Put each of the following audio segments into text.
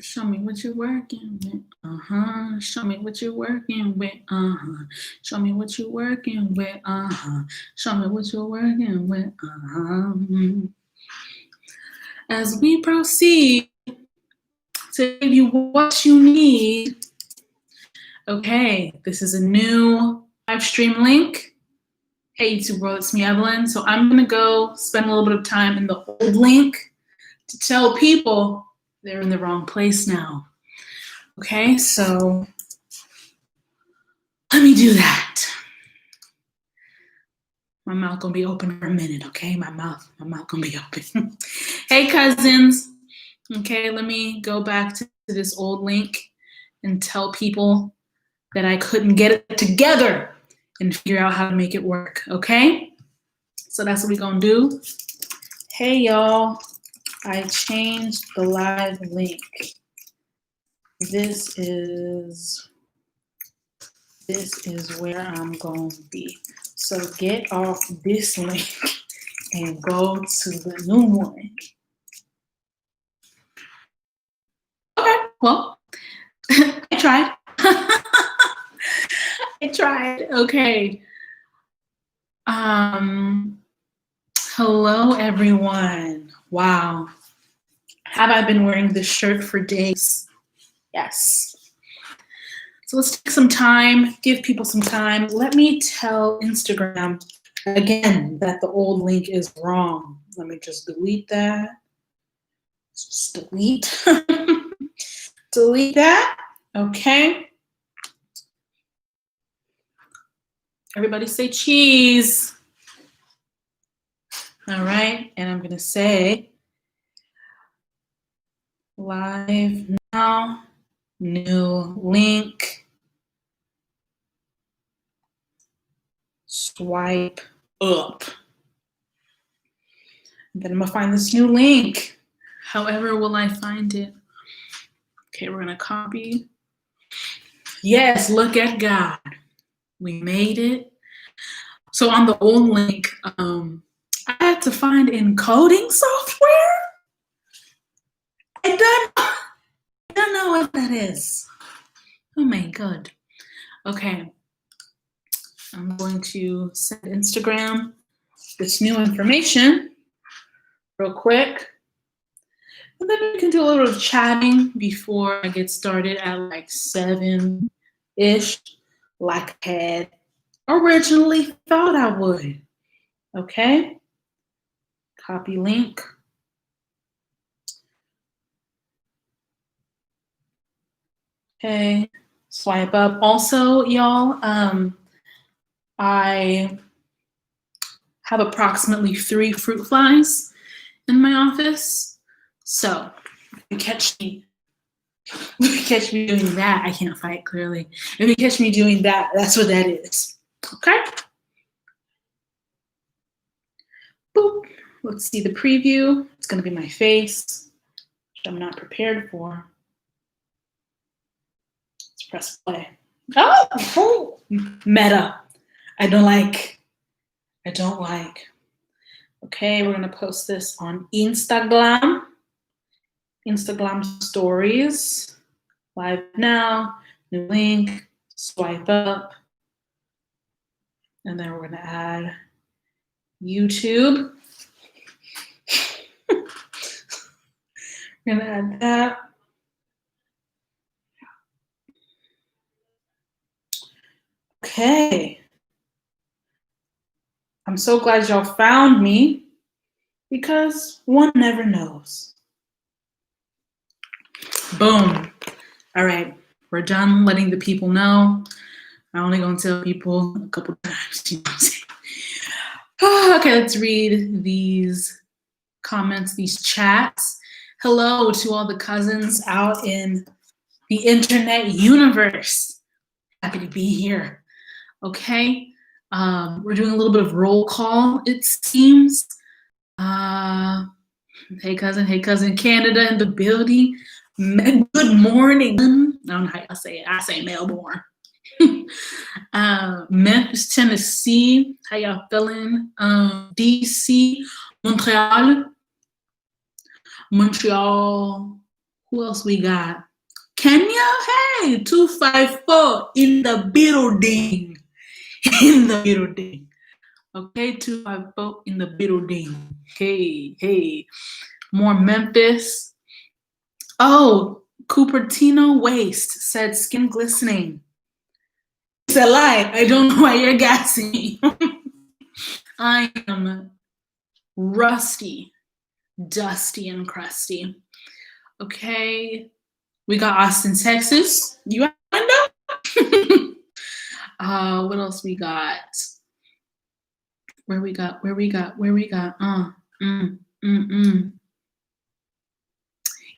Show me what you're working with. Show me what you're working with. Show me what you're working with. Show me what you're working with. As we proceed to give you what you need. Okay, this is a new live stream link. Hey, YouTube world, it's me, Evelyn. So I'm gonna go spend a little bit of time in the old link to tell people they're in the wrong place now. Okay, so let me do that. My mouth gonna be open for a minute, okay? My mouth gonna be open. Hey, cousins. Okay, let me go back to this old link and tell people that I couldn't get it together and figure out how to make it work, okay? So that's what we're gonna do. Hey, y'all, I changed the live link. This is where I'm going to be. So get off this link and go to the new one. Okay, well, I tried. I tried. Okay. Hello, everyone. Wow. Have I been wearing this shirt for days? Yes. So let's take some time, give people some time. Let me tell Instagram again that the old link is wrong. Let me just delete that. Just delete. Delete that. Okay. Everybody say cheese. All right. And I'm going to say live now, new link, swipe up. And then I'm going to find this new link. However will I find it? Okay, we're going to copy. Yes, look at God. We made it. So on the old link, I had to find encoding software. I don't know what that is. Oh my God. Okay. I'm going to send Instagram this new information real quick. And then we can do a little chatting before I get started at like 7-ish, like I had originally thought I would. Okay. Copy link. Okay. Swipe up. Also, y'all, I have approximately 3 fruit flies in my office. So if you catch me doing that, I can't fight clearly. If you catch me doing that, that's what that is. Okay? Boop. Let's see the preview. It's gonna be my face, which I'm not prepared for. Let's press play. Oh, meta. I don't like. Okay, we're gonna post this on Instagram stories, live now, new link, swipe up, and then we're gonna add YouTube. We're gonna add that. Okay. I'm so glad y'all found me because one never knows. Boom. All right, we're done letting the people know. I'm only gonna tell people a couple times, you know what I'm saying? Okay, let's read these comments, these chats. Hello to all the cousins out in the internet universe. Happy to be here. Okay, we're doing a little bit of roll call, it seems. Hey cousin Canada in the building. Good morning. I don't know how y'all say it. I say Melbourne. Memphis, Tennessee. How y'all feeling? DC, Montreal, Who else we got? Kenya, hey, 254 in the building. In the building. Okay, 254 in the building. Hey. More Memphis. Oh, Cupertino Waste said skin glistening. It's a lie. I don't know why you're gassing me. I am rusty, dusty, and crusty. Okay. We got Austin, Texas. You know? What else we got? Where we got?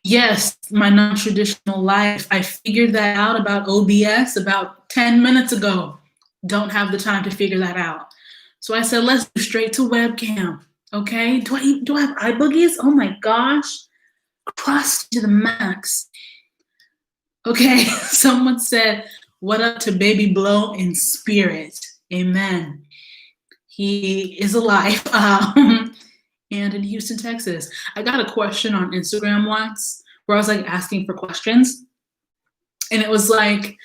Yes, my non-traditional life. I figured that out about OBS about 10 minutes ago. Don't have the time to figure that out. So I said, let's do straight to webcam. Okay. Do I have eye boogies? Oh my gosh. Crust to the max. Okay. Someone said, what up to Baby Blow in spirit? Amen. He is alive. And in Houston, Texas. I got a question on Instagram once where I was like asking for questions. And it was like,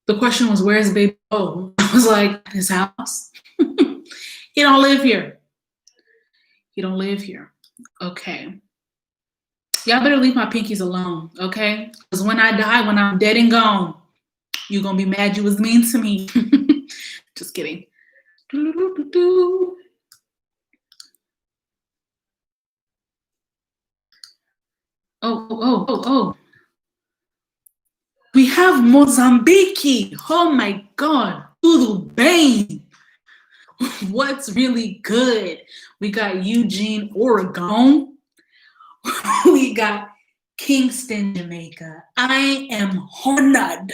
the question was, where's Baby Blow? I was like, at his house. He don't live here. He don't live here. Okay. Y'all better leave my pinkies alone, okay? Because when I die, when I'm dead and gone, you're going to be mad you was mean to me. Just kidding. Oh. We have Mozambique. Oh my God. Tudo bem. What's really good? We got Eugene, Oregon. We got Kingston, Jamaica. I am honored.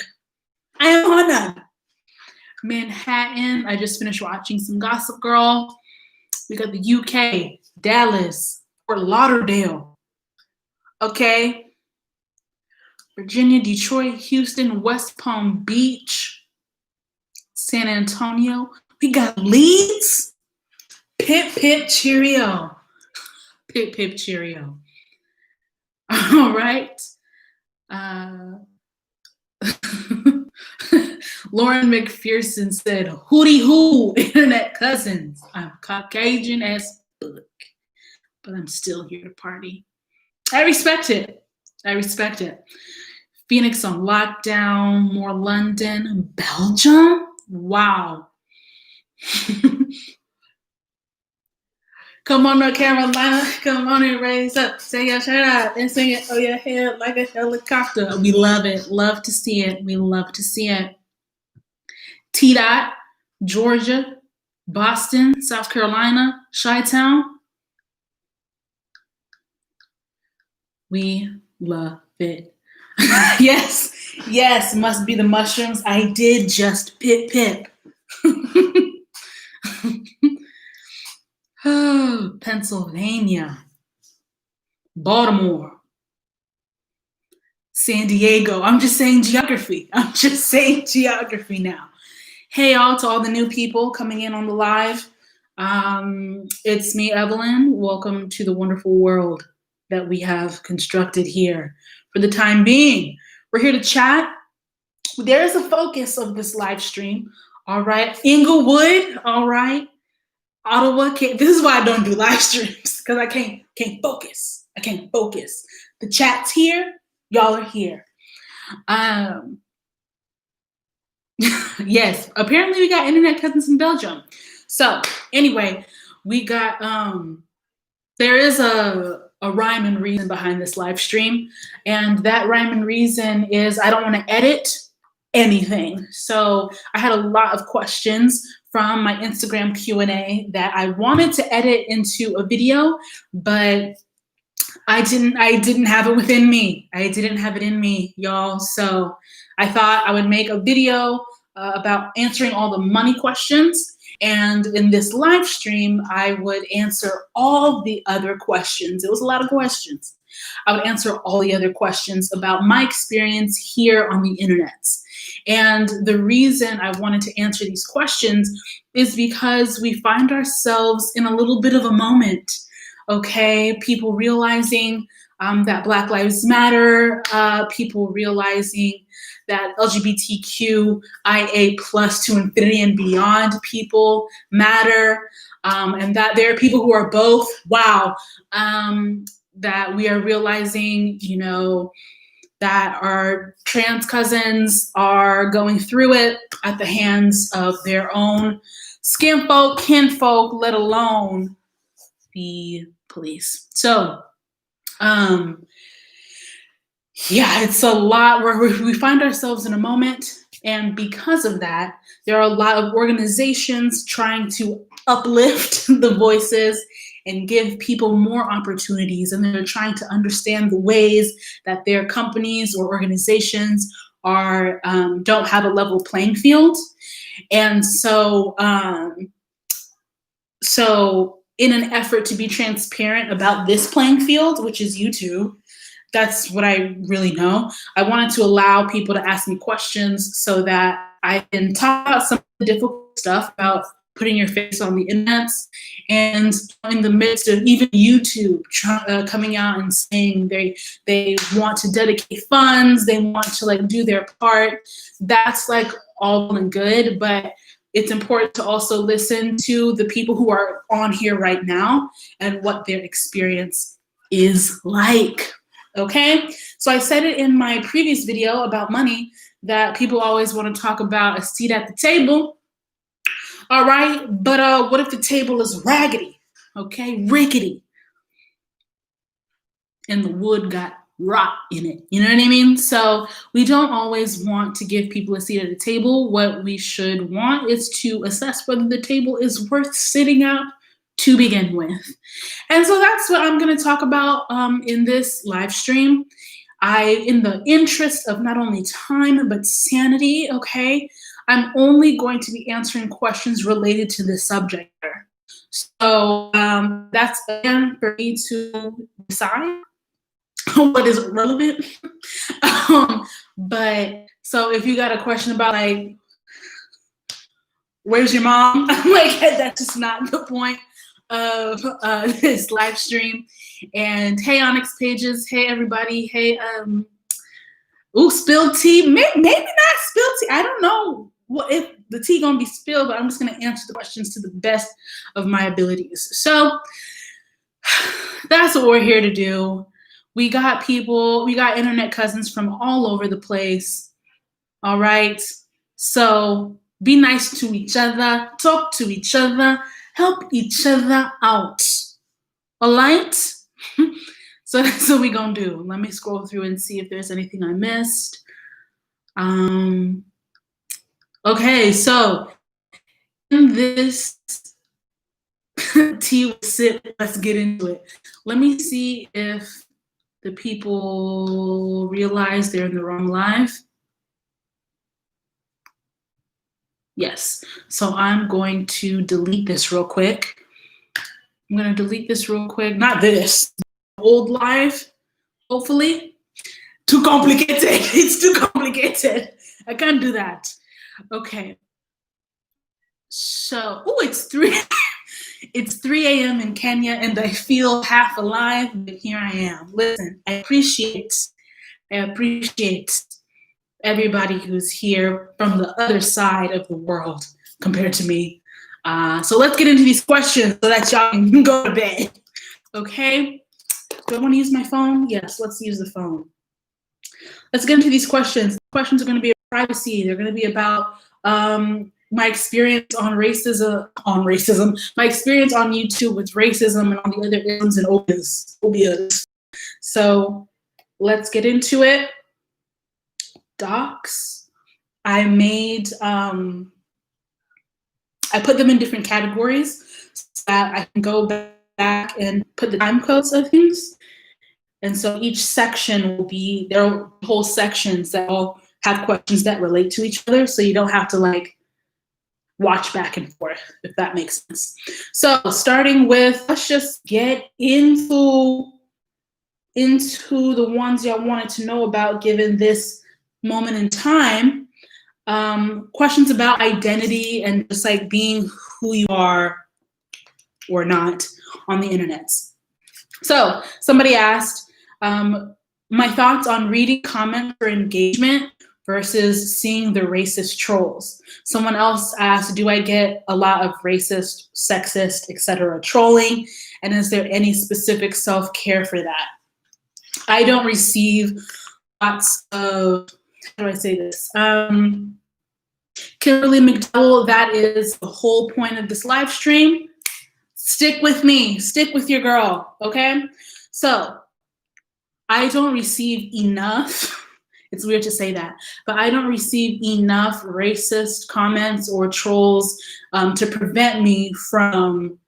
Manhattan. I just finished watching some Gossip Girl. We got the UK, Dallas, Fort Lauderdale. Okay. Virginia, Detroit, Houston, West Palm Beach, San Antonio. We got Leeds. Pip, cheerio. Pip, cheerio. All right. Lauren McPherson said, hooty hoo, internet cousins. I'm Caucasian as fuck, but I'm still here to party. I respect it. Phoenix on lockdown, more London, Belgium. Wow. Come on, North Carolina. Come on and raise up. Say your shirt out and sing it on your head like a helicopter. We love it. Love to see it. We love to see it. T-Dot, Georgia, Boston, South Carolina, Chi-Town. We love it. Yes, must be the mushrooms. I did just pip. Oh, Pennsylvania, Baltimore, San Diego. I'm just saying geography now. Hey, y'all, to all the new people coming in on the live. It's me, Evelyn. Welcome to the wonderful world that we have constructed here. For the time being, we're here to chat. There is a focus of this live stream. All right. Inglewood. All right. Ottawa. This is why I don't do live streams, because I can't focus. The chat's here. Y'all are here. Yes. Apparently we got internet cousins in Belgium. So anyway, we got there is a rhyme and reason behind this live stream, and that rhyme and reason is I don't want to edit anything. So I had a lot of questions from my Instagram Q&A that I wanted to edit into a video, but I didn't have it within me. I didn't have it in me, y'all. So I thought I would make a video about answering all the money questions. And in this live stream, I would answer all the other questions. It was a lot of questions. I would answer all the other questions about my experience here on the internet. And the reason I wanted to answer these questions is because we find ourselves in a little bit of a moment okay? People realizing that Black Lives Matter, people realizing that LGBTQIA plus to infinity and beyond people matter, and that there are people who are both, wow, that we are realizing, you know, that our trans cousins are going through it at the hands of their own skinfolk, kinfolk, let alone the police. So, yeah, it's a lot where we find ourselves in a moment. And because of that, there are a lot of organizations trying to uplift the voices and give people more opportunities. And they're trying to understand the ways that their companies or organizations are don't have a level playing field. And so, in an effort to be transparent about this playing field, which is YouTube, that's what I really know. I wanted to allow people to ask me questions so that I can talk about some of the difficult stuff about putting your face on the internet, and in the midst of even YouTube coming out and saying they want to dedicate funds, they want to like do their part. That's like all and good, but it's important to also listen to the people who are on here right now and what their experience is like. Okay, so I said it in my previous video about money that people always want to talk about a seat at the table. All right, but what if the table is raggedy? Okay, rickety, and the wood got rot in it. You know what I mean? So we don't always want to give people a seat at the table. What we should want is to assess whether the table is worth sitting at to begin with. And so that's what I'm going to talk about in this live stream. In the interest of not only time, but sanity, okay, I'm only going to be answering questions related to this subject. So that's again for me to decide what is relevant. But so if you got a question about like, where's your mom? Like, that's just not the point of this live stream. And hey, Onyx Pages, hey everybody, hey, spilled tea, maybe not spilled tea. I don't know what if the tea gonna be spilled, but I'm just gonna answer the questions to the best of my abilities. So that's what we're here to do. We got internet cousins from all over the place. All right, so be nice to each other, talk to each other, help each other out. All right? So that's what we're going to do. Let me scroll through and see if there's anything I missed. Okay, so in this tea sip, let's get into it. Let me see if the people realize they're in the wrong live. Yes, so I'm going to delete this real quick. I'm going to delete this real quick. Not this, old live, hopefully. Too complicated. It's too complicated. I can't do that. Okay. So, it's 3 a.m. in Kenya, and I feel half alive, but here I am. Listen, I appreciate everybody who's here from the other side of the world compared to me. So let's get into these questions so that y'all can go to bed. Okay? Do I want to use my phone? Yes, let's use the phone. Let's get into these questions. The questions are going to be about privacy. They're going to be about my experience on racism, my experience on YouTube with racism and all the other isms and obias. So let's get into it. Docs. I made, I put them in different categories so that I can go back and put the time codes of things. And so each section will be, there are whole sections that all have questions that relate to each other. So you don't have to like watch back and forth, if that makes sense. So starting with, let's just get into the ones y'all wanted to know about given this moment in time. Questions about identity and just like being who you are or not on the internet. So somebody asked, my thoughts on reading comments for engagement versus seeing the racist trolls. Someone else asked, do I get a lot of racist, sexist, etc. trolling? And is there any specific self-care for that? I don't receive lots of, how do I say this? Kimberly McDowell, that is the whole point of this live stream. Stick with me, stick with your girl, okay? So I don't receive enough, it's weird to say that, but I don't receive enough racist comments or trolls to prevent me from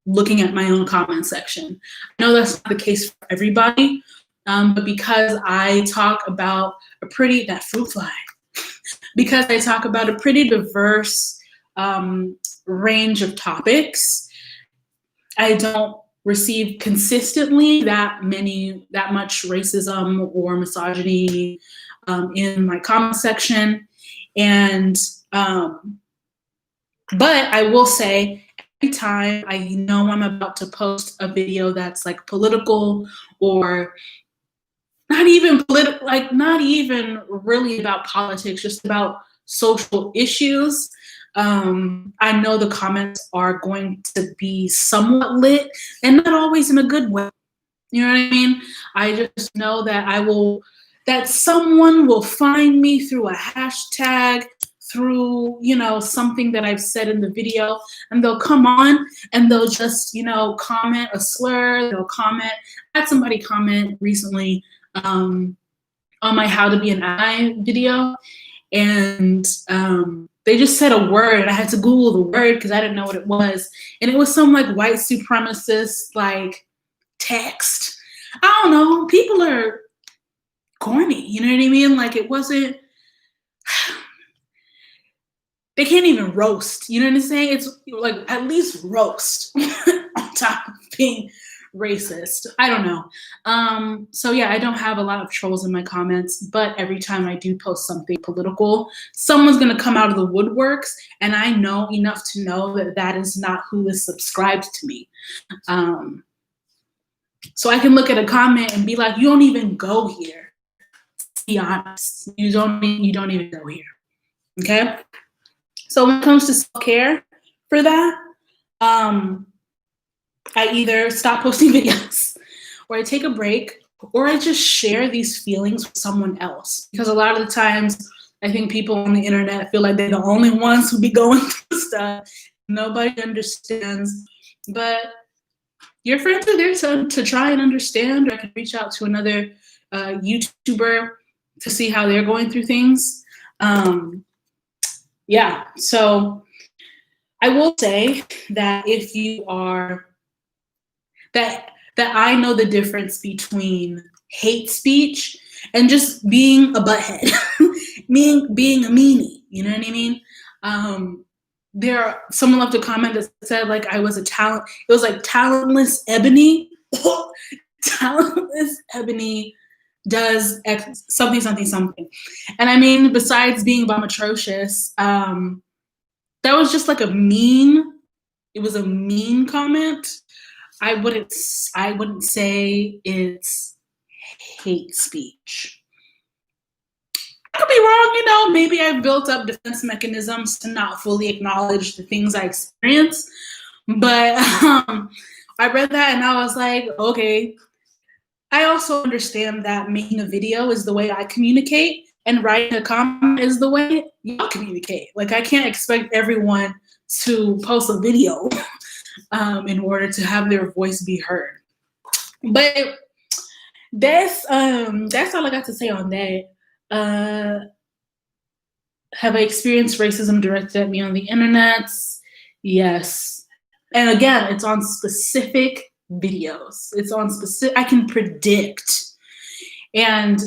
looking at my own comment section. I know that's not the case for everybody, but because I talk about that fruit fly, because I talk about a pretty diverse range of topics, I don't receive consistently that much racism or misogyny in my comment section. And, but I will say, every time I know I'm about to post a video that's like political or not even political, like not even really about politics, just about social issues, I know the comments are going to be somewhat lit and not always in a good way. You know what I mean? I just know that that someone will find me through a hashtag, through, you know, something that I've said in the video, and they'll come on and they'll just, you know, comment a slur, they'll comment. I had somebody comment recently on my How to Be an Ally video, and they just said a word. I had to Google the word because I didn't know what it was, and it was some like white supremacist like text. I don't know. People are corny. You know what I mean? Like it wasn't. They can't even roast. You know what I'm saying? It's like at least roast on top of being racist. I don't know. So yeah, I don't have a lot of trolls in my comments, but every time I do post something political, someone's gonna come out of the woodworks, and I know enough to know that that is not who is subscribed to me. So I can look at a comment and be like, you don't even go here. To be honest, you don't even go here. Okay. So when it comes to self-care for that, I either stop posting videos, or I take a break, or I just share these feelings with someone else. Because a lot of the times, I think people on the internet feel like they're the only ones who be going through stuff. Nobody understands. But your friends are there to try and understand, or I can reach out to another YouTuber to see how they're going through things. Yeah, so I will say that if you are, that I know the difference between hate speech and just being a butthead, being a meanie, you know what I mean? Someone left a comment that said like I was a talent, it was like talentless Ebony. Talentless Ebony does X, something, something, something. And I mean, besides being bomb atrocious, that was just like a mean, it was a mean comment. I wouldn't say it's hate speech. I could be wrong, you know, maybe I've built up defense mechanisms to not fully acknowledge the things I experience. But I read that and I was like, okay. I also understand that making a video is the way I communicate, and writing a comment is the way y'all communicate. Like I can't expect everyone to post a video in order to have their voice be heard. But that's all I got to say on that. Have I experienced racism directed at me on the internet? Yes. And again, it's on specific videos. It's on specific, I can predict. And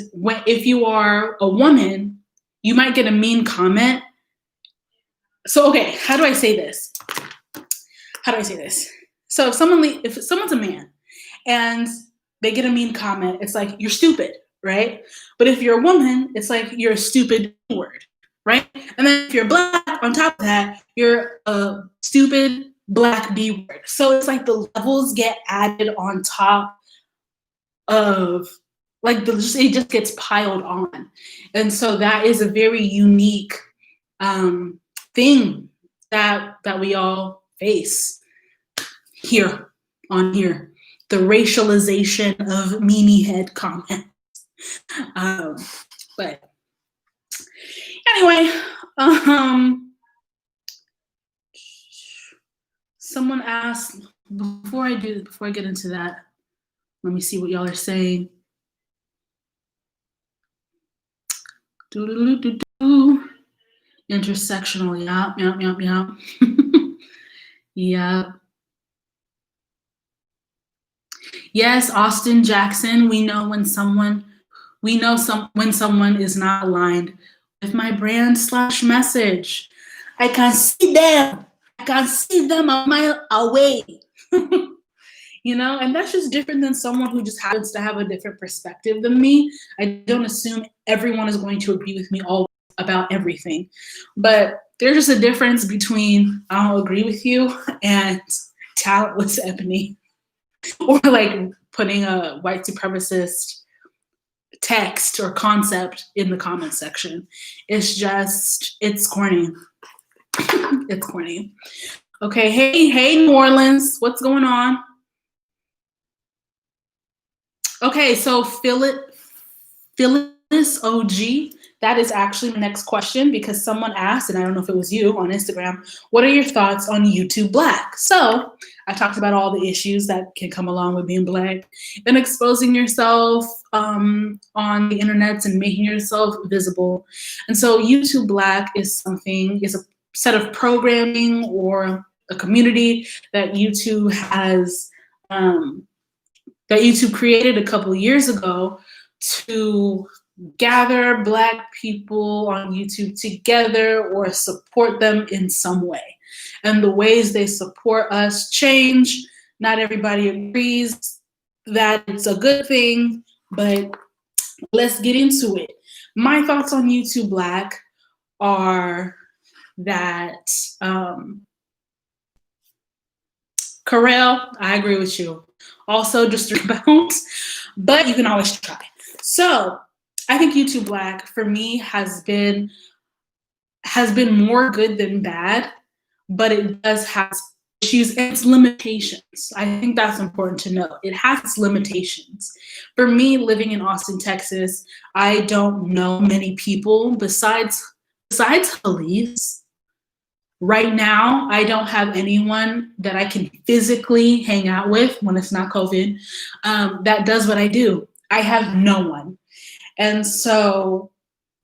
if you are a woman, you might get a mean comment. So, okay, how do I say this? So if someone's a man and they get a mean comment, it's like, you're stupid, right? But if you're a woman, it's like, you're a stupid word, right? And then if you're black, on top of that, you're a stupid Black B word. So it's like the levels get added on top of like it just gets piled on. And so that is a very unique thing that we all face here on here. The racialization of Mimi head comment. But anyway, someone asked, before I get into that, let me see what y'all are saying. Intersectional, yeah. Yeah. Yes, Austin Jackson, we know when someone is not aligned with my brand / message. I can see them. I can see them a mile away. You know, and that's just different than someone who just happens to have a different perspective than me. I don't assume everyone is going to agree with me all about everything. But there's just a difference between I don't agree with you and talentless Ebony. Or like putting a white supremacist text or concept in the comment section. It's corny. It's corny. Okay, hey, New Orleans, what's going on? Okay, so Phyllis OG, that is actually my next question because someone asked, and I don't know if it was you on Instagram, what are your thoughts on YouTube Black? So I talked about all the issues that can come along with being Black and exposing yourself on the internet and making yourself visible. And so YouTube Black is a set of programming or a community that YouTube has that YouTube created a couple of years ago to gather Black people on YouTube together or support them in some way. And the ways they support us change. Not everybody agrees that it's a good thing, but let's get into it. My thoughts on YouTube Black are that, Carell, I agree with you. Also, just rebound, but you can always try. So I think YouTube Black for me has been more good than bad, but it does have issues and its limitations. I think that's important to know. It has its limitations. For me, living in Austin, Texas, I don't know many people besides Elise. Right now, I don't have anyone that I can physically hang out with when it's not COVID that does what I do. I have no one. And so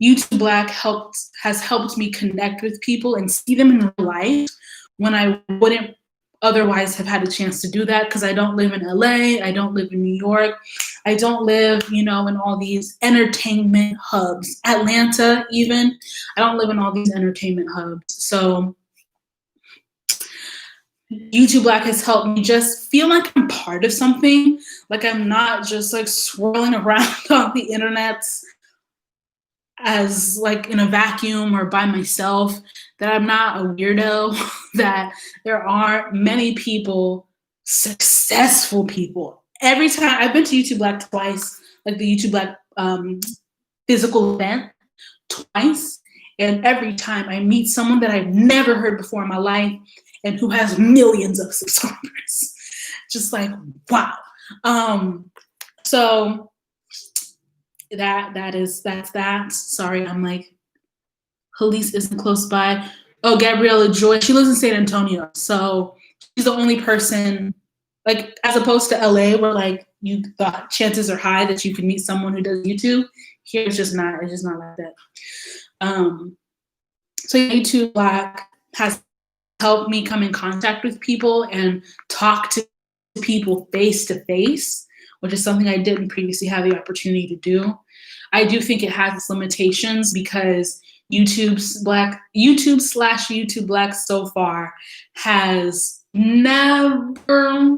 YouTube Black has helped me connect with people and see them in real life when I wouldn't otherwise have had a chance to do that because I don't live in LA, I don't live in New York, I don't live, in all these entertainment hubs. Atlanta even, I don't live in all these entertainment hubs. So YouTube Black has helped me just feel like I'm part of something, like I'm not just like swirling around on the internet as like in a vacuum or by myself, that I'm not a weirdo, that there are many people, successful people. Every time I've been to YouTube Black twice, like the YouTube Black physical event twice, and every time I meet someone that I've never heard before in my life and who has millions of subscribers. Just like, wow. So that's that. Sorry, I'm like, Halise isn't close by. Oh, Gabriella Joy, she lives in San Antonio. So she's the only person, like, as opposed to LA where like you thought chances are high that you can meet someone who does YouTube. Here it's just not like that. So YouTube Black has helped me come in contact with people and talk to people face to face, which is something I didn't previously have the opportunity to do. I do think it has its limitations because YouTube / Black so far has never,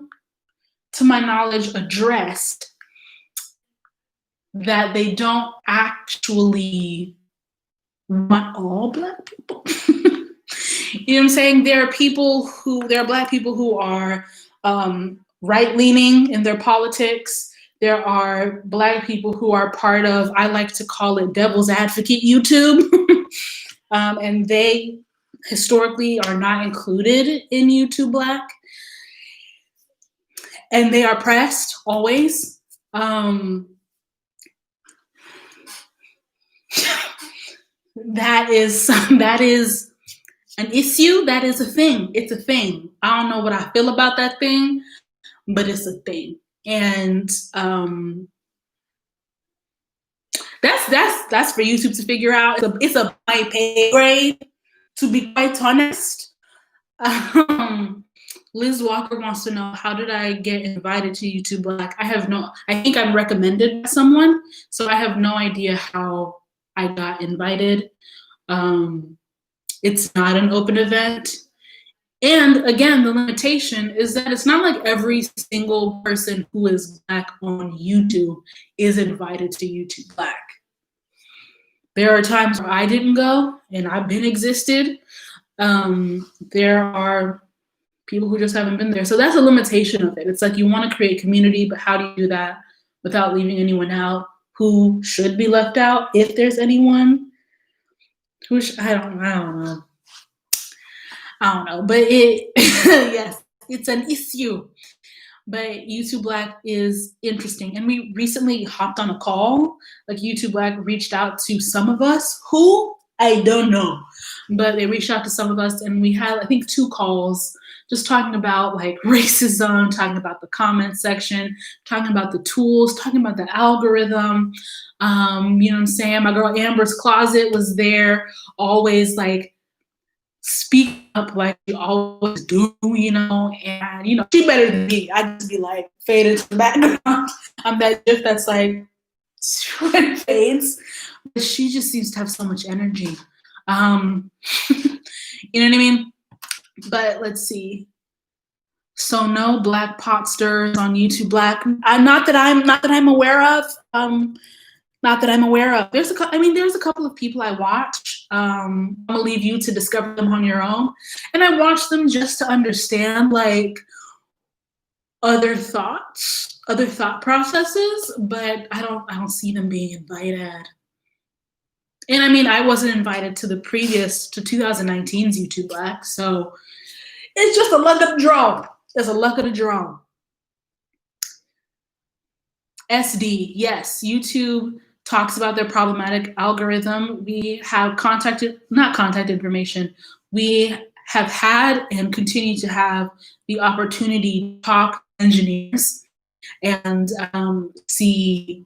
to my knowledge, addressed that they don't actually want all Black people. You know what I'm saying? There are Black people who are right-leaning in their politics. There are Black people who are part of, I like to call it devil's advocate YouTube. And they historically are not included in YouTube Black. And they are pressed always. That is an issue. That is a thing. It's a thing. I don't know what I feel about that thing, but it's a thing. And that's for YouTube to figure out. It's a my pay grade, to be quite honest. Liz Walker wants to know, how did I get invited to YouTube Black? I think I'm recommended by someone, so I have no idea how I got invited. It's not an open event. And again, the limitation is that it's not like every single person who is Black on YouTube is invited to YouTube Black. There are times where I didn't go and I've been existed. There are people who just haven't been there. So that's a limitation of it. It's like you want to create community, but how do you do that without leaving anyone out who should be left out, if there's anyone who I don't know. But yes, it's an issue. But YouTube Black is interesting. And we recently hopped on a call. Like YouTube Black reached out to some of us who I don't know, but they reached out to some of us, and we had, I think, 2 calls just talking about like racism, talking about the comment section, talking about the tools, talking about the algorithm. You know what I'm saying? My girl Amber's Closet was there, always like speak up like you always do, you know, and you know, she better than me. I just be like fade into the background. I'm that GIF that's like fades. But she just seems to have so much energy. You know what I mean? But let's see. So no Black pot stirs on YouTube Black. Not that I'm aware of. Not that I'm aware of. There's a couple of people I watch. I'm gonna leave you to discover them on your own. And I watch them just to understand like other thought processes, but I don't see them being invited. And I mean, I wasn't invited to 2019's YouTube Black, so it's just a luck of the draw. It's a luck of the draw. SD, yes, YouTube talks about their problematic algorithm. We have not contact information. We have had and continue to have the opportunity to talk to engineers and see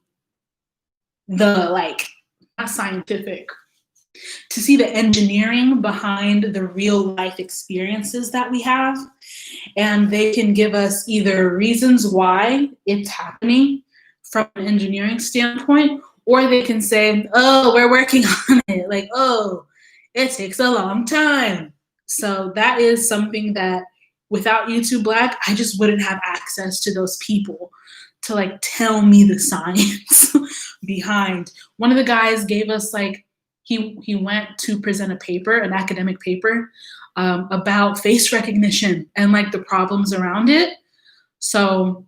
the not scientific, to see the engineering behind the real life experiences that we have. And they can give us either reasons why it's happening from an engineering standpoint, or they can say, oh, we're working on it. Like, oh, it takes a long time. So that is something that without YouTube Black, I just wouldn't have access to those people to like tell me the science behind. One of the guys gave us he went to present a paper, an academic paper, about face recognition and like the problems around it. So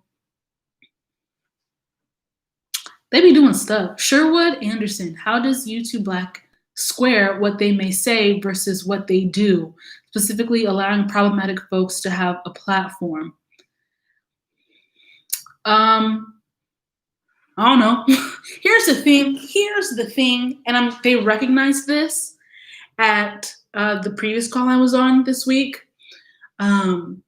they be doing stuff. Sherwood Anderson, how does YouTube Black square what they may say versus what they do, specifically allowing problematic folks to have a platform? I don't know. Here's the thing, and they recognize this at the previous call I was on this week. To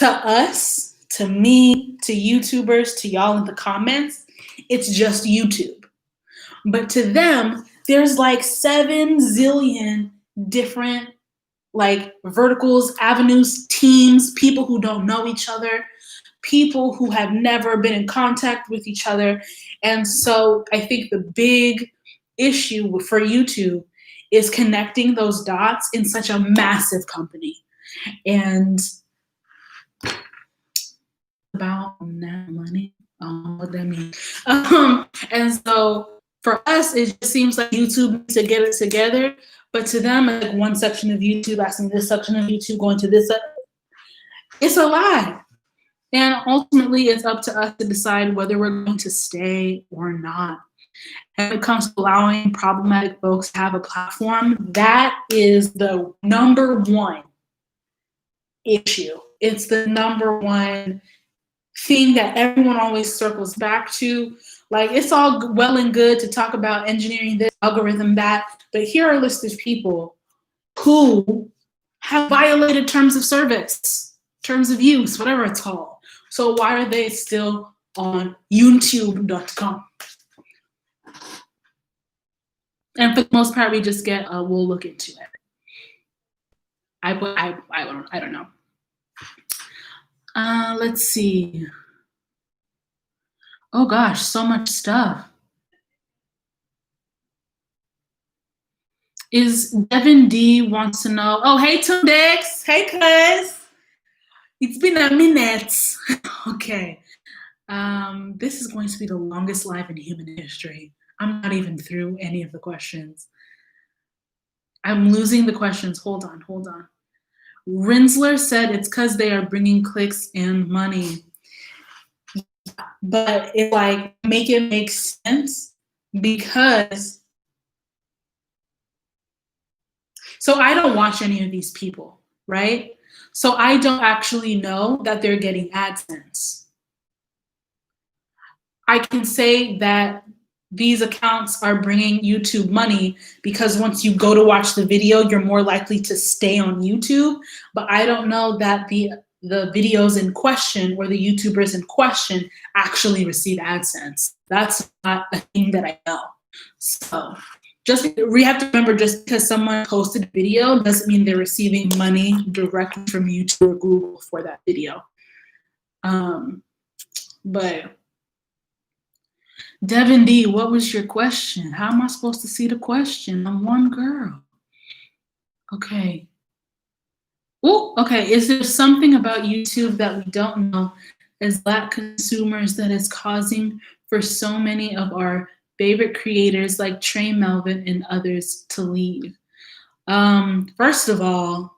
us, to me, to YouTubers, to y'all in the comments, it's just YouTube. But to them, there's like 7 zillion different verticals, avenues, teams, people who don't know each other, people who have never been in contact with each other. And so I think the big issue for YouTube is connecting those dots in such a massive company. And about money, what that means. And so for us, it just seems like YouTube needs to get it together. But to them, like one section of YouTube asking this section of YouTube going to this, it's a lie. And ultimately, it's up to us to decide whether we're going to stay or not. And when it comes to allowing problematic folks to have a platform, that is the number one issue. It's the number one thing that everyone always circles back to. Like, it's all well and good to talk about engineering this, algorithm that, but here are a list of people who have violated terms of service, terms of use, whatever it's called. So why are they still on YouTube.com? And for the most part, we just get, we'll look into it. I don't know. Let's see. Oh gosh, so much stuff. Is Devin D wants to know, oh, hey, Tundex. Hey, cuz. It's been a minute. Okay. This is going to be the longest live in human history. I'm not even through any of the questions. I'm losing the questions. Hold on. Rinsler said it's because they are bringing clicks and money. But it's like, make it make sense, because so I don't watch any of these people, right? So I don't actually know that they're getting AdSense. I can say that these accounts are bringing YouTube money because once you go to watch the video, you're more likely to stay on YouTube. But I don't know that the videos in question or the YouTubers in question actually receive AdSense. That's not a thing that I know. So we have to remember, just because someone posted a video doesn't mean they're receiving money directly from YouTube or Google for that video. But Devin D, what was your question? How am I supposed to see the question? I'm one girl. Okay. Oh, okay. Is there something about YouTube that we don't know as Black consumers that is causing for so many of our favorite creators like Trey Melvin and others to leave? First of all,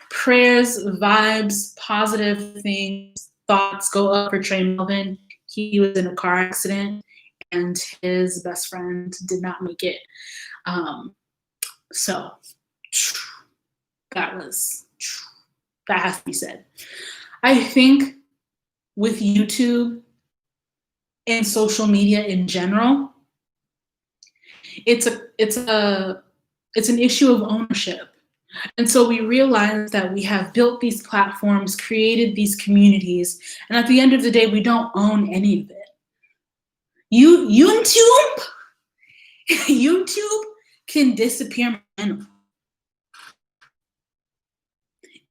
prayers, vibes, positive things, thoughts go up for Trey Melvin. He was in a car accident and his best friend did not make it. So that has to be said. I think with YouTube and social media in general, it's an issue of ownership. And so we realize that we have built these platforms, created these communities, and at the end of the day, we don't own any of it. YouTube can disappear.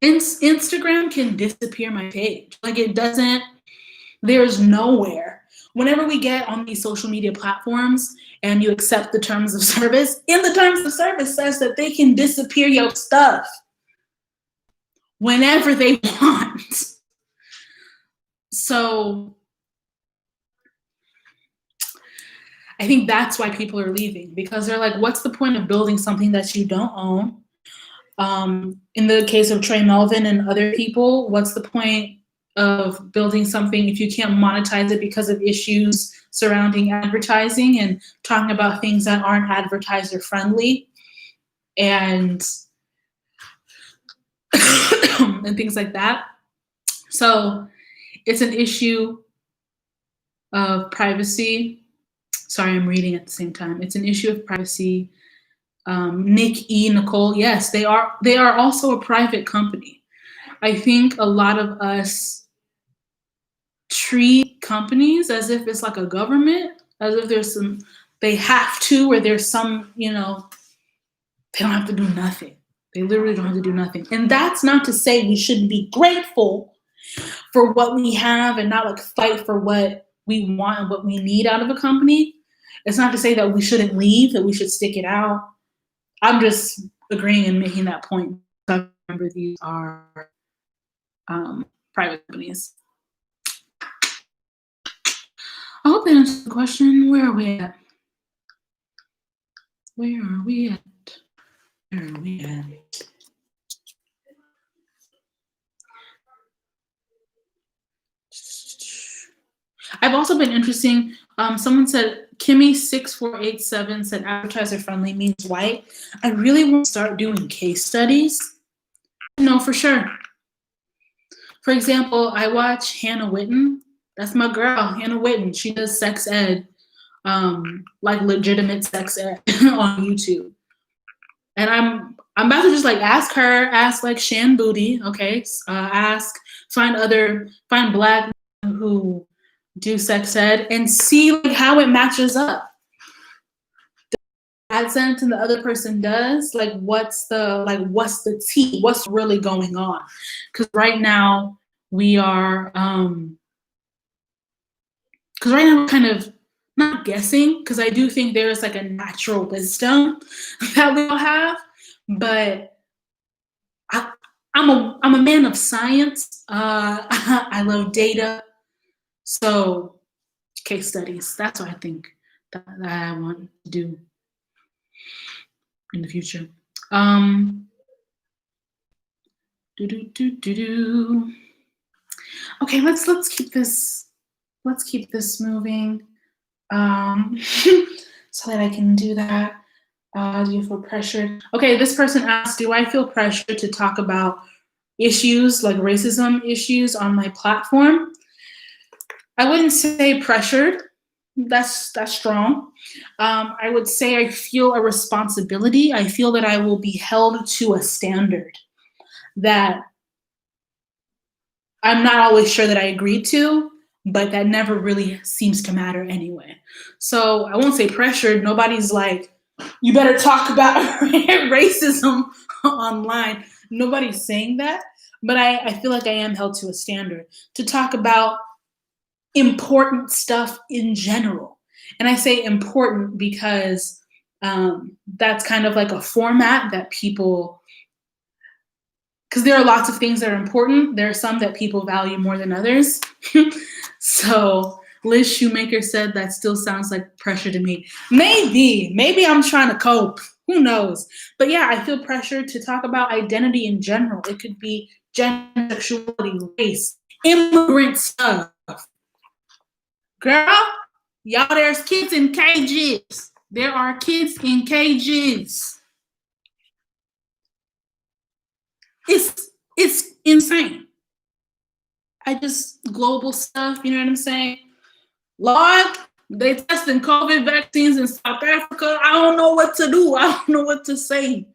Instagram can disappear my page. Like, it doesn't, there's nowhere. Whenever we get on these social media platforms and you accept the terms of service, in the terms of service says that they can disappear your stuff whenever they want. So I think that's why people are leaving, because they're like, what's the point of building something that you don't own? In the case of Trey Melvin and other people, what's the point of building something if you can't monetize it because of issues surrounding advertising and talking about things that aren't advertiser friendly and and things like that? So it's an issue of privacy. Sorry, I'm reading at the same time. It's an issue of privacy. Nick E. Nicole, yes, they are also a private company. I think a lot of us treat companies as if it's like a government, as if there's some, they have to, or there's some, they don't have to do nothing. They literally don't have to do nothing. And that's not to say we shouldn't be grateful for what we have and not like fight for what we want and what we need out of a company. It's not to say that we shouldn't leave, that we should stick it out. I'm just agreeing and making that point. I remember these are private companies. I hope that answers the question. Where are we at? Where are we at? Where are we at? I've also been interesting. Someone said Kimmy6487 said advertiser friendly means white. I really want to start doing case studies. No, for sure. For example, I watch Hannah Witten. That's my girl, Hannah Witten. She does sex ed, like legitimate sex ed on YouTube. And I'm about to just like ask like Shan Booty, okay? Find black who do sex ed and see like how it matches up. AdSense and the other person does, like what's the tea? What's really going on? Because right now we're kind of not guessing, because I do think there's like a natural wisdom that we all have, but I'm a man of science. I love data, so case studies. That's what I think that I want to do in the future. Okay, let's keep this moving, so that I can do that. Do you feel pressured? Okay, this person asked, do I feel pressured to talk about issues like racism issues on my platform? I wouldn't say pressured. That's strong. I would say I feel a responsibility. I feel that I will be held to a standard that I'm not always sure that I agreed to, but that never really seems to matter anyway. So I won't say pressured. Nobody's like, you better talk about racism online. Nobody's saying that, but I feel like I am held to a standard to talk about important stuff in general. And I say important because that's kind of like a format that people, because there are lots of things that are important. There are some that people value more than others. So Liz Shoemaker said that still sounds like pressure to me. Maybe I'm trying to cope. Who knows? But yeah, I feel pressure to talk about identity in general. It could be gender, sexuality, race, immigrant stuff. Girl, y'all, there's kids in cages. There are kids in cages. It's insane. Global stuff, you know what I'm saying? Lord, they testing COVID vaccines in South Africa. I don't know what to do. I don't know what to say.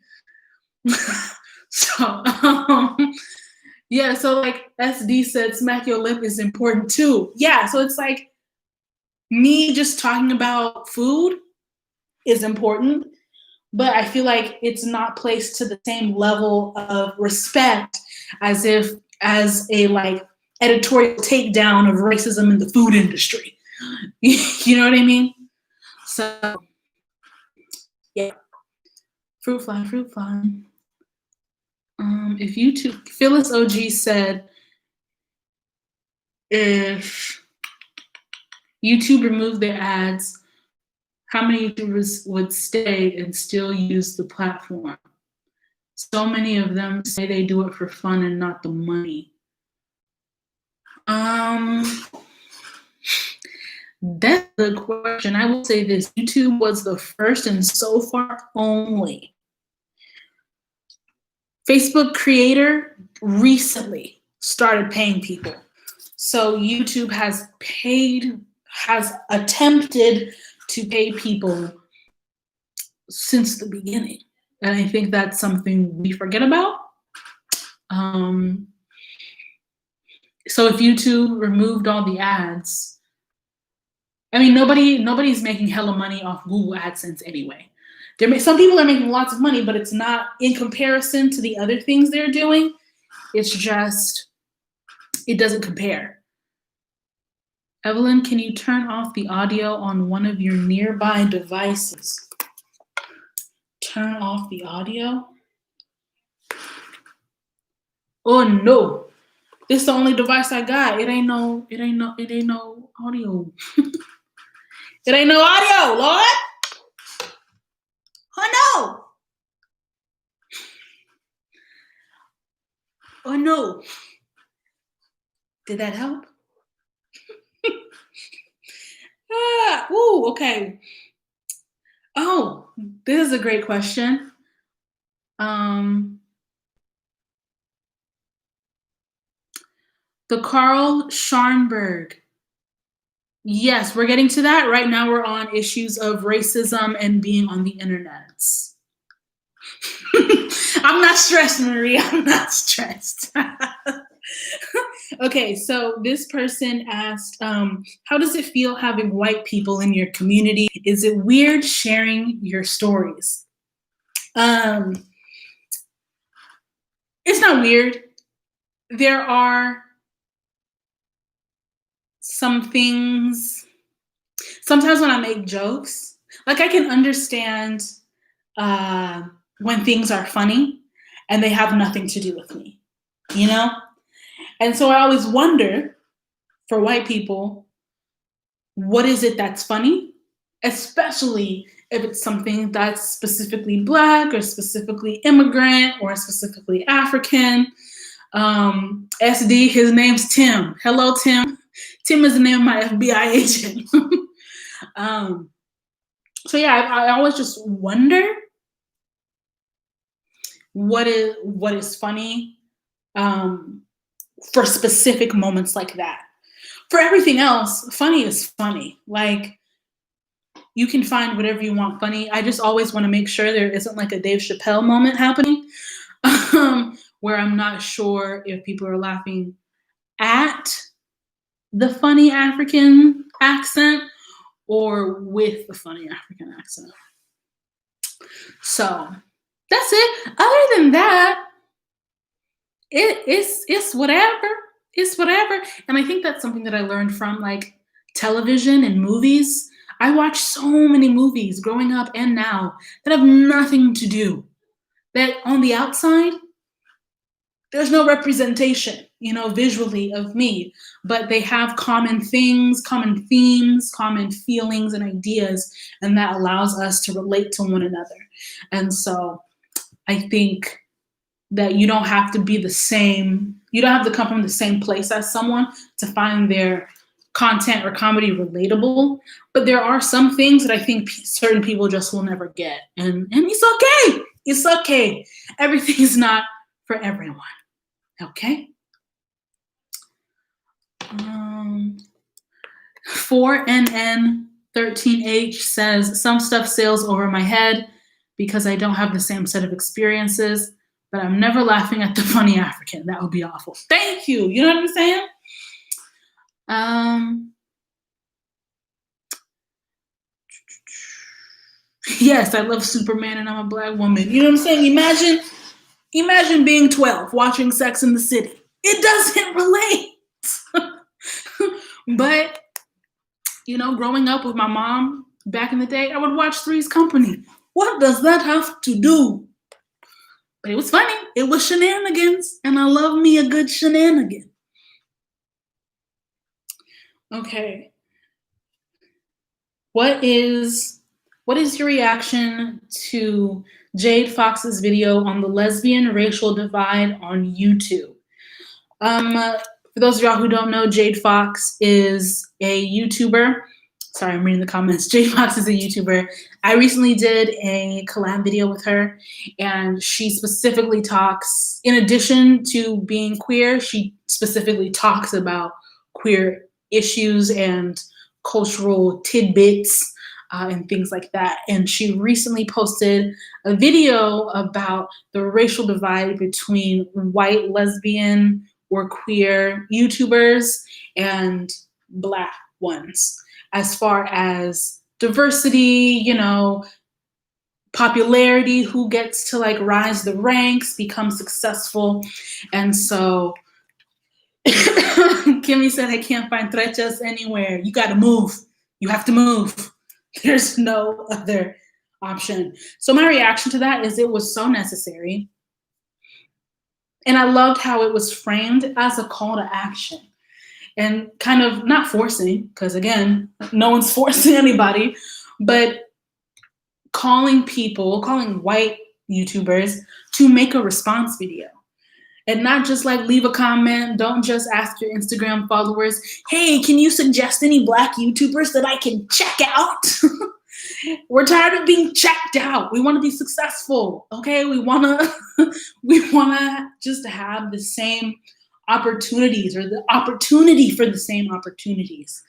So, yeah, so like SD said, smack your lip is important too. Yeah, so it's like me just talking about food is important, but I feel like it's not placed to the same level of respect as a like editorial takedown of racism in the food industry. You know what I mean? So yeah, fruit fly. If YouTube, Phyllis OG said, if YouTube removed their ads, how many YouTubers would stay and still use the platform? So many of them say they do it for fun and not the money. That's a good question. I will say this: YouTube was the first and so far only Facebook creator recently started paying people. So YouTube has attempted to pay people since the beginning. And I think that's something we forget about. So if YouTube removed all the ads, I mean, nobody's making hella money off Google AdSense anyway. Some people are making lots of money, but it's not in comparison to the other things they're doing. It's just, it doesn't compare. Evelyn, can you turn off the audio on one of your nearby devices? Turn off the audio? Oh no, this is the only device I got. It ain't no audio. It ain't no audio, Lord. Oh no. Oh no. Did that help? okay. Oh, this is a great question. The Carl Scharnberg. Yes, we're getting to that. Right now we're on issues of racism and being on the internet. I'm not stressed, Marie. I'm not stressed. Okay, so this person asked, how does it feel having white people in your community? Is it weird sharing your stories? It's not weird. There are some things, sometimes when I make jokes, like I can understand when things are funny and they have nothing to do with me, you know? And so I always wonder, for white people, what is it that's funny? Especially if it's something that's specifically Black or specifically immigrant or specifically African. SD, his name's Tim. Hello, Tim. Tim is the name of my FBI agent. So yeah, I always just wonder what is funny for specific moments like that. For everything else, funny is funny. Like, you can find whatever you want funny. I just always want to make sure there isn't like a Dave Chappelle moment happening where I'm not sure if people are laughing at the funny African accent or with the funny African accent. So that's it. Other than that, it's whatever. It's whatever. And I think that's something that I learned from like television and movies. I watch so many movies growing up and now that have nothing to do. That on the outside, there's no representation, visually of me, but they have common things, common themes, common feelings and ideas, and that allows us to relate to one another. And so I think that you don't have to be the same, you don't have to come from the same place as someone to find their content or comedy relatable, but there are some things that I think certain people just will never get, and it's okay. It's okay. Everything is not for everyone. Okay. 4NN13H says some stuff sails over my head because I don't have the same set of experiences, but I'm never laughing at the funny African. That would be awful. Thank you. You know what I'm saying? Yes, I love Superman and I'm a Black woman. You know what I'm saying? Imagine being 12 watching Sex in the City. It doesn't relate. But, growing up with my mom back in the day, I would watch Three's Company. What does that have to do? But it was funny. It was shenanigans, and I love me a good shenanigan. Okay. What is your reaction to Jade Fox's video on the lesbian racial divide on YouTube? For those of y'all who don't know, Jade Fox is a YouTuber. Sorry, I'm reading the comments. Jade Fox is a YouTuber. I recently did a collab video with her, and she specifically talks, in addition to being queer, she specifically talks about queer issues and cultural tidbits and things like that. And she recently posted a video about the racial divide between white lesbian or queer YouTubers and Black ones, as far as diversity, popularity, who gets to like rise the ranks, become successful. And so Kimmy said, I can't find trechas anywhere. You got to move. You have to move. There's no other option. So my reaction to that is it was so necessary. And I loved how it was framed as a call to action and kind of not forcing, because again, no one's forcing anybody, but calling white YouTubers to make a response video. And not just like leave a comment. Don't just ask your Instagram followers, hey, can you suggest any Black YouTubers that I can check out? We're tired of being checked out. We want to be successful. Okay. We want to just have the same opportunities, or the opportunity for the same opportunities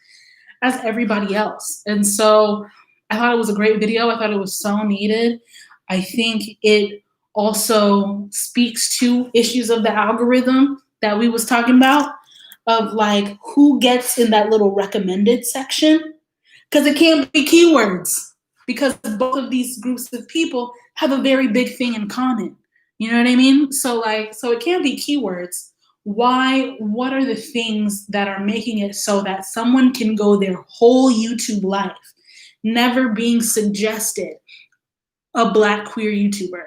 as everybody else. And so I thought it was a great video. I thought it was so needed. I think it also speaks to issues of the algorithm that we was talking about, of like who gets in that little recommended section, because it can't be keywords, because both of these groups of people have a very big thing in common. You know what I mean? So it can't be keywords. Why? What are the things that are making it so that someone can go their whole YouTube life never being suggested a Black queer YouTuber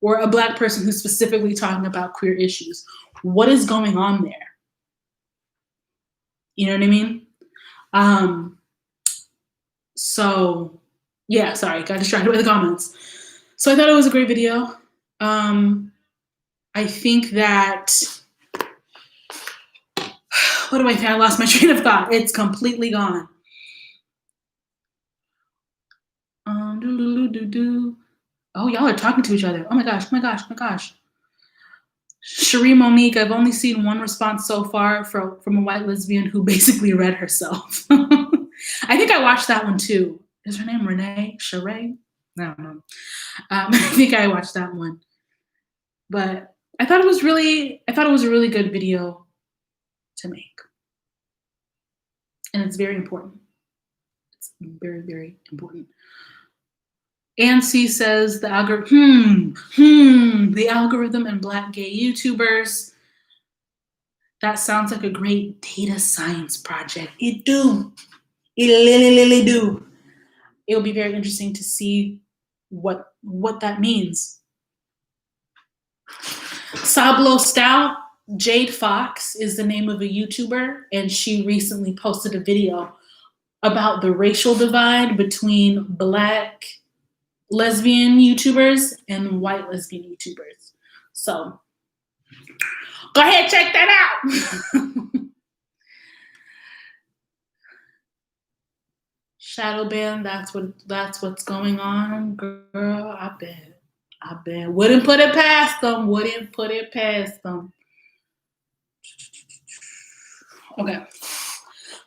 or a Black person who's specifically talking about queer issues? What is going on there? You know what I mean? So yeah, sorry, got distracted by the comments. So I thought it was a great video. I think that, what do I think? I lost my train of thought. It's completely gone. Oh, y'all are talking to each other. Oh my gosh, oh my gosh, oh my gosh. Cherie Monique, I've only seen one response so far from a white lesbian who basically read herself. I think I watched that one too. Is her name Renee? Sheree? I don't know. I think I watched that one. But I thought it was a really good video to make. And it's very important. It's very, very important. Ansi says the algorithm, the algorithm and Black gay YouTubers. That sounds like a great data science project. It do. It literally do. It'll be very interesting to see what that means. Sablo Stout, Jade Fox is the name of a YouTuber, and she recently posted a video about the racial divide between Black lesbian YouTubers and white lesbian YouTubers. So go ahead, check that out. Shadow ban, that's what's going on, girl. I bet. Wouldn't put it past them. Okay.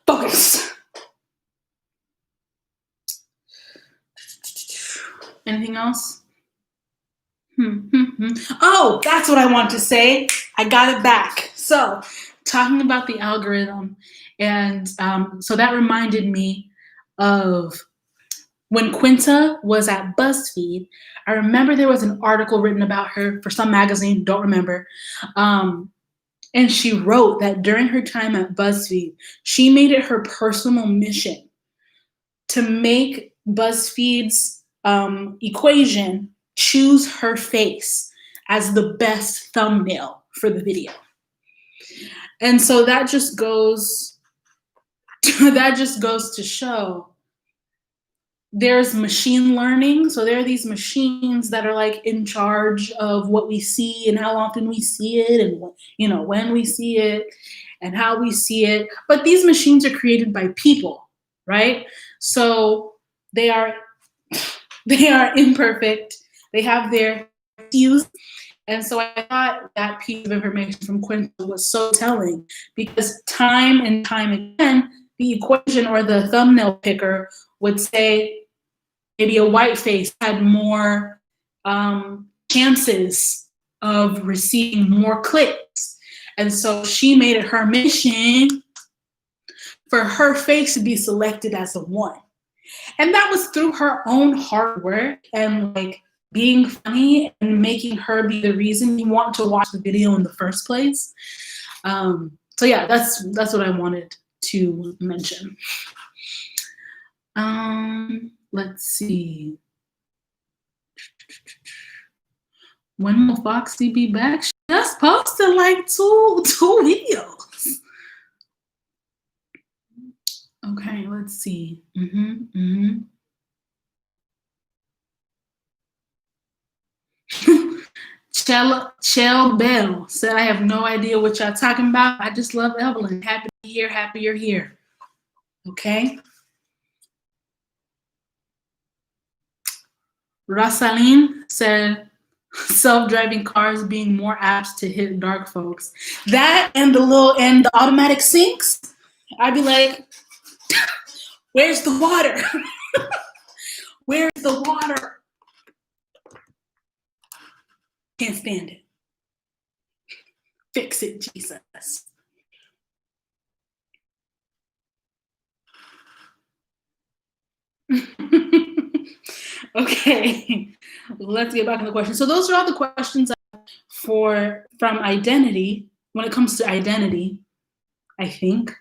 Focus. Anything else? Oh, that's what I want to say. I got it back. So, talking about the algorithm, and so that reminded me of when Quinta was at BuzzFeed. I remember there was an article written about her for some magazine, don't remember. And she wrote that during her time at BuzzFeed, she made it her personal mission to make BuzzFeed's equation choose her face as the best thumbnail for the video. And so that just goes to show there's machine learning. So there are these machines that are like in charge of what we see and how often we see it, and when we see it and how we see it. But these machines are created by people, right? So they are imperfect. They have their issues. And so I thought that piece of information from Quinta was so telling, because time and time again, the equation or the thumbnail picker would say maybe a white face had more chances of receiving more clicks. And so she made it her mission for her face to be selected as a 1. And that was through her own hard work and like being funny and making her be the reason you want to watch the video in the first place. So yeah, that's what I wanted to mention. Let's see. When will Foxy be back? She just posted like two videos. Okay, let's see. Chell Bell said, I have no idea what y'all talking about. I just love Evelyn. Happy to be here. Happy you're here. Okay. Rosaline said, self-driving cars being more apt to hit dark folks. That and the automatic sinks. I'd be like, where's the water? Where's the water? Can't stand it. Fix it, Jesus. Okay, let's get back to the question. So those are all the questions from identity. When it comes to identity, I think.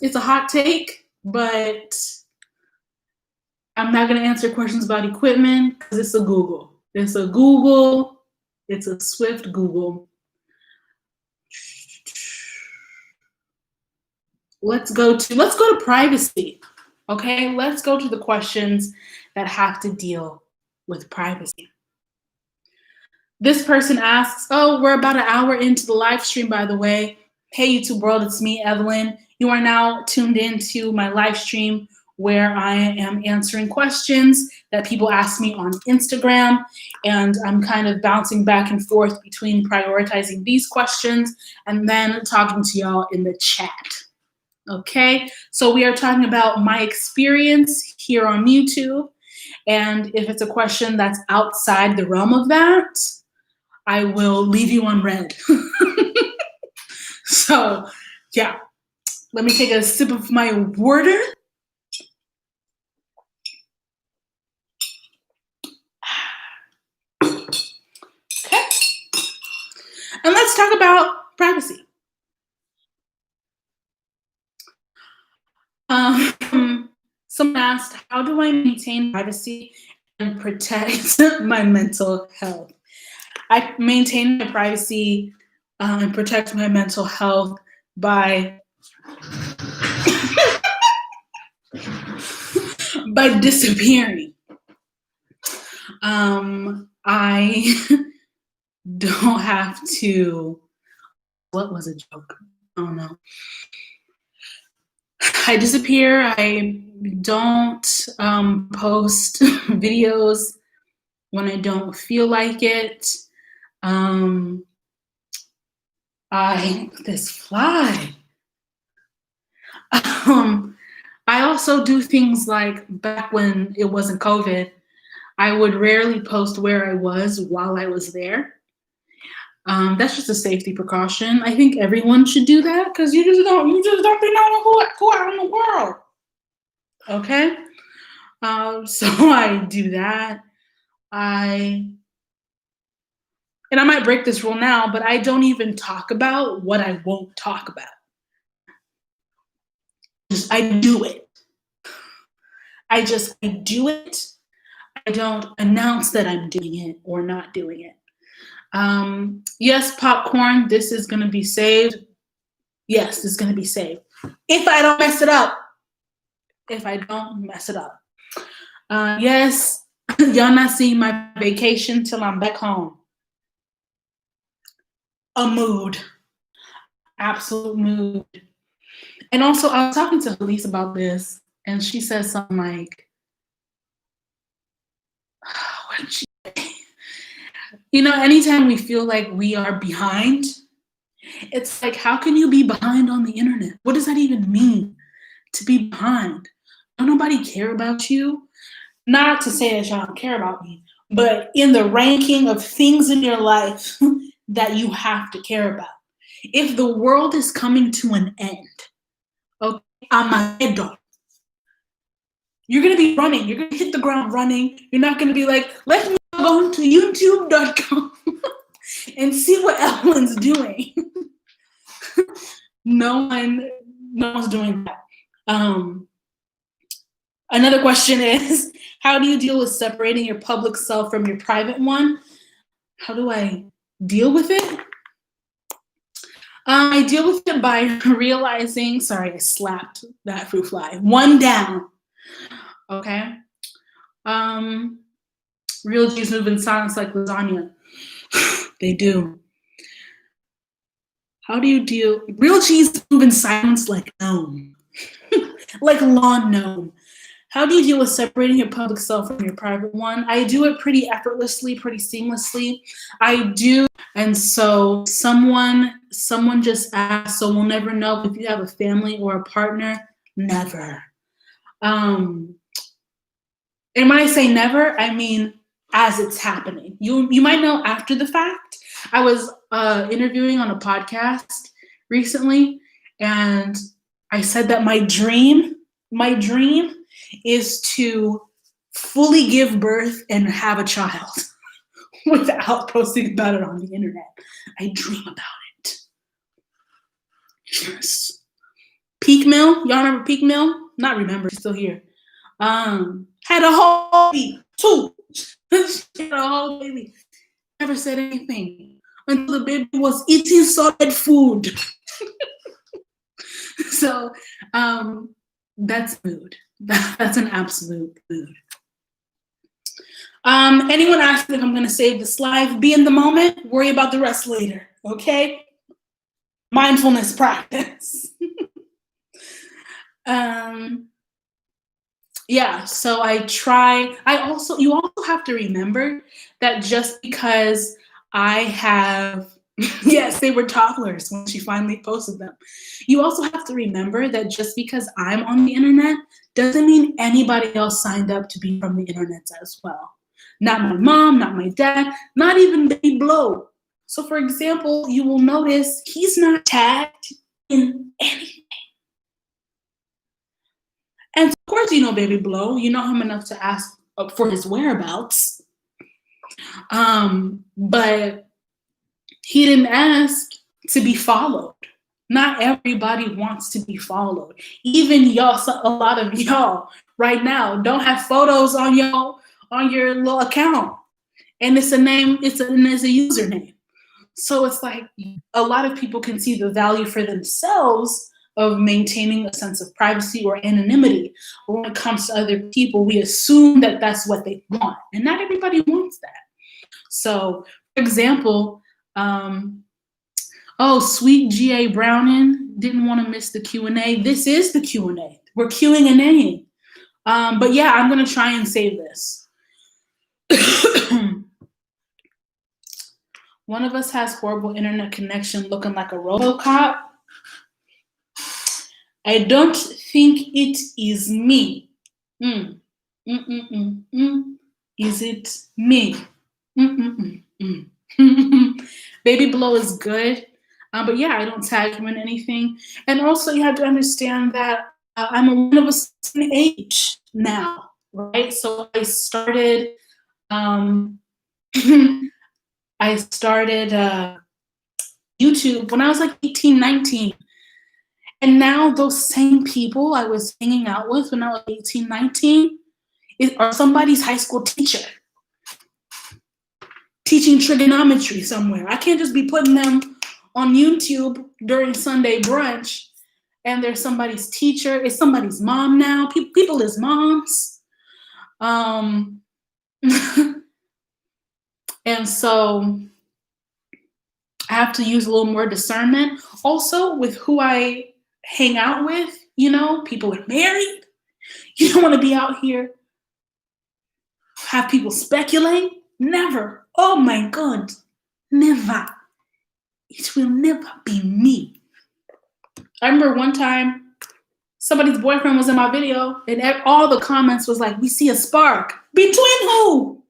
It's a hot take, but I'm not gonna answer questions about equipment because it's a Google. It's a Google. It's a swift Google. Let's go to privacy. Okay, let's go to the questions that have to deal with privacy. This person asks, oh, we're about an hour into the live stream, by the way. Hey, YouTube world, it's me, Evelyn. You are now tuned into my live stream where I am answering questions that people ask me on Instagram, and I'm kind of bouncing back and forth between prioritizing these questions and then talking to y'all in the chat. Okay, so we are talking about my experience here on YouTube, and if it's a question that's outside the realm of that, I will leave you on red. So, yeah, let me take a sip of my water. Okay, and let's talk about privacy. Someone asked, how do I maintain privacy and protect my mental health? I maintain my privacy and protect my mental health by disappearing. I don't have to. What was a joke? Oh no. I disappear. I don't post videos when I don't feel like it. This fly. I also do things like back when it wasn't COVID, I would rarely post where I was while I was there. That's just a safety precaution. I think everyone should do that because you just don't be knowing who out in the world. Okay, so I do that. And I might break this rule now, but I don't even talk about what I won't talk about. I do it. I do it. I don't announce that I'm doing it or not doing it. Yes, popcorn, this is going to be saved. Yes, it's going to be saved. If I don't mess it up. Yes, y'all not seeing my vacation till I'm back home. A mood. Absolute mood. And also, I was talking to Elise about this, and she said something like, what did she say? You know, anytime we feel like we are behind, it's like, how can you be behind on the internet? What does that even mean, to be behind? Don't nobody care about you? Not to say that y'all don't care about me, but in the ranking of things in your life that you have to care about. If the world is coming to an end, okay, Armageddon, you're going to be running. You're going to hit the ground running. You're not going to be like, let me go to youtube.com and see what Evelyn's doing. No one's doing that. Another question is, how do you deal with separating your public self from your private one? How do I deal with it? I deal with it by realizing, sorry, I slapped that fruit fly. One down, okay? Real G's move in silence like lasagna. They do. How do you deal? Real G's move in silence like gnome. Like lawn gnome. How do you deal with separating your public self from your private one? I do it pretty effortlessly, pretty seamlessly. I do. And so someone just asked, so we'll never know if you have a family or a partner? Never. And when I say never, I mean as it's happening. You might know after the fact. I was interviewing on a podcast recently, and I said that my dream is to fully give birth and have a child without posting about it on the internet. I dream about it. Yes. Peak Mill, y'all remember Peak Mill? Not remember, she's still here. Had a whole baby, two. She had a whole baby. Never said anything until the baby was eating solid food. So that's mood. That's an absolute mood. Anyone asking if I'm going to save this live? Be in the moment. Worry about the rest later. Okay? Mindfulness practice. Yeah, so I try. You also have to remember that just because I have, yes, they were toddlers when she finally posted them. You also have to remember that just because I'm on the internet doesn't mean anybody else signed up to be from the internet as well. Not my mom, not my dad, not even Baby Blow. So for example, you will notice he's not tagged in anything. And of course, you know Baby Blow. You know him enough to ask for his whereabouts. But he didn't ask to be followed. Not everybody wants to be followed. Even y'all, a lot of y'all right now don't have photos on your little account. And it's a name, it's a username. So it's like a lot of people can see the value for themselves of maintaining a sense of privacy or anonymity. But when it comes to other people, we assume that that's what they want. And not everybody wants that. So, for example, Sweet G.A. Browning didn't want to miss the Q&A. This is the Q&A. We're Qing and Aing. But yeah, I'm going to try and save this. One of us has horrible internet connection looking like a RoboCop. I don't think it is me. Is it me? Baby Blow is good. But yeah, I don't tag him in anything. And also you have to understand that I'm a woman of a certain age now, right? So I started YouTube when I was like 18, 19. And now those same people I was hanging out with when I was 18, 19 are somebody's high school teacher teaching trigonometry somewhere. I can't just be putting them on YouTube during Sunday brunch and they're somebody's teacher. It's somebody's mom now. People is moms. And so I have to use a little more discernment. Also with who I hang out with, people are married. You don't want to be out here, have people speculate. Never. Oh my God. Never. It will never be me. I remember one time somebody's boyfriend was in my video and all the comments was like, we see a spark. Between who?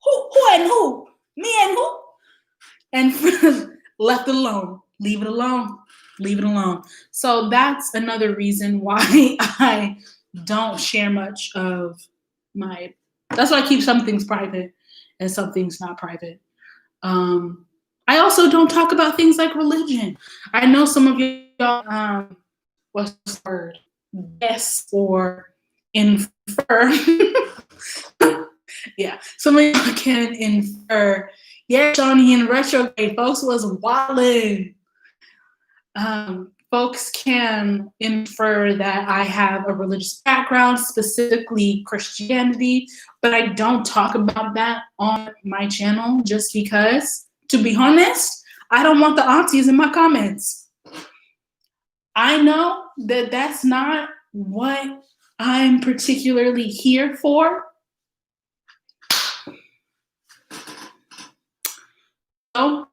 Who and who? Me and who? And left it alone. Leave it alone. Leave it alone. So that's another reason why I don't share much of that's why I keep some things private and some things not private. I also don't talk about things like religion. I know some of y'all, what's the word? Guess or infer. Yeah, some of y'all can infer. Yeah, Johnny in retrograde, folks was wildin'. folks can infer that I have a religious background, specifically Christianity, but I don't talk about that on my channel just because, to be honest, I don't want the aunties in my comments. I know that that's not what I'm particularly here for. So,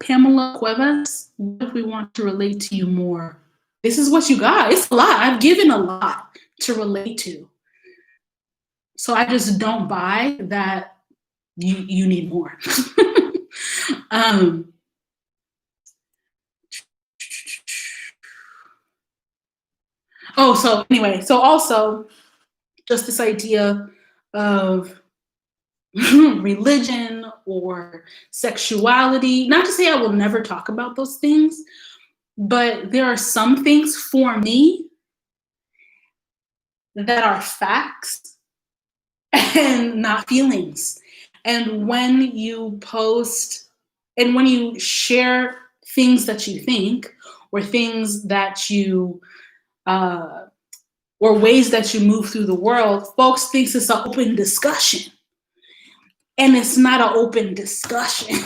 Pamela Cuevas, what if we want to relate to you more? This is what you got. It's a lot. I've given a lot to relate to. So I just don't buy that you need more. So anyway, so also just this idea of religion or sexuality, not to say I will never talk about those things, but there are some things for me that are facts and not feelings. And when you post and when you share things that you think or things that you or ways that you move through the world, folks thinks it's an open discussion. And it's not an open discussion.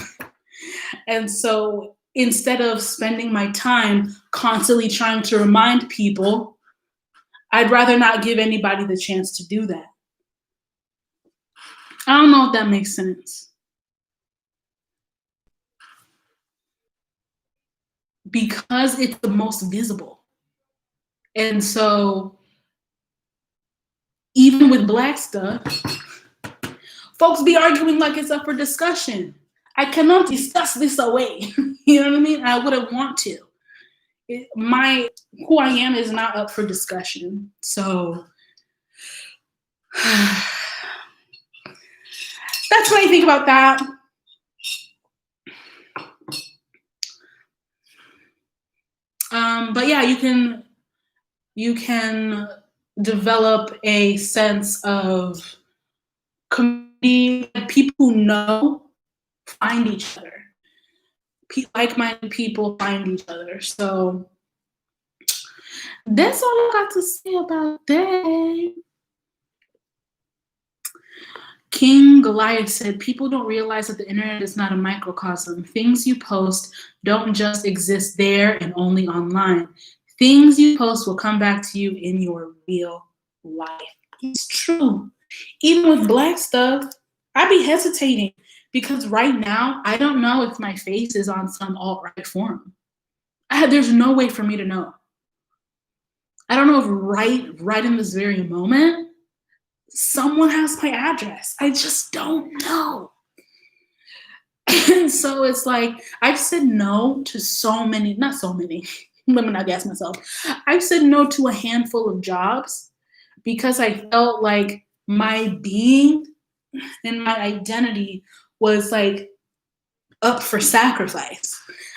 And so instead of spending my time constantly trying to remind people, I'd rather not give anybody the chance to do that. I don't know if that makes sense. Because it's the most visible. And so even with Black stuff, folks be arguing like it's up for discussion. I cannot discuss this away. You know what I mean? I wouldn't want to. Who I am is not up for discussion. So that's what I think about that. But yeah, you can develop a sense of community. People who know find each other. Like-minded people find each other. So that's all I got to say about that. King Goliath said, people don't realize that the internet is not a microcosm. Things you post don't just exist there and only online. Things you post will come back to you in your real life. It's true. Even with Black stuff, I be hesitating because right now, I don't know if my face is on some alt-right forum. There's no way for me to know. I don't know if right in this very moment, someone has my address. I just don't know. And so it's like, I've said no to not so many, let me not gas myself. I've said no to a handful of jobs because I felt like my being and my identity was like up for sacrifice.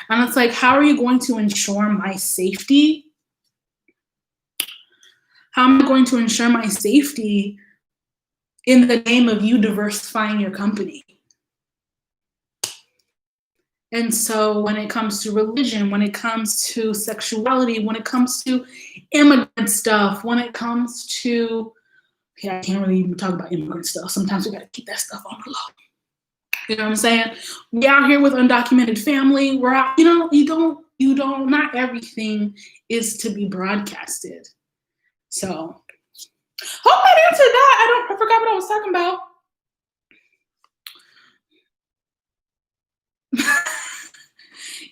And it's like, how are you going to ensure my safety? How am I going to ensure my safety in the name of you diversifying your company? And so when it comes to religion, when it comes to sexuality, when it comes to immigrant stuff, when it comes to, I can't really even talk about immigrant stuff. Sometimes we got to keep that stuff on the low. You know what I'm saying? We out here with undocumented family. We're out, you don't, not everything is to be broadcasted. So hope that answered that. I forgot what I was talking about.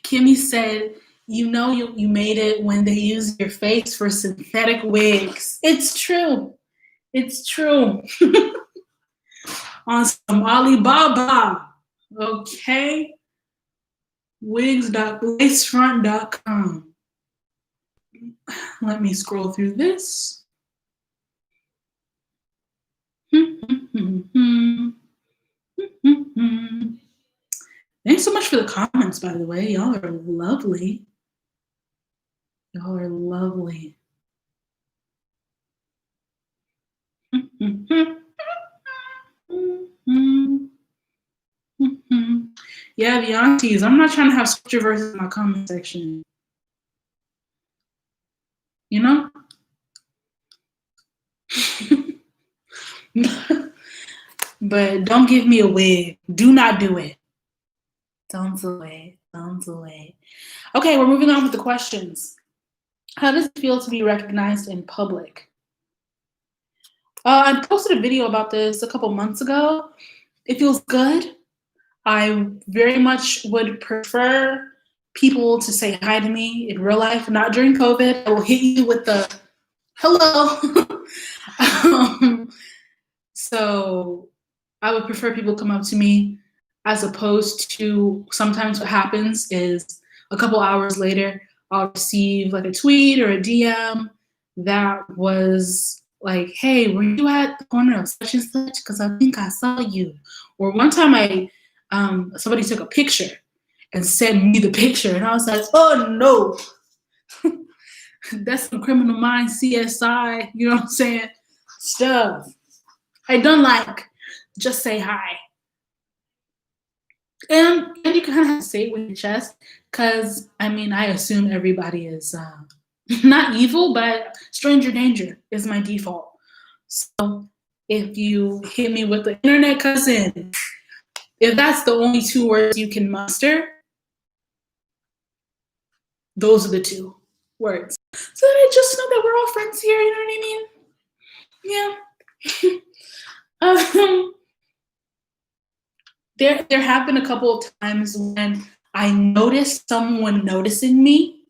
Kimmy said, you made it when they use your face for synthetic wigs. It's true. It's true. On some Alibaba. Okay. Wigs.lacefront.com. Let me scroll through this. Thanks so much for the comments, by the way. Y'all are lovely. Y'all are lovely. Yeah, the aunties. I'm not trying to have scripture verses in my comment section. You know? But don't give me a wig. Do not do it. Don't do it. Don't do it. Okay, we're moving on with the questions. How does it feel to be recognized in public? I posted a video about this a couple months ago. It feels good. I very much would prefer people to say hi to me in real life, not during COVID. I will hit you with the hello. So I would prefer people come up to me, as opposed to sometimes what happens is a couple hours later, I'll receive like a tweet or a DM that was like, hey, were you at the corner of such and such? Because I think I saw you. Or one time somebody took a picture and sent me the picture, and I was like, oh no, that's some Criminal Minds CSI, you know what I'm saying? Stuff. I don't like just say hi. And you kind of have to say it with your chest, because I mean, I assume everybody is not evil, but stranger danger is my default. So if you hit me with the internet cousin, if that's the only two words you can muster, those are the two words. So I just know that we're all friends here, you know what I mean? Yeah. There have been a couple of times when I noticed someone noticing me,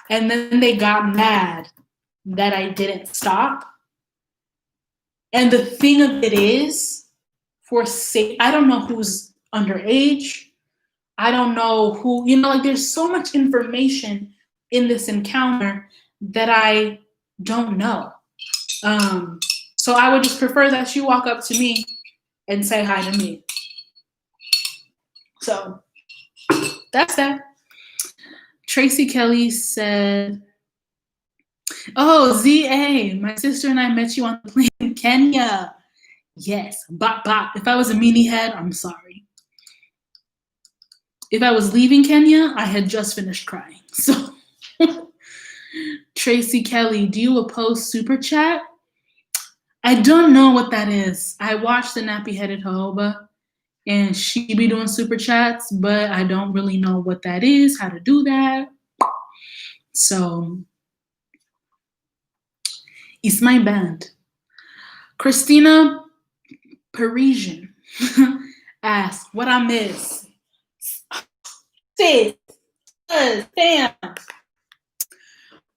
and then they got mad that I didn't stop. And the thing of it is, I don't know who's underage. I don't know who, like there's so much information in this encounter that I don't know. So I would just prefer that you walk up to me and say hi to me. So that's that. Tracy Kelly said, oh, ZA, my sister and I met you on the plane in Kenya. Yes, bop, bop. If I was a meanie head, I'm sorry. If I was leaving Kenya, I had just finished crying. So, Tracy Kelly, do you post super chat? I don't know what that is. I watched the nappy-headed Jehovah, and she be doing super chats, but I don't really know what that is, how to do that. So, it's my band. Christina Parisian asked, what I miss? Sis, damn.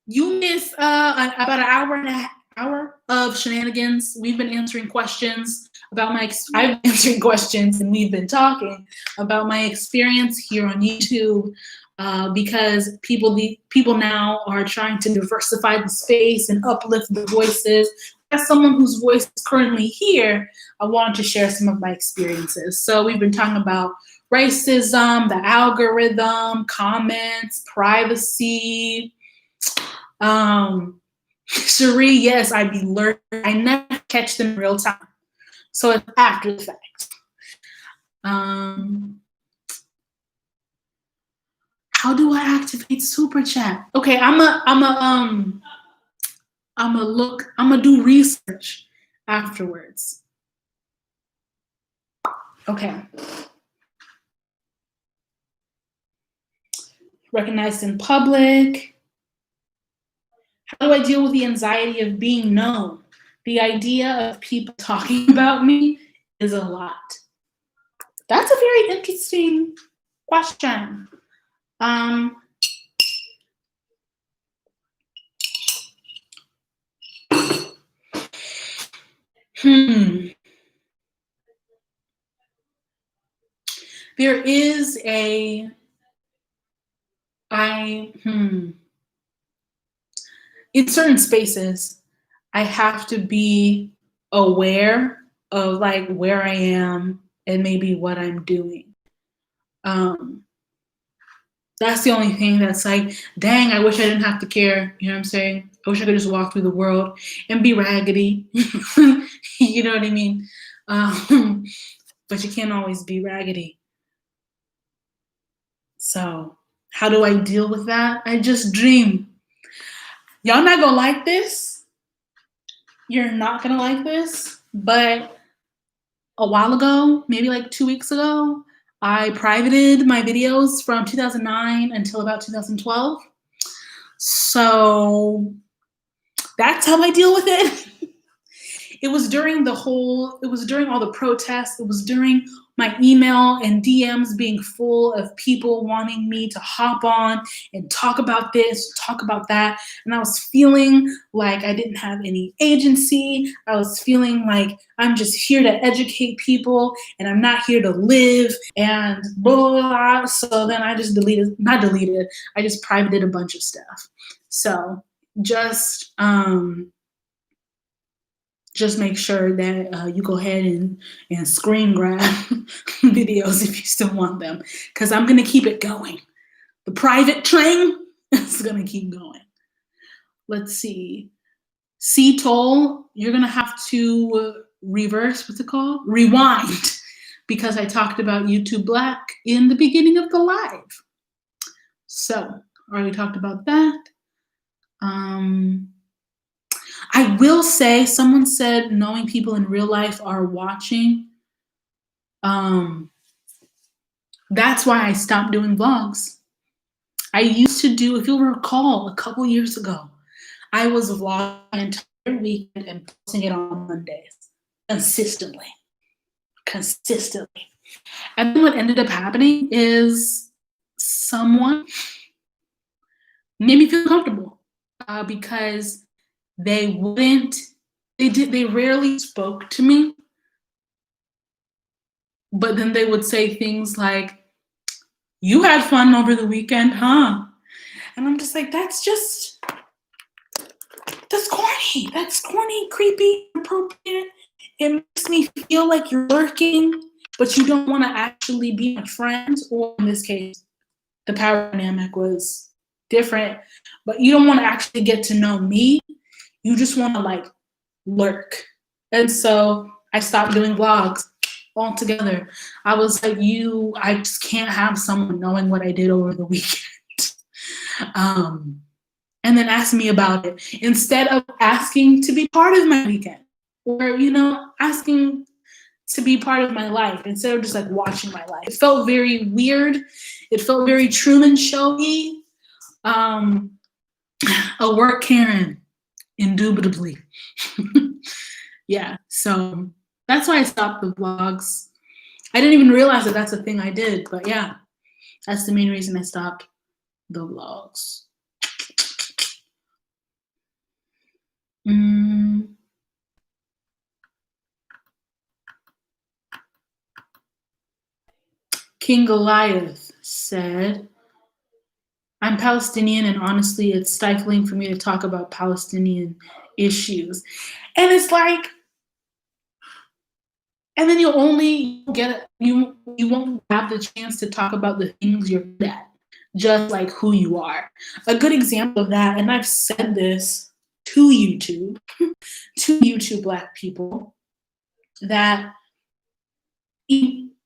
You miss about an hour of shenanigans. We've been answering questions about I've been answering questions, and we've been talking about my experience here on YouTube, because people now are trying to diversify the space and uplift the voices. As someone whose voice is currently here, I wanted to share some of my experiences. So we've been talking about racism, the algorithm, comments, privacy. Cherie, yes, I be lurking. I never catch them in real time. So it's after the fact. How do I activate super chat? Okay, I'm gonna do research afterwards. Okay. Recognized in public. How do I deal with the anxiety of being known? The idea of people talking about me is a lot. That's a very interesting question. There is in certain spaces, I have to be aware of like where I am and maybe what I'm doing. That's the only thing that's like, dang, I wish I didn't have to care. You know what I'm saying? I wish I could just walk through the world and be raggedy. You know what I mean? But you can't always be raggedy. So how do I deal with that? I just dream. Y'all not gonna like this. You're not gonna like this, but a while ago, maybe like 2 weeks ago, I privated my videos from 2009 until about 2012. So that's how I deal with it. It was during all the protests. It was during my email and DMs being full of people wanting me to hop on and talk about this, talk about that. And I was feeling like I didn't have any agency. I was feeling like I'm just here to educate people and I'm not here to live and blah, blah, blah. So then I just I just privated a bunch of stuff. So just make sure that you go ahead and screen grab videos if you still want them, because I'm going to keep it going. The private train is going to keep going. Let's see. C-Toll, you're going to have to rewind, because I talked about YouTube Black in the beginning of the live. So, already talked about that. I will say, someone said knowing people in real life are watching. That's why I stopped doing vlogs. I used to do, if you'll recall, a couple years ago, I was vlogging an entire weekend and posting it on Mondays consistently. And then what ended up happening is someone made me feel comfortable because they rarely spoke to me, but then they would say things like, "You had fun over the weekend, huh?" And I'm just like, that's corny. That's corny, creepy, inappropriate. It makes me feel like you're lurking, but you don't want to actually be my friend. Or in this case, the power dynamic was different, but you don't want to actually get to know me. You just want to like lurk. And so I stopped doing vlogs altogether. I was like, I just can't have someone knowing what I did over the weekend. And then ask me about it instead of asking to be part of my weekend, or asking to be part of my life instead of just like watching my life. It felt very weird. It felt very Truman Showy. A work Karen, indubitably. Yeah, so that's why I stopped the vlogs. I didn't even realize that that's a thing I did, but yeah, that's the main reason I stopped the vlogs. King Goliath said, "I'm Palestinian, and honestly, it's stifling for me to talk about Palestinian issues." And it's like, and then you won't have the chance to talk about the things you're good at, just like who you are. A good example of that, and I've said this to YouTube, Black people, that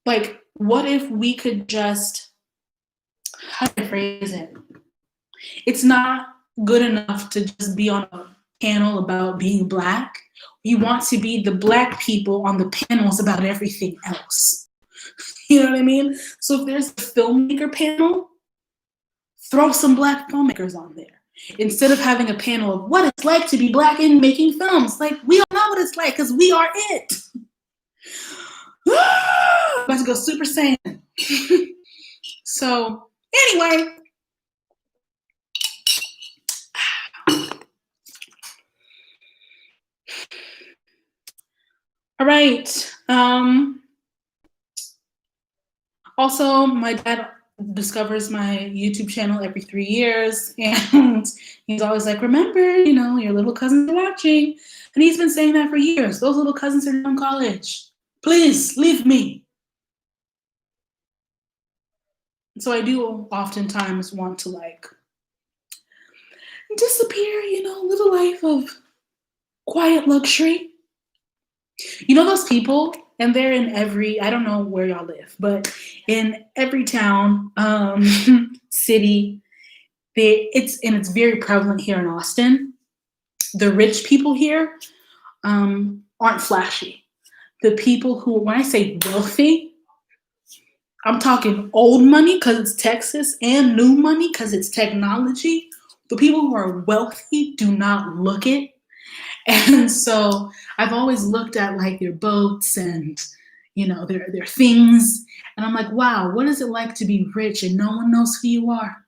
like, what if we could just, how do I phrase it? It's not good enough to just be on a panel about being Black. We want to be the Black people on the panels about everything else. You know what I mean? So if there's a filmmaker panel, throw some Black filmmakers on there. Instead of having a panel of what it's like to be Black and making films. Like, we don't know what it's like because we are it. I'm about to go Super Saiyan. So anyway, all right. Also, my dad discovers my YouTube channel every 3 years, and he's always like, "Remember, your little cousins are watching." And he's been saying that for years. Those little cousins are in college. Please leave me. So I do oftentimes want to like disappear, live a life of quiet luxury. You know those people, and they're in every, I don't know where y'all live, but in every town, city, it's very prevalent here in Austin. The rich people here aren't flashy. The people who, when I say wealthy, I'm talking old money because it's Texas and new money because it's technology. The people who are wealthy do not look it. And so I've always looked at like their boats and their things, and I'm like, wow, what is it like to be rich and no one knows who you are?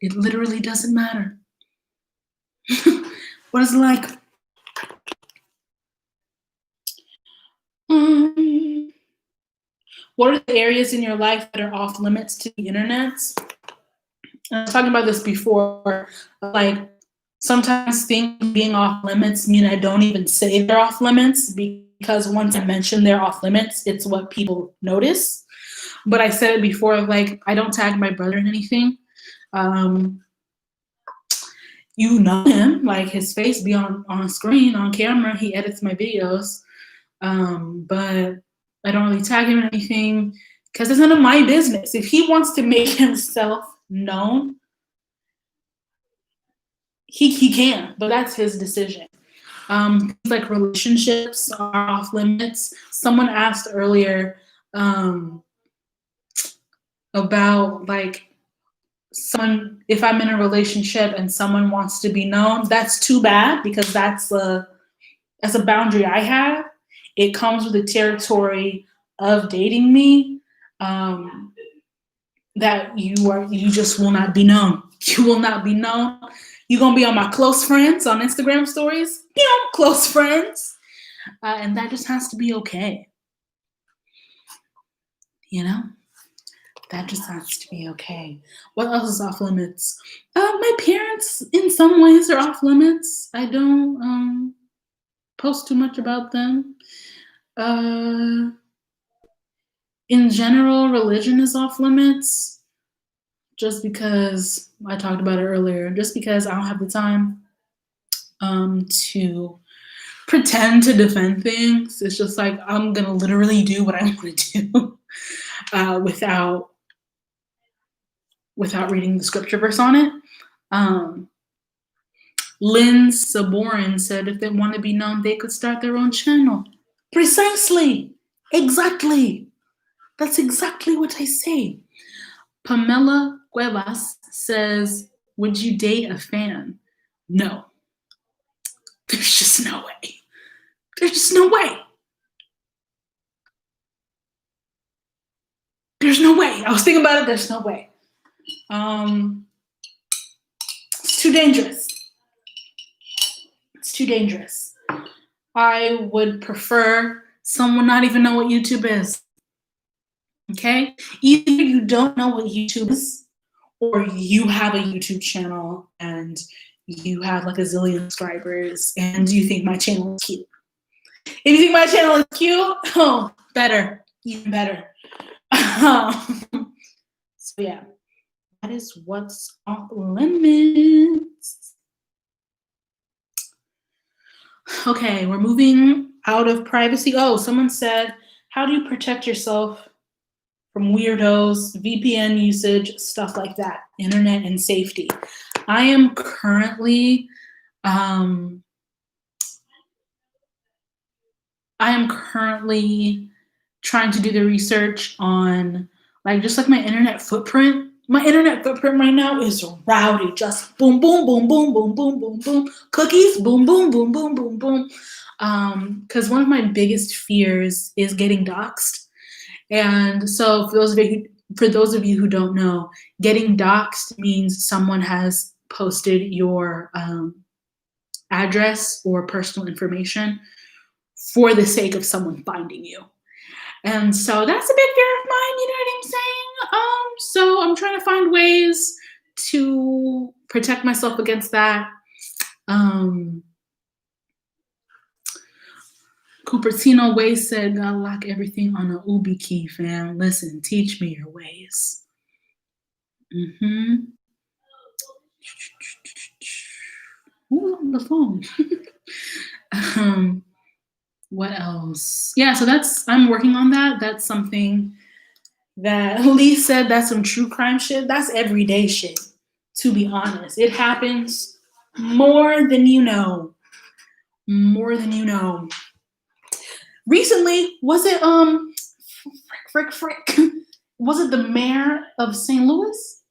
It literally doesn't matter. What is it like? What are the areas in your life that are off limits to the internet? I was talking about this before. Like sometimes things being off limits mean I don't even say they're off limits, because once I mention they're off limits, it's what people notice. But I said it before, like I don't tag my brother in anything. You know him, like his face be on screen, on camera. He edits my videos. But I don't really tag him in anything because it's none of my business. If he wants to make himself known, he can, but that's his decision. Like relationships are off limits. Someone asked earlier about like someone, if I'm in a relationship and someone wants to be known, that's too bad because that's a boundary I have. It comes with the territory of dating me. That you just will not be known. You will not be known. You're gonna be on my close friends on Instagram stories. Close friends, and that just has to be okay. That just has to be okay. What else is off limits? My parents, in some ways, are off limits. I don't post too much about them. In general, religion is off limits. Just because I talked about it earlier, just because I don't have the time to pretend to defend things. It's just like I'm gonna literally do what I want to do without reading the scripture verse on it. Lynn Saborin said if they want to be known, they could start their own channel. Precisely. Exactly. That's exactly what I say. Pamela Cuevas says, would you date a fan? No. There's just no way. There's just no way. There's no way. I was thinking about it. There's no way. It's too dangerous. It's too dangerous. I would prefer someone not even know what YouTube is. Okay? Either you don't know what YouTube is, or you have a YouTube channel and you have like a zillion subscribers and you think my channel is cute. If you think my channel is cute, oh, better. Even better. So yeah, that is what's off limits. Okay, we're moving out of privacy. Oh, someone said, how do you protect yourself from weirdos, VPN usage, stuff like that, internet and safety? I am currently trying to do the research on just like my internet footprint. My internet footprint right now is rowdy. Just boom, boom, boom, boom, boom, boom, boom, boom. Cookies, boom, boom, boom, boom, boom, boom. Because one of my biggest fears is getting doxxed. And so for those of you who don't know, getting doxxed means someone has posted your address or personal information for the sake of someone finding you. And so that's a big fear of mine, you know what I'm saying? So I'm trying to find ways to protect myself against that. Cupertino Ways said, gotta lock everything on an Ubi key, fam. Listen, teach me your ways. Ooh, on the phone. What else? Yeah, so I'm working on that. That's something that Lee said, that's some true crime shit. That's everyday shit, to be honest. It happens more than you know. More than you know. Recently, was it frick? Was it the mayor of St. Louis?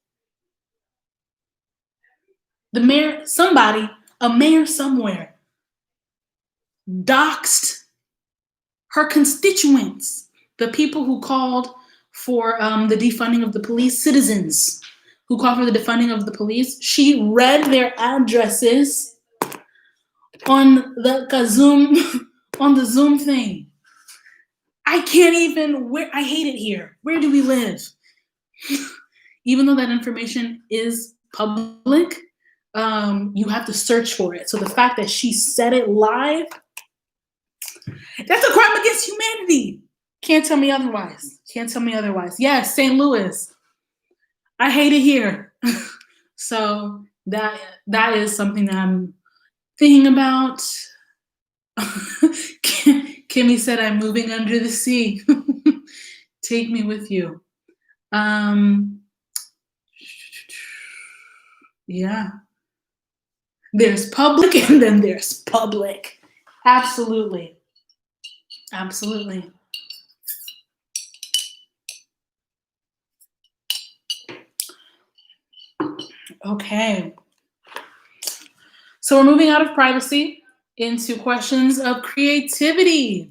The mayor, a mayor somewhere, doxed her constituents, the people who called for the defunding of the police, citizens who called for the defunding of the police. She read their addresses on the Zoom on the Zoom thing. I can't even. I hate it here. Where do we live? Even though that information is public, you have to search for it. So the fact that she said it live, that's a crime against humanity. Can't tell me otherwise. Can't tell me otherwise. Yes, St. Louis. I hate it here. So that is something that I'm thinking about. Kimmy said, I'm moving under the sea. Take me with you. Yeah. There's public and then there's public. Absolutely. Absolutely. Okay. So we're moving out of privacy into questions of creativity.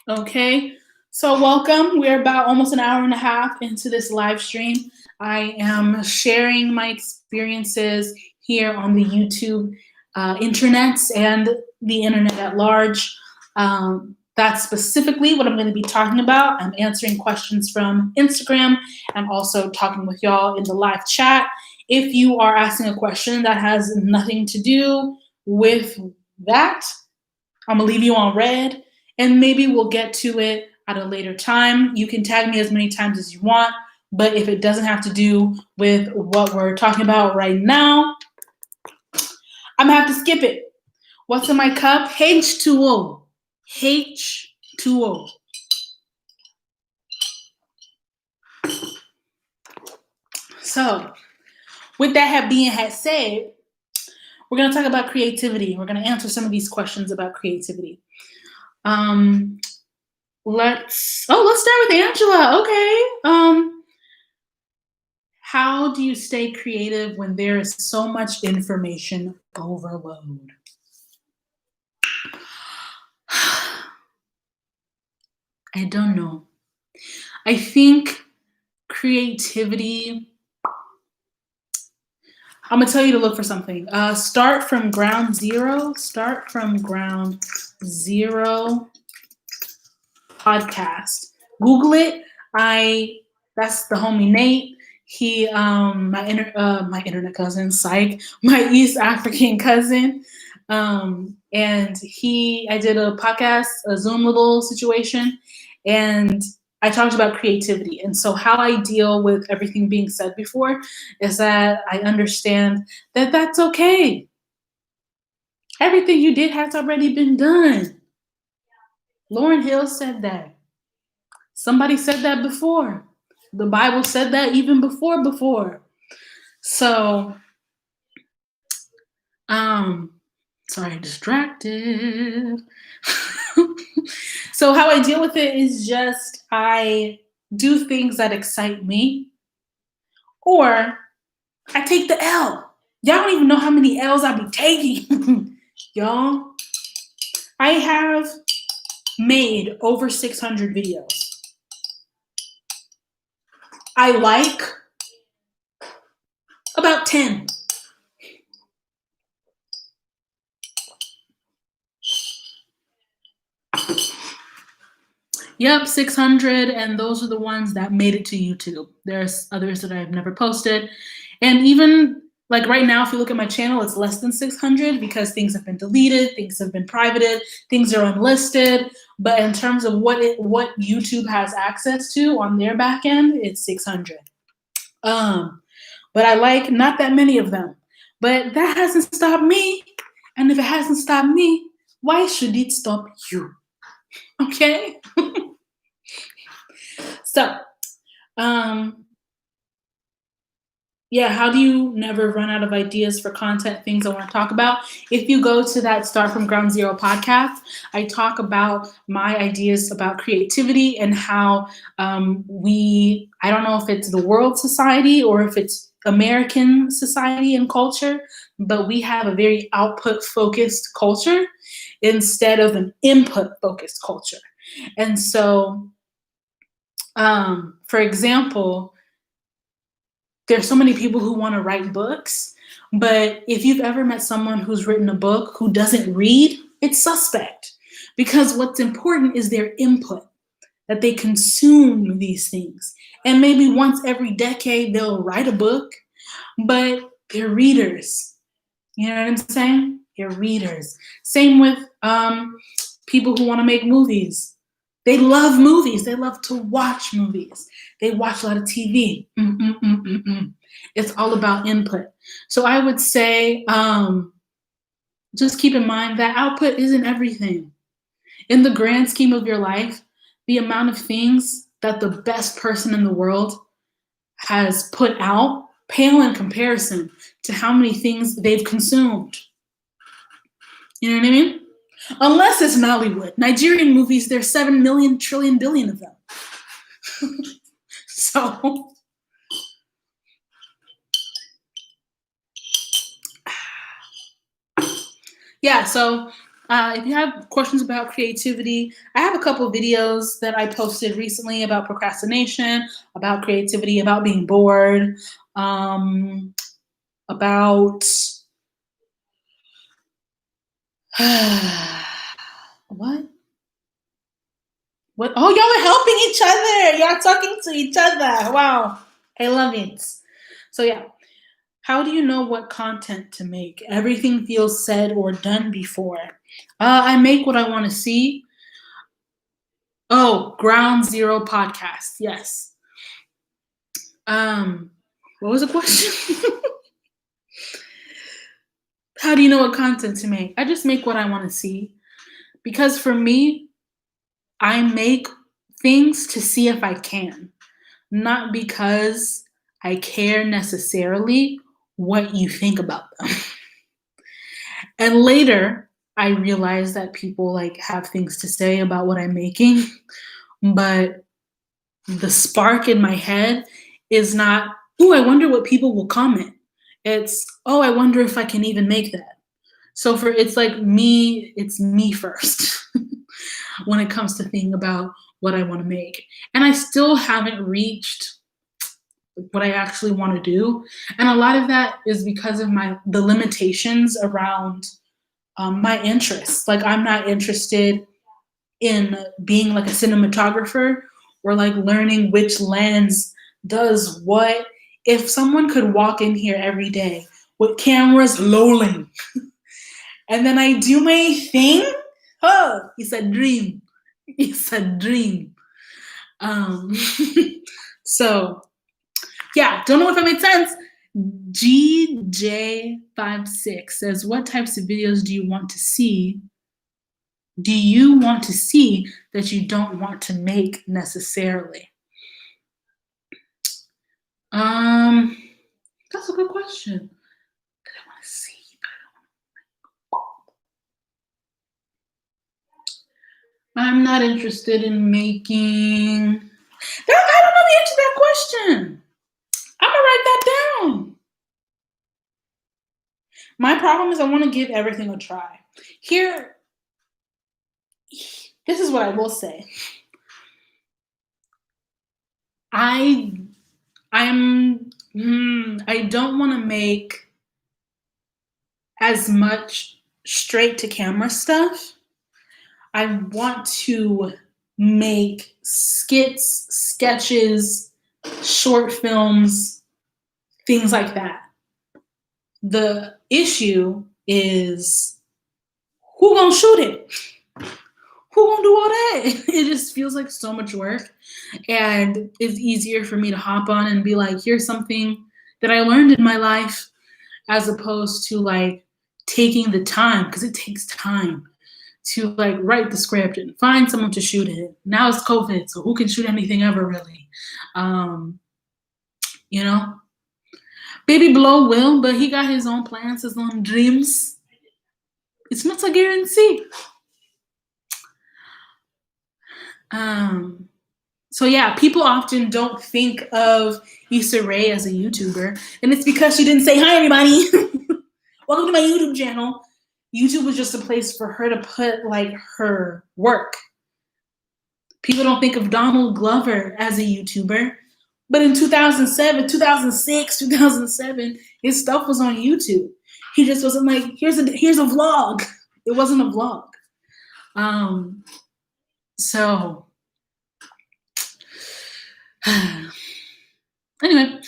Okay. So welcome. We're about almost an hour and a half into this live stream. I am sharing my experiences here on the YouTube internets and the internet at large. That's specifically what I'm going to be talking about. I'm answering questions from Instagram and also talking with y'all in the live chat. If you are asking a question that has nothing to do with that, I'm going to leave you on red, and maybe we'll get to it at a later time. You can tag me as many times as you want, but if it doesn't have to do with what we're talking about right now, I'm going to have to skip it. What's in my cup? H2O. H2O. So, with that being said, we're going to talk about creativity. We're going to answer some of these questions about creativity. Let's start with Angela. Okay. How do you stay creative when there is so much information overload? I don't know. I think creativity, I'm going to tell you to look for something. Start from ground zero. Start from ground zero podcast. Google it. That's the homie Nate. He, my internet cousin, psych, my East African cousin. And I did a podcast, a Zoom little situation, and I talked about creativity. And so how I deal with everything being said before is that I understand that that's okay. Everything you did has already been done. Lauryn Hill said that. Somebody said that before. The Bible said that even before. So, sorry, distracted. So how I deal with it is just I do things that excite me, or I take the L. Y'all don't even know how many L's I be taking. Y'all, I have made over 600 videos. I like about 10. Yep, 600, and those are the ones that made it to YouTube. There's others that I've never posted. And even like right now, if you look at my channel, it's less than 600 because things have been deleted, things have been privated, things are unlisted. But in terms of what YouTube has access to on their back end, it's 600. But I like not that many of them. But that hasn't stopped me. And if it hasn't stopped me, why should it stop you? Okay? So, yeah, how do you never run out of ideas for content, things I want to talk about? If you go to that Start from Ground Zero podcast, I talk about my ideas about creativity and how I don't know if it's the world society or if it's American society and culture, but we have a very output focused culture instead of an input focused culture. And so, for example, there's so many people who want to write books, but if you've ever met someone who's written a book who doesn't read, it's suspect. Because what's important is their input, that they consume these things. And maybe once every decade they'll write a book, but they're readers. You know what I'm saying? They're readers. Same with people who want to make movies. They love movies. They love to watch movies. They watch a lot of TV. It's all about input. So I would say just keep in mind that output isn't everything. In the grand scheme of your life, the amount of things that the best person in the world has put out pale in comparison to how many things they've consumed. You know what I mean? Unless it's Nollywood. Nigerian movies, there's 7 million trillion billion of them. So, yeah, so if you have questions about creativity, I have a couple videos that I posted recently about procrastination, about creativity, about being bored, about what? What? Oh, y'all are helping each other. Y'all talking to each other. Wow. I love it. So, yeah. How do you know what content to make? Everything feels said or done before. I make what I want to see. Oh, Ground Zero podcast. Yes. What was the question? How do you know what content to make? I just make what I want to see. Because for me, I make things to see if I can, not because I care necessarily what you think about them. And later, I realized that people like have things to say about what I'm making, but the spark in my head is not, oh, I wonder what people will comment. It's, oh, I wonder if I can even make that. So it's like me, it's me first when it comes to thinking about what I want to make. And I still haven't reached what I actually want to do. And a lot of that is because of the limitations around my interests. Like I'm not interested in being like a cinematographer or like learning which lens does what. If someone could walk in here every day with cameras rolling and then I do my thing, oh, it's a dream. It's a dream. So yeah, don't know if that made sense. GJ56 says, what types of videos do you want to see? Do you want to see that you don't want to make necessarily? That's a good question. That I want to see. I'm not interested in making. I don't know the answer to that question. I'm gonna write that down. My problem is I want to give everything a try. Here, this is what I will say. I don't want to make as much straight to camera stuff. I want to make skits, sketches, short films, things like that. The issue is who gonna shoot it? Who gonna do all that? It just feels like so much work. And it's easier for me to hop on and be like, here's something that I learned in my life, as opposed to like taking the time, because it takes time to like write the script and find someone to shoot it. Now it's COVID, so who can shoot anything ever really? You know, Baby Blow will, but he got his own plans, his own dreams. It's not a guarantee. So yeah, people often don't think of Issa Rae as a YouTuber, and it's because she didn't say, "Hi, everybody, welcome to my YouTube channel." YouTube was just a place for her to put like her work. People don't think of Donald Glover as a YouTuber, but in 2007, 2006, 2007, his stuff was on YouTube. He just wasn't like, here's a vlog. It wasn't a vlog. So anyway,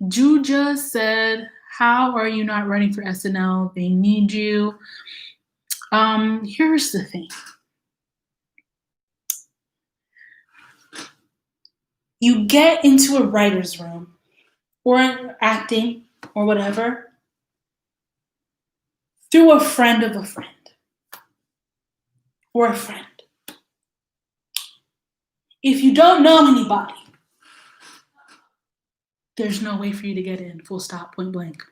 Juja said, how are you not running for SNL? They need you. Here's the thing. You get into a writer's room or acting or whatever through a friend of a friend or a friend. If you don't know anybody, there's no way for you to get in, full stop, point blank.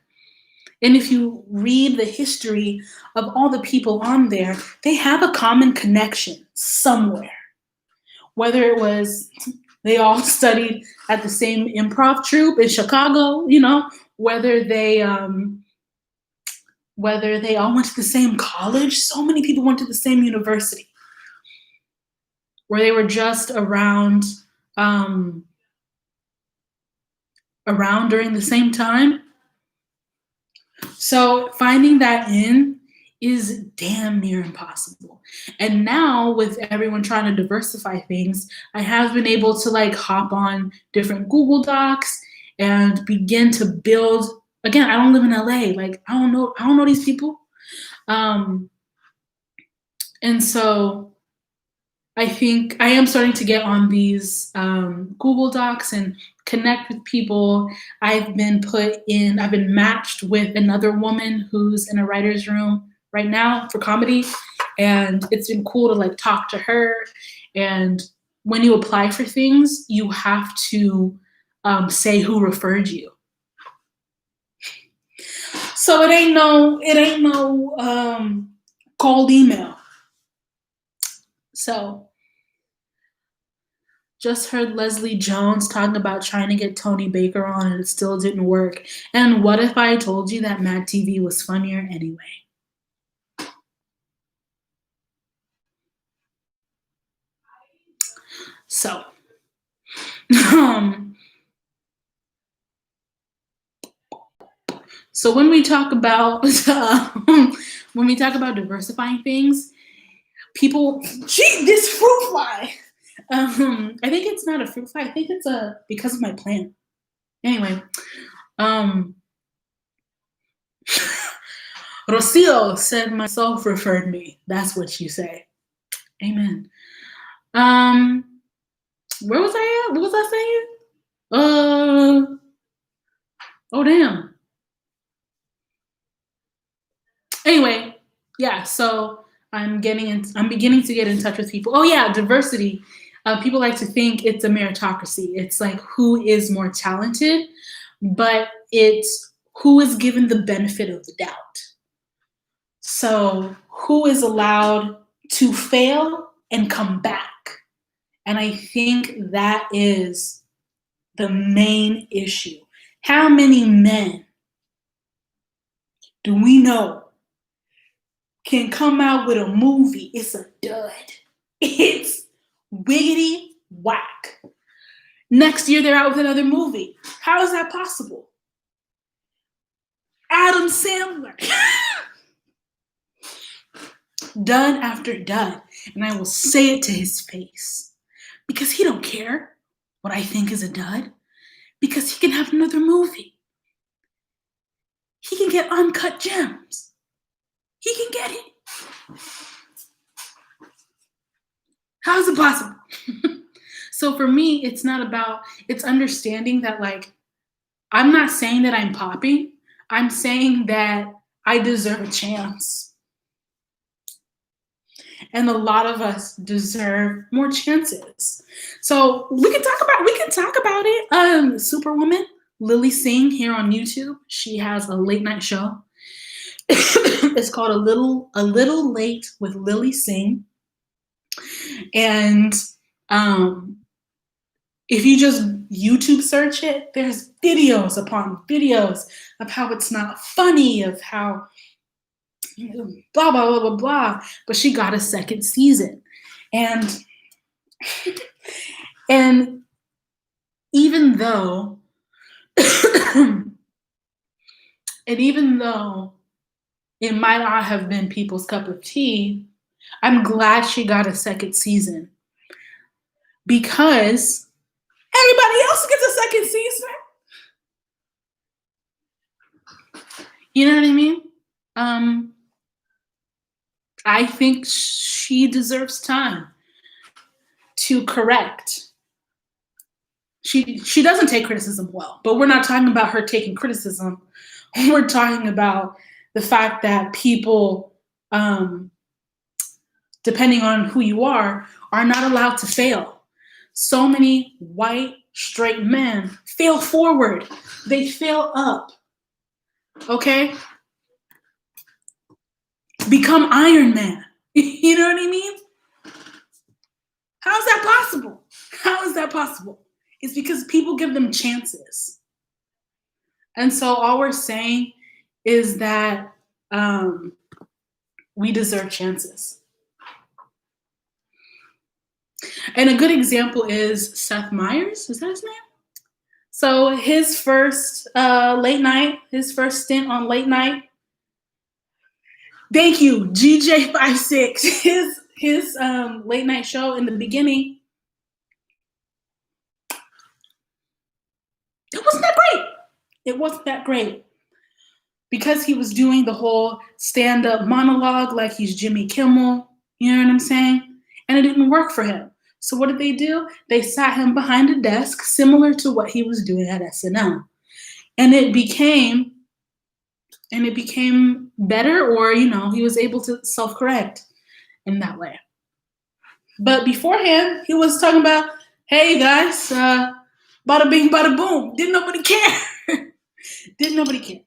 And if you read the history of all the people on there, they have a common connection somewhere. Whether it was they all studied at the same improv troupe in Chicago, you know, whether they all went to the same college. So many people went to the same university, where they were just around during the same time. So finding that in is damn near impossible. And now with everyone trying to diversify things, I have been able to like hop on different Google Docs and begin to build. Again, I don't live in LA. Like I don't know these people. And so I think I am starting to get on these Google Docs and connect with people. I've been matched with another woman who's in a writer's room right now for comedy. And it's been cool to like talk to her. And when you apply for things, you have to say who referred you. So it ain't no cold email. So just heard Leslie Jones talking about trying to get Tony Baker on and it still didn't work. And what if I told you that Mad TV was funnier anyway? So, so when we talk about diversifying things, people, this fruit fly. I think it's not a fruit fly. I think it's because of my plant. Anyway, Rocio said myself referred me. That's what you say. Amen. Where was I at? What was I saying? Oh damn. Anyway, yeah, so I'm beginning to get in touch with people. Oh yeah, diversity. People like to think it's a meritocracy. It's like who is more talented, but it's who is given the benefit of the doubt. So who is allowed to fail and come back? And I think that is the main issue. How many men do we know can come out with a movie? It's a dud. It's wiggity whack. Next year, they're out with another movie. How is that possible? Adam Sandler. Dud after dud. And I will say it to his face. Because he don't care what I think is a dud. Because he can have another movie. He can get uncut gems. He can get it. How is it possible? So for me, it's understanding that like, I'm not saying that I'm popping. I'm saying that I deserve a chance. And a lot of us deserve more chances. So we can talk about it. Superwoman, Lily Singh here on YouTube. She has a late night show. It's called A Little Late with Lily Singh. And if you just YouTube search it, there's videos upon videos of how it's not funny, of how blah, blah, blah, blah, blah. But she got a second season. And and even though it might not have been people's cup of tea, I'm glad she got a second season because everybody else gets a second season. You know what I mean? I think she deserves time to correct. She doesn't take criticism well, but we're not talking about her taking criticism. We're talking about the fact that people, depending on who you are not allowed to fail. So many white, straight men fail forward. They fail up. Okay? Become Iron Man. You know what I mean? How is that possible? How is that possible? It's because people give them chances. And so all we're saying is that we deserve chances. And a good example is Seth Meyers. Is that his name? So his first late night, his first stint on late night. Thank you, GJ56. His late night show in the beginning, it wasn't that great. It wasn't that great because he was doing the whole stand-up monologue like he's Jimmy Kimmel. You know what I'm saying? And it didn't work for him. So what did they do? They sat him behind a desk similar to what he was doing at SNL. And it became better, or, he was able to self-correct in that way. But beforehand, he was talking about, hey guys, bada bing, bada boom. Didn't nobody care. Didn't nobody care.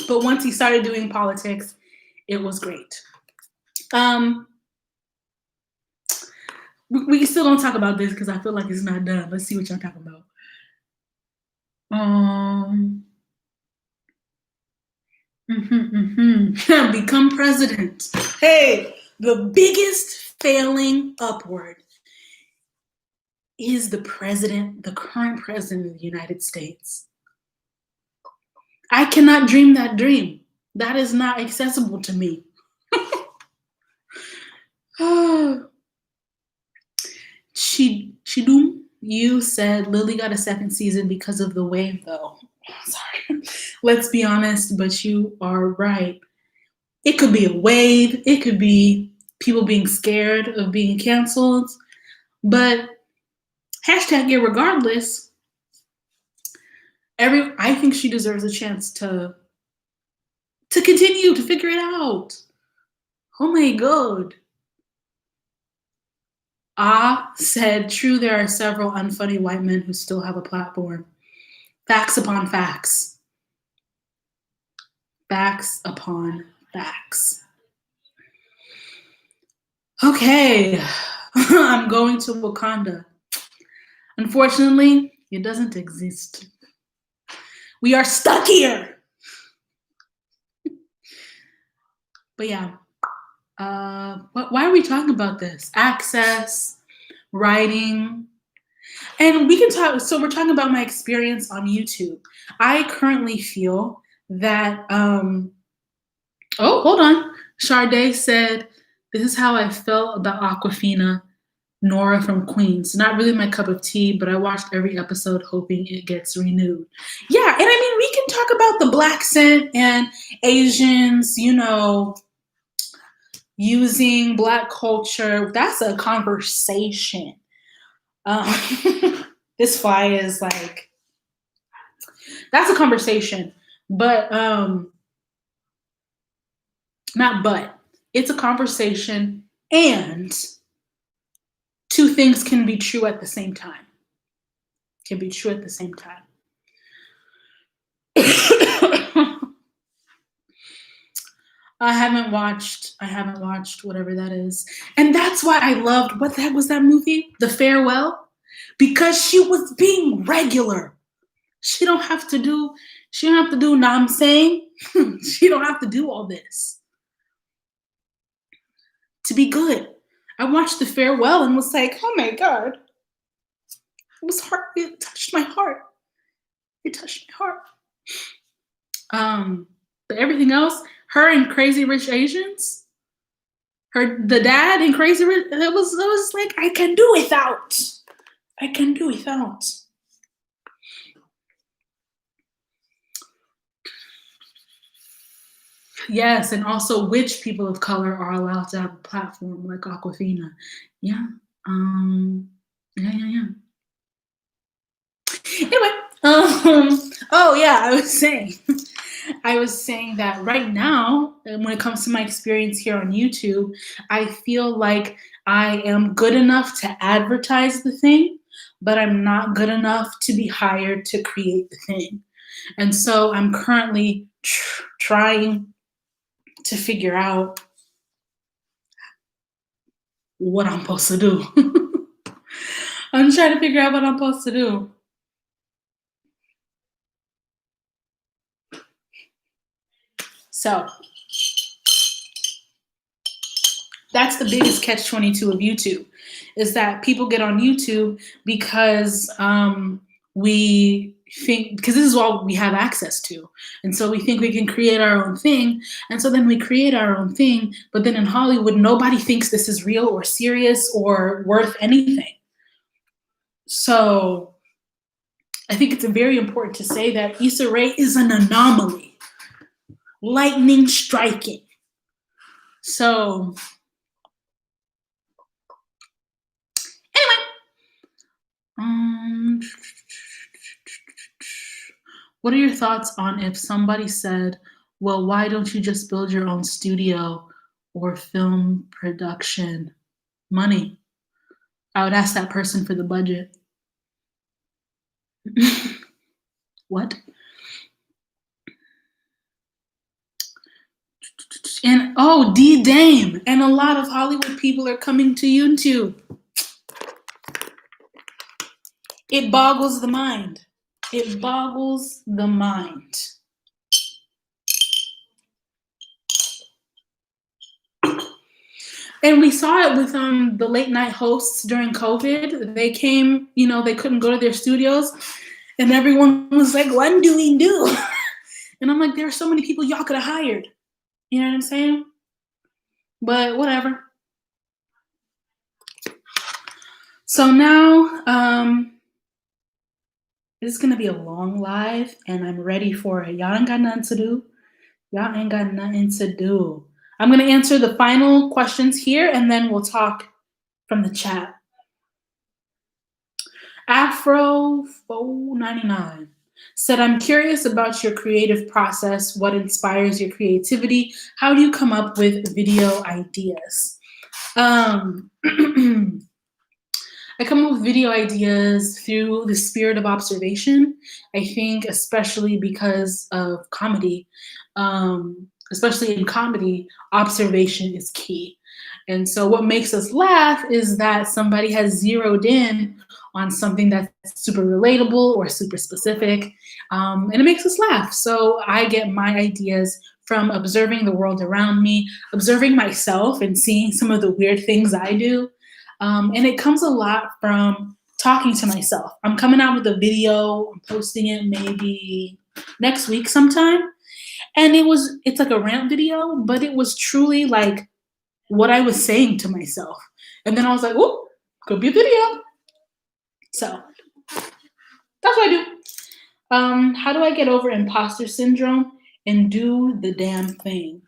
But once he started doing politics, it was great. We still don't talk about this because I feel like it's not done. Let's see what y'all talking about. Become president. Hey, the biggest failing upward is the current president of the United States. I cannot dream that dream. That is not accessible to me. Chidum, you said Lily got a second season because of the wave, though. Sorry. Let's be honest, but you are right. It could be a wave. It could be people being scared of being canceled. But hashtag irregardless, I think she deserves a chance to continue to figure it out. Oh my God. Said, true, there are several unfunny white men who still have a platform. Facts upon facts. Facts upon facts. Okay, I'm going to Wakanda. Unfortunately, it doesn't exist. We are stuck here. But yeah, why are we talking about this? Access, writing, and we can talk. So we're talking about my experience on YouTube. I currently feel that, oh, hold on. Sade said, this is how I felt about Aquafina, Nora from Queens. Not really my cup of tea, but I watched every episode hoping it gets renewed. Yeah, and I mean, we can talk about the Black scent and Asians, using Black culture. That's a conversation. This fly is like, that's a conversation. But, it's a conversation, and two things can be true at the same time. Can be true at the same time. I haven't watched whatever that is. And that's why I loved, what the heck was that movie? The Farewell? Because she was being regular. She don't have to do know I'm saying? She don't have to do all this to be good. I watched The Farewell and was like, oh my God. It touched my heart. It touched my heart. But everything else, her in Crazy Rich Asians, the dad in Crazy Rich, it was like, I can do without. I can do without. Yes, and also which people of color are allowed to have a platform like Aquafina. Yeah. Yeah. Anyway, oh yeah, I was saying that right now, when it comes to my experience here on YouTube, I feel like I am good enough to advertise the thing, but I'm not good enough to be hired to create the thing. And so I'm currently trying to figure out what I'm supposed to do. I'm trying to figure out what I'm supposed to do. So that's the biggest catch-22 of YouTube, is that people get on YouTube because we think, because this is all we have access to. And so we think we can create our own thing. And so then we create our own thing. But then in Hollywood, nobody thinks this is real or serious or worth anything. So I think it's very important to say that Issa Rae is an anomaly. Lightning striking. So what are your thoughts on if somebody said, well, why don't you just build your own studio or film production? Money. I would ask that person for the budget. What? And D-Dame. And a lot of Hollywood people are coming to YouTube. It boggles the mind. It boggles the mind. And we saw it with the late night hosts during COVID. They came, they couldn't go to their studios, and everyone was like, what do we do? And I'm like, there are so many people y'all could have hired. You know what I'm saying? But whatever. So now, this is going to be a long live, and I'm ready for it. Y'all ain't got nothing to do. Y'all ain't got nothing to do. I'm going to answer the final questions here, and then we'll talk from the chat. Afro499 said, I'm curious about your creative process. What inspires your creativity? How do you come up with video ideas? I come up with video ideas through the spirit of observation. I think especially because of comedy, especially in comedy, observation is key. And so what makes us laugh is that somebody has zeroed in on something that's super relatable or super specific, and it makes us laugh. So I get my ideas from observing the world around me, observing myself and seeing some of the weird things I do. And it comes a lot from talking to myself. I'm coming out with a video, I'm posting it maybe next week sometime. And it's like a rant video, but it was truly like what I was saying to myself. And then I was like, oh, could be a video. So that's what I do. How do I get over imposter syndrome and do the damn thing?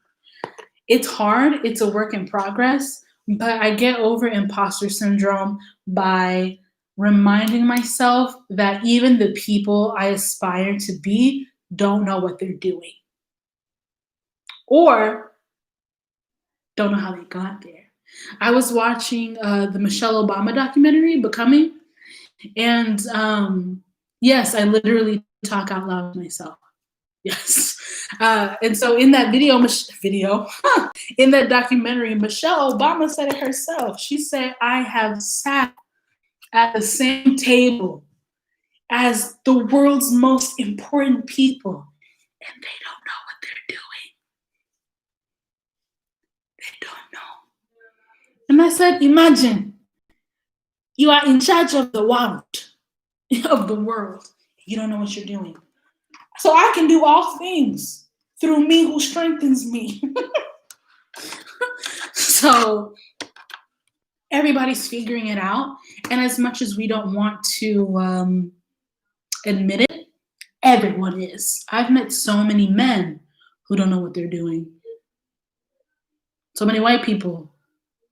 It's hard. It's a work in progress. But I get over imposter syndrome by reminding myself that even the people I aspire to be don't know what they're doing. Or Don't know how they got there. I was watching the Michelle Obama documentary, Becoming, and yes, I literally talk out loud to myself. Yes. And so in that in that documentary, Michelle Obama said it herself. She said, I have sat at the same table as the world's most important people, and they don't know what they're doing. They don't know. And I said, imagine you are in charge of the world, of the world. You don't know what you're doing. So I can do all things through me who strengthens me. So everybody's figuring it out. And as much as we don't want to admit it, everyone is. I've met so many men who don't know what they're doing. So many white people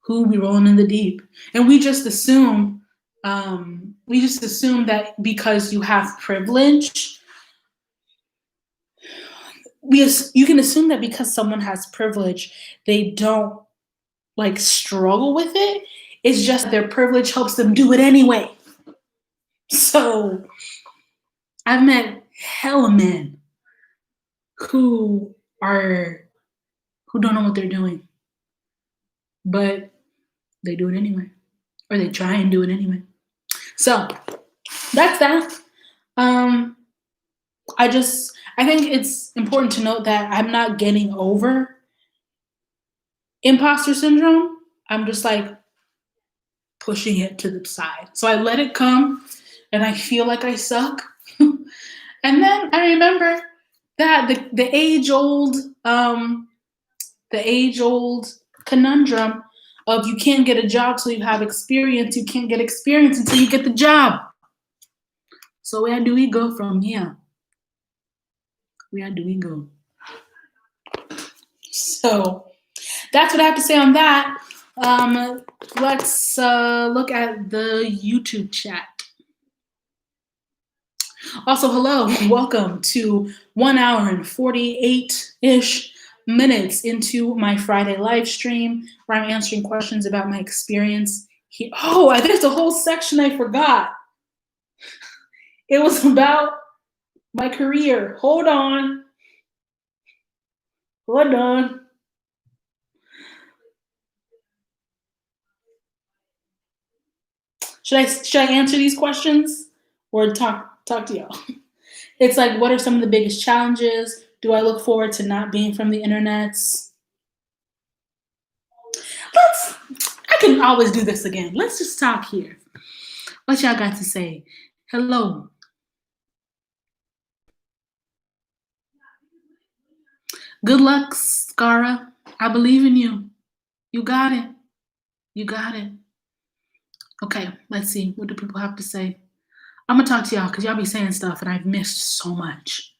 who be rolling in the deep. And we just assume that because you have privilege, you can assume that because someone has privilege, they don't like struggle with it. It's just their privilege helps them do it anyway. So I've met hella men who don't know what they're doing, but they do it anyway, or they try and do it anyway. So that's that. I think it's important to note that I'm not getting over imposter syndrome. I'm just like pushing it to the side. So I let it come and I feel like I suck. And then I remember that the age old conundrum of you can't get a job till you have experience, you can't get experience until you get the job. So where do we go from here? Where do we go? So that's what I have to say on that. Let's look at the YouTube chat. Also, hello, welcome to 1 hour and 48-ish minutes into my Friday live stream where I'm answering questions about my experience. Oh, there's a whole section I forgot. It was about my career. Hold on. Should I answer these questions or talk to y'all? It's like, what are some of the biggest challenges? Do I look forward to not being from the internets? I can always do this again. Let's just talk here. What y'all got to say? Hello. Good luck, Skara. I believe in you. You got it. You got it. Okay, let's see. What do people have to say? I'm going to talk to y'all because y'all be saying stuff and I've missed so much.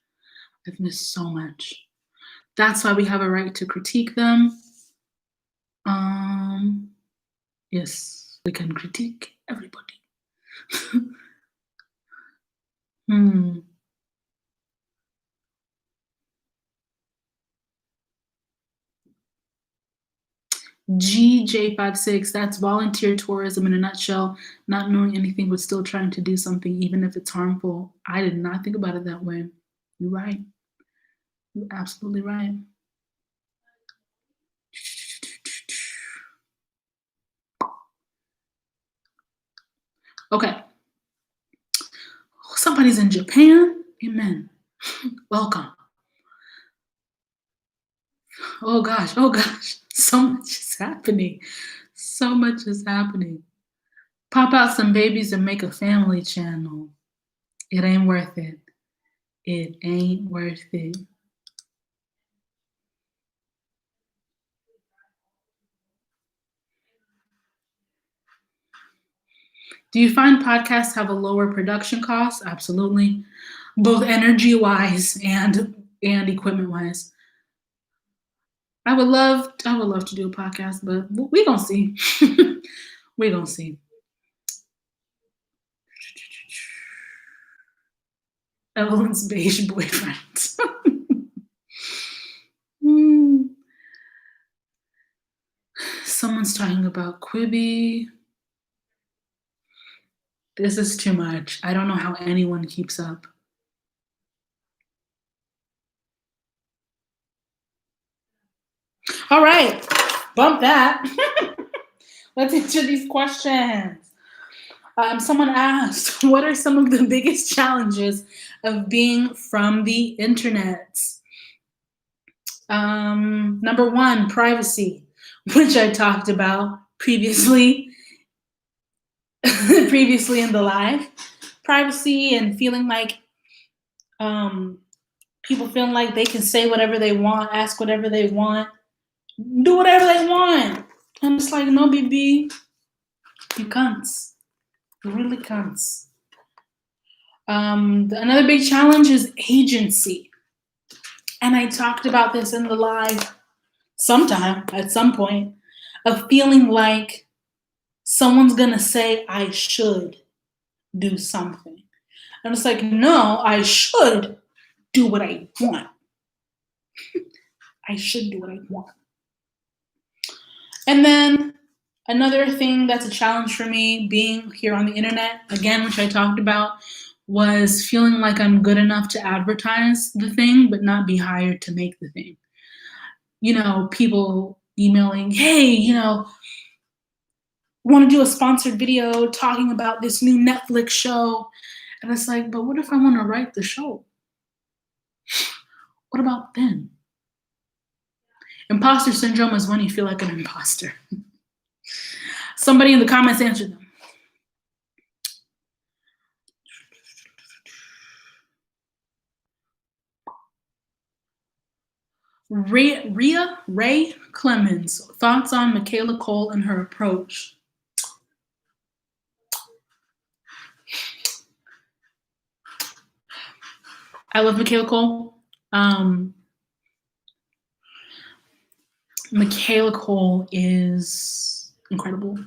I've missed so much. That's why we have a right to critique them. Yes, we can critique everybody. GJ56, that's volunteer tourism in a nutshell, not knowing anything but still trying to do something even if it's harmful. I did not think about it that way. You're right. You're absolutely right. Okay. Somebody's in Japan? Amen. Welcome. Oh gosh. So much is happening. So much is happening. Pop out some babies and make a family channel. It ain't worth it. It ain't worth it. Do you find podcasts have a lower production cost? Absolutely. Both energy-wise and equipment-wise. I would love to do a podcast, but we're gonna see. We're gonna see. Evelyn's beige boyfriend. Someone's talking about Quibi. This is too much. I don't know how anyone keeps up. All right, bump that. Let's answer these questions. Someone asked, what are some of the biggest challenges of being from the internet? Number one, privacy, which I talked about previously in the live. Privacy and feeling like people feeling like they can say whatever they want, ask whatever they want, do whatever they want. And it's like, no, BB, you can't. You really can't. Another big challenge is agency. And I talked about this in the live sometime, at some point, of feeling like someone's gonna say I should do something. And it's like, no, I should do what I want. I should do what I want. And then another thing that's a challenge for me being here on the internet, again, which I talked about, was feeling like I'm good enough to advertise the thing, but not be hired to make the thing. You know, people emailing, hey, you know, want to do a sponsored video talking about this new Netflix show. And it's like, but what if I want to write the show? What about then? Imposter syndrome is when you feel like an imposter. Somebody in the comments answered them. Ray Clemens, thoughts on Michaela Cole and her approach. I love Michaela Cole. Michaela Cole is incredible.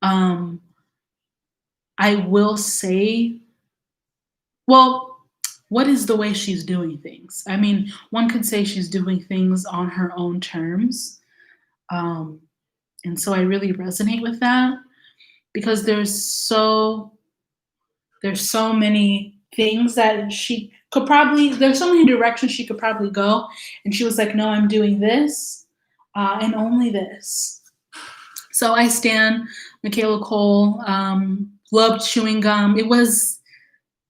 I will say, well, what is the way she's doing things? I mean, one could say she's doing things on her own terms. And so I really resonate with that because there's so many things that she could probably, there's so many directions she could probably go. And she was like, no, I'm doing this and only this. So I stan Michaela Cole, loved chewing gum. It was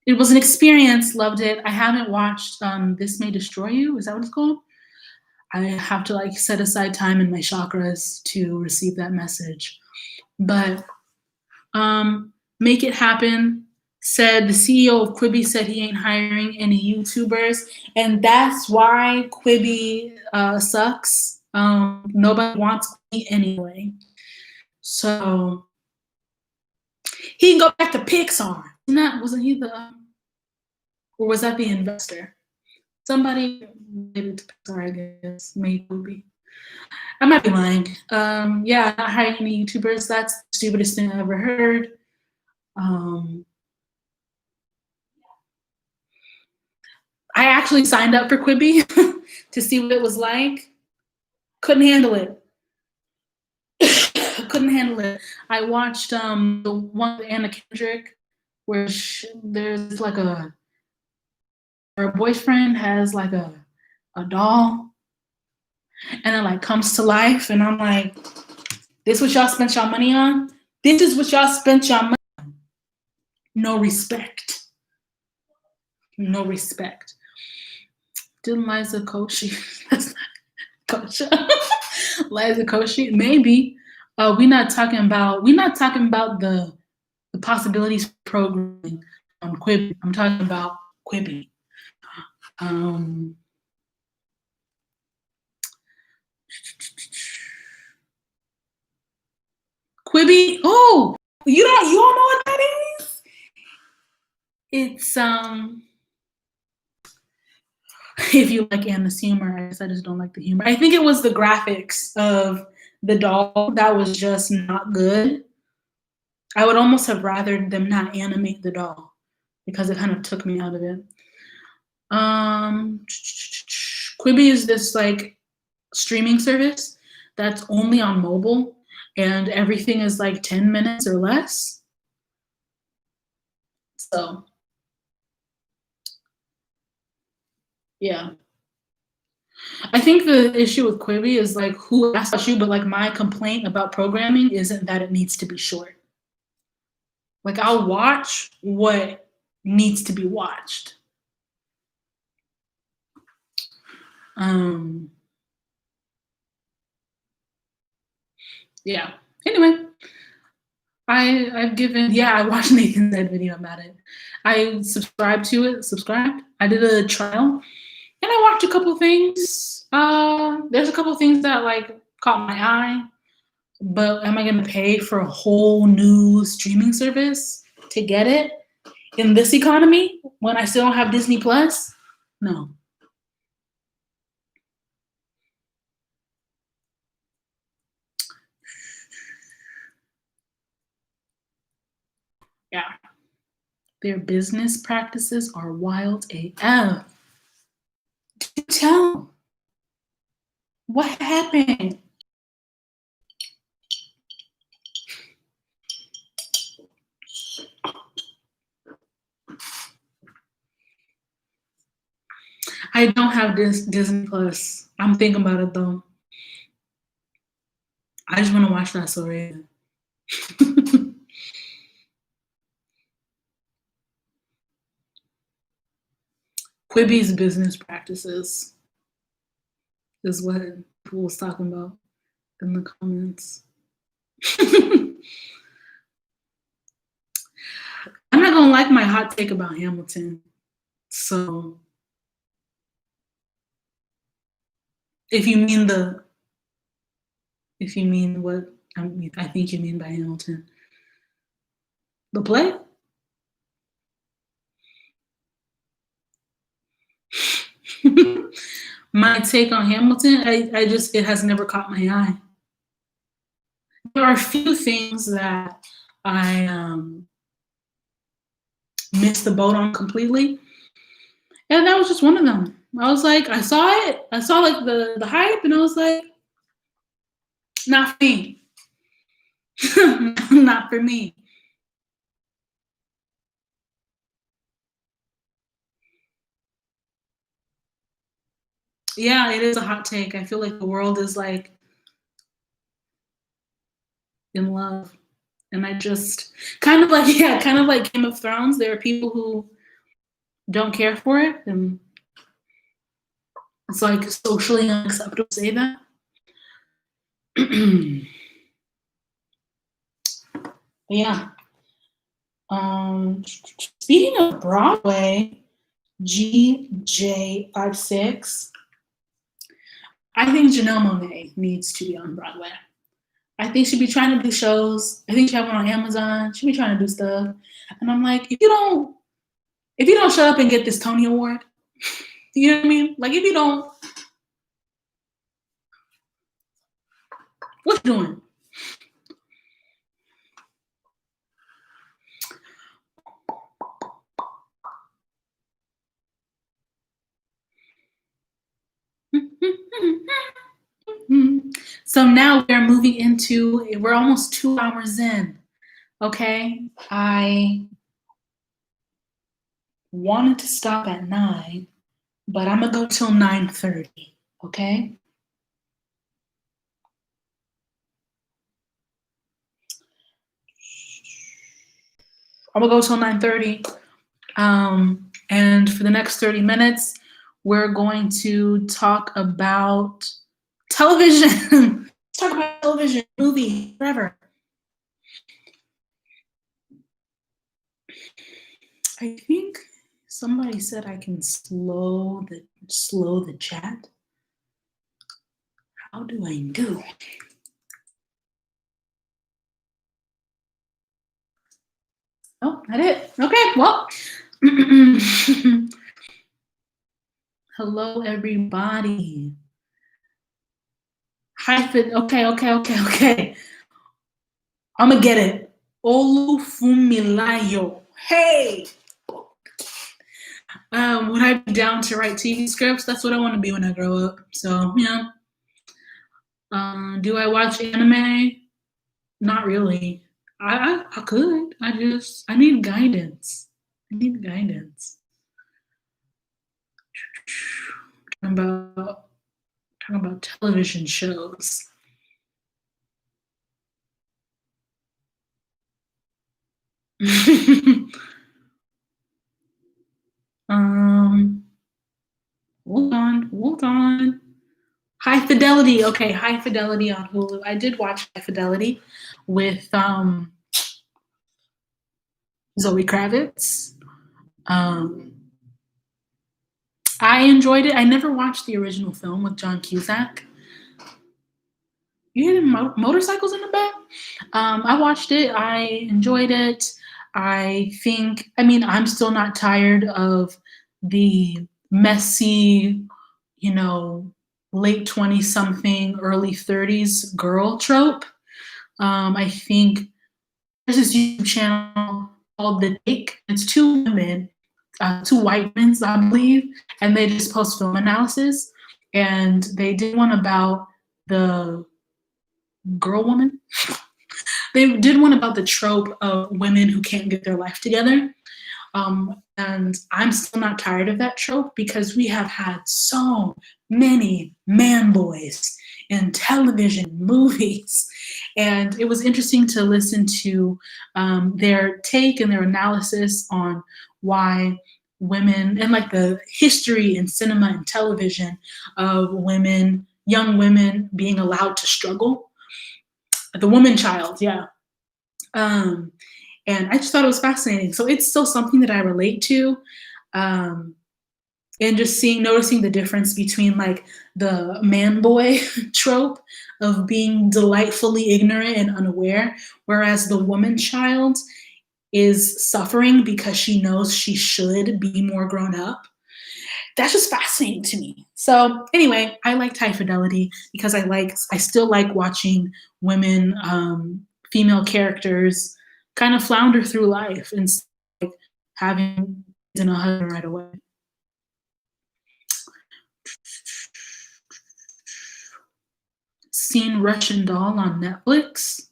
an experience, loved it. I haven't watched This May Destroy You, is that what it's called? I have to like set aside time in my chakras to receive that message. But Make It Happen said the CEO of Quibi said he ain't hiring any YouTubers, and that's why Quibi sucks. Nobody wants Quibi anyway. So he can go back to Pixar. Wasn't he the, or was that the investor? Somebody related to Pixar, I guess, made Quibi. I might be lying. Yeah, not hiring any YouTubers. That's the stupidest thing I ever heard. I actually signed up for Quibi to see what it was like. Couldn't handle it. Couldn't handle it. I watched the one with Anna Kendrick where there's like her boyfriend has like a doll and it like comes to life, and I'm like, this what y'all spent y'all money on? This is what y'all spent y'all money on. No respect. No respect. Didn't Liza Koshy? That's not Kosha. Liza Koshy? Maybe. We're not talking about the possibilities programming on Quibi. I'm talking about Quibi. Quibi. Oh, you all know what that is? It's if you like Anna's humor, I guess I just don't like the humor. I think it was the graphics of the doll that was just not good. I would almost have rather them not animate the doll because it kind of took me out of it. Quibi is this like streaming service that's only on mobile, and everything is like 10 minutes or less. So, yeah. I think the issue with Quibi is like, who asked you, but like my complaint about programming isn't that it needs to be short. Like, I'll watch what needs to be watched. Yeah. Anyway, I've given, yeah, I watched Nathan's Ed video about it. I subscribed to it, I did a trial, and I watched a couple things. There's a couple things that like caught my eye, but am I gonna pay for a whole new streaming service to get it in this economy when I still don't have Disney Plus? No. Yeah. Their business practices are wild AF. Do tell. What happened? I don't have this Disney Plus. I'm thinking about it though. I just want to watch that story. Quibi's business practices is what people was talking about in the comments. I'm not gonna like my hot take about Hamilton. So if you mean what I think you mean by Hamilton, the play. My take on Hamilton, it has never caught my eye. There are a few things that I missed the boat on completely, and that was just one of them. I was like, I saw it, I saw like the hype, and I was like, not for me. Not for me. Yeah, it is a hot take. I feel like the world is like in love. And I just kind of like, yeah, kind of like Game of Thrones. There are people who don't care for it, and it's like socially unacceptable to say that. Yeah. Speaking of Broadway, GJ56, I think Janelle Monáe needs to be on Broadway. I think she'd be trying to do shows. I think she have one on Amazon. She'd be trying to do stuff. And I'm like, if you don't shut up and get this Tony Award, you know what I mean? Like, if you don't, what you doing? So now we're moving into, we're almost 2 hours in. Okay. I wanted to stop at 9, but I'm gonna go till 9:30. Okay. I'm gonna go till 9:30. And for the next 30 minutes, we're going to talk about television. Let's talk about television, movie, whatever. I think somebody said I can slow the chat. How do I do? Oh, that it. Okay, well. Hello, everybody. Hyphen. Okay. I'm gonna get it. Olufunmilayo. Hey. Would I be down to write TV scripts? That's what I want to be when I grow up. So, yeah. Do I watch anime? Not really. I could. I need guidance. I need guidance. Talking about talking about television shows. um, hold on. High Fidelity. Okay, High Fidelity on Hulu. I did watch High Fidelity with Zoe Kravitz. Um, I enjoyed it. I never watched the original film with John Cusack. You hear the motorcycles in the back? I watched it. I enjoyed it. I mean, I'm still not tired of the messy, you know, late 20 something, early 30s girl trope. I think there's this YouTube channel called The Take. It's two women, two white women, I believe, and they just post film analysis. And they did one about the girl woman. They did one about the trope of women who can't get their life together. And I'm still not tired of that trope because we have had so many man boys in television, movies. And it was interesting to listen to their take and their analysis on why women and like the history in cinema and television of women, young women being allowed to struggle. The woman child, yeah. Um, and I just thought it was fascinating. So it's still something that I relate to. Um, and just noticing the difference between like the man boy trope of being delightfully ignorant and unaware, whereas the woman child is suffering because she knows she should be more grown up. That's just fascinating to me. So anyway, I liked High Fidelity because I still like watching women, female characters kind of flounder through life and like having a husband right away. Seen Russian Doll on Netflix?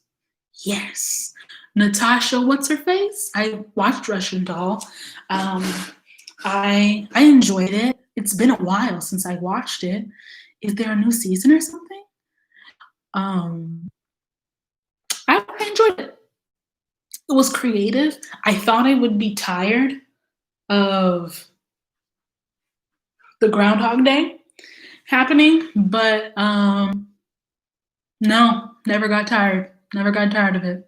Yes. Natasha, what's her face? I watched Russian Doll. Um, I enjoyed it. It's been a while since I watched it. Is there a new season or something? Um, I enjoyed it. It was creative. I thought I would be tired of the Groundhog Day happening, but no, never got tired. Never got tired of it.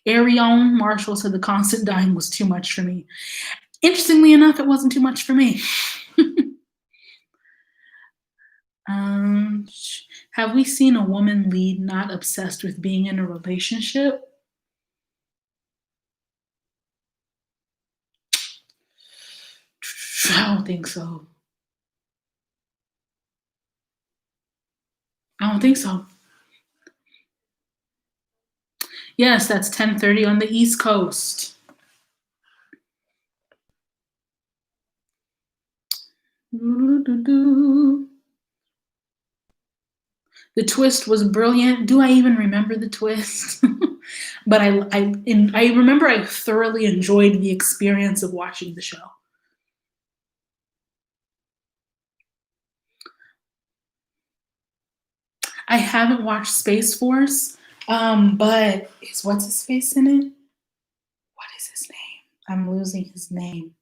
Arion Marshall said the constant dying was too much for me. Interestingly enough, it wasn't too much for me. um, have we seen a woman lead not obsessed with being in a relationship? I don't think so. I don't think so. Yes, that's 10:30 on the East Coast. The twist was brilliant. Do I even remember the twist? But I remember I thoroughly enjoyed the experience of watching the show. I haven't watched Space Force, but what's his face in it? What is his name? I'm losing his name.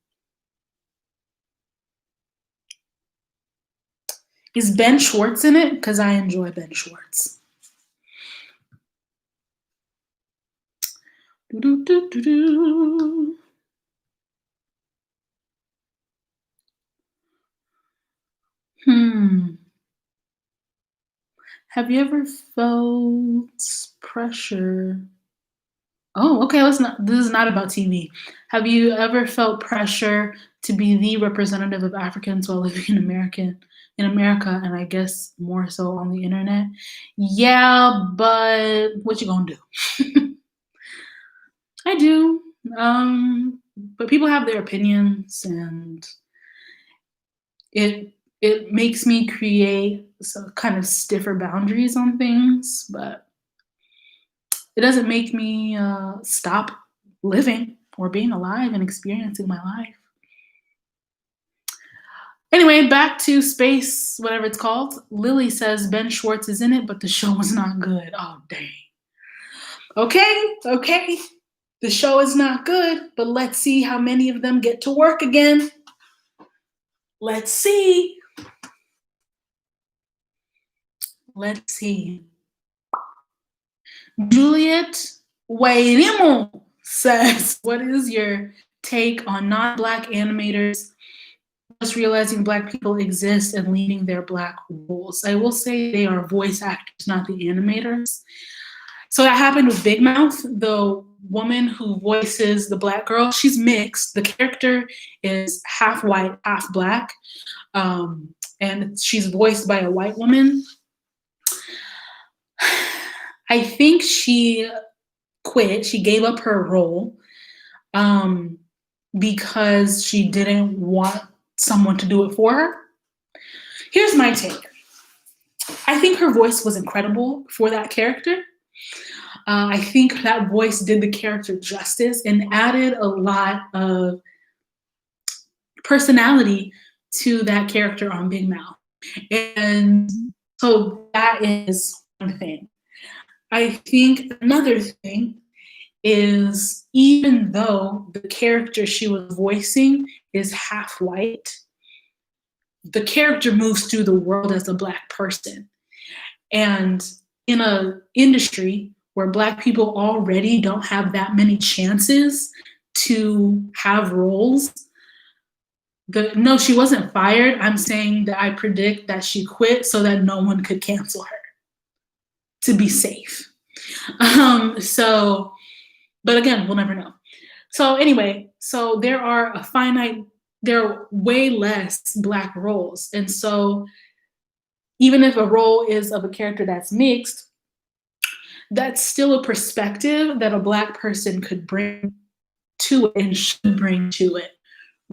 Is Ben Schwartz in it? Because I enjoy Ben Schwartz. Hmm. Have you ever felt pressure? Oh, okay. This is not about TV. Have you ever felt pressure to be the representative of Africans while living in America, and I guess more so on the internet? Yeah, but what you gonna do? I do. But people have their opinions, and it makes me create some kind of stiffer boundaries on things. But it doesn't make me stop living or being alive and experiencing my life. Anyway, back to Space, whatever it's called. Lily says Ben Schwartz is in it, but the show was not good. Oh, dang. Okay. The show is not good, but let's see how many of them get to work again. Let's see. Juliet Wairimo says, what is your take on non-Black animators just realizing Black people exist and leaving their Black roles? I will say they are voice actors, not the animators. So that happened with Big Mouth, the woman who voices the Black girl. She's mixed. The character is half white, half Black, and she's voiced by a white woman. I think she quit. She gave up her role because she didn't want someone to do it for her. Here's my take. I think her voice was incredible for that character. I think that voice did the character justice and added a lot of personality to that character on Big Mouth. And so that is one thing. I think another thing is, even though the character she was voicing is half white, the character moves through the world as a Black person. And in an industry where Black people already don't have that many chances to have roles, no, she wasn't fired. I'm saying that I predict that she quit so that no one could cancel her, to be safe. But again, we'll never know. So anyway, so there are way less Black roles. And so even if a role is of a character that's mixed, that's still a perspective that a Black person could bring to it and should bring to it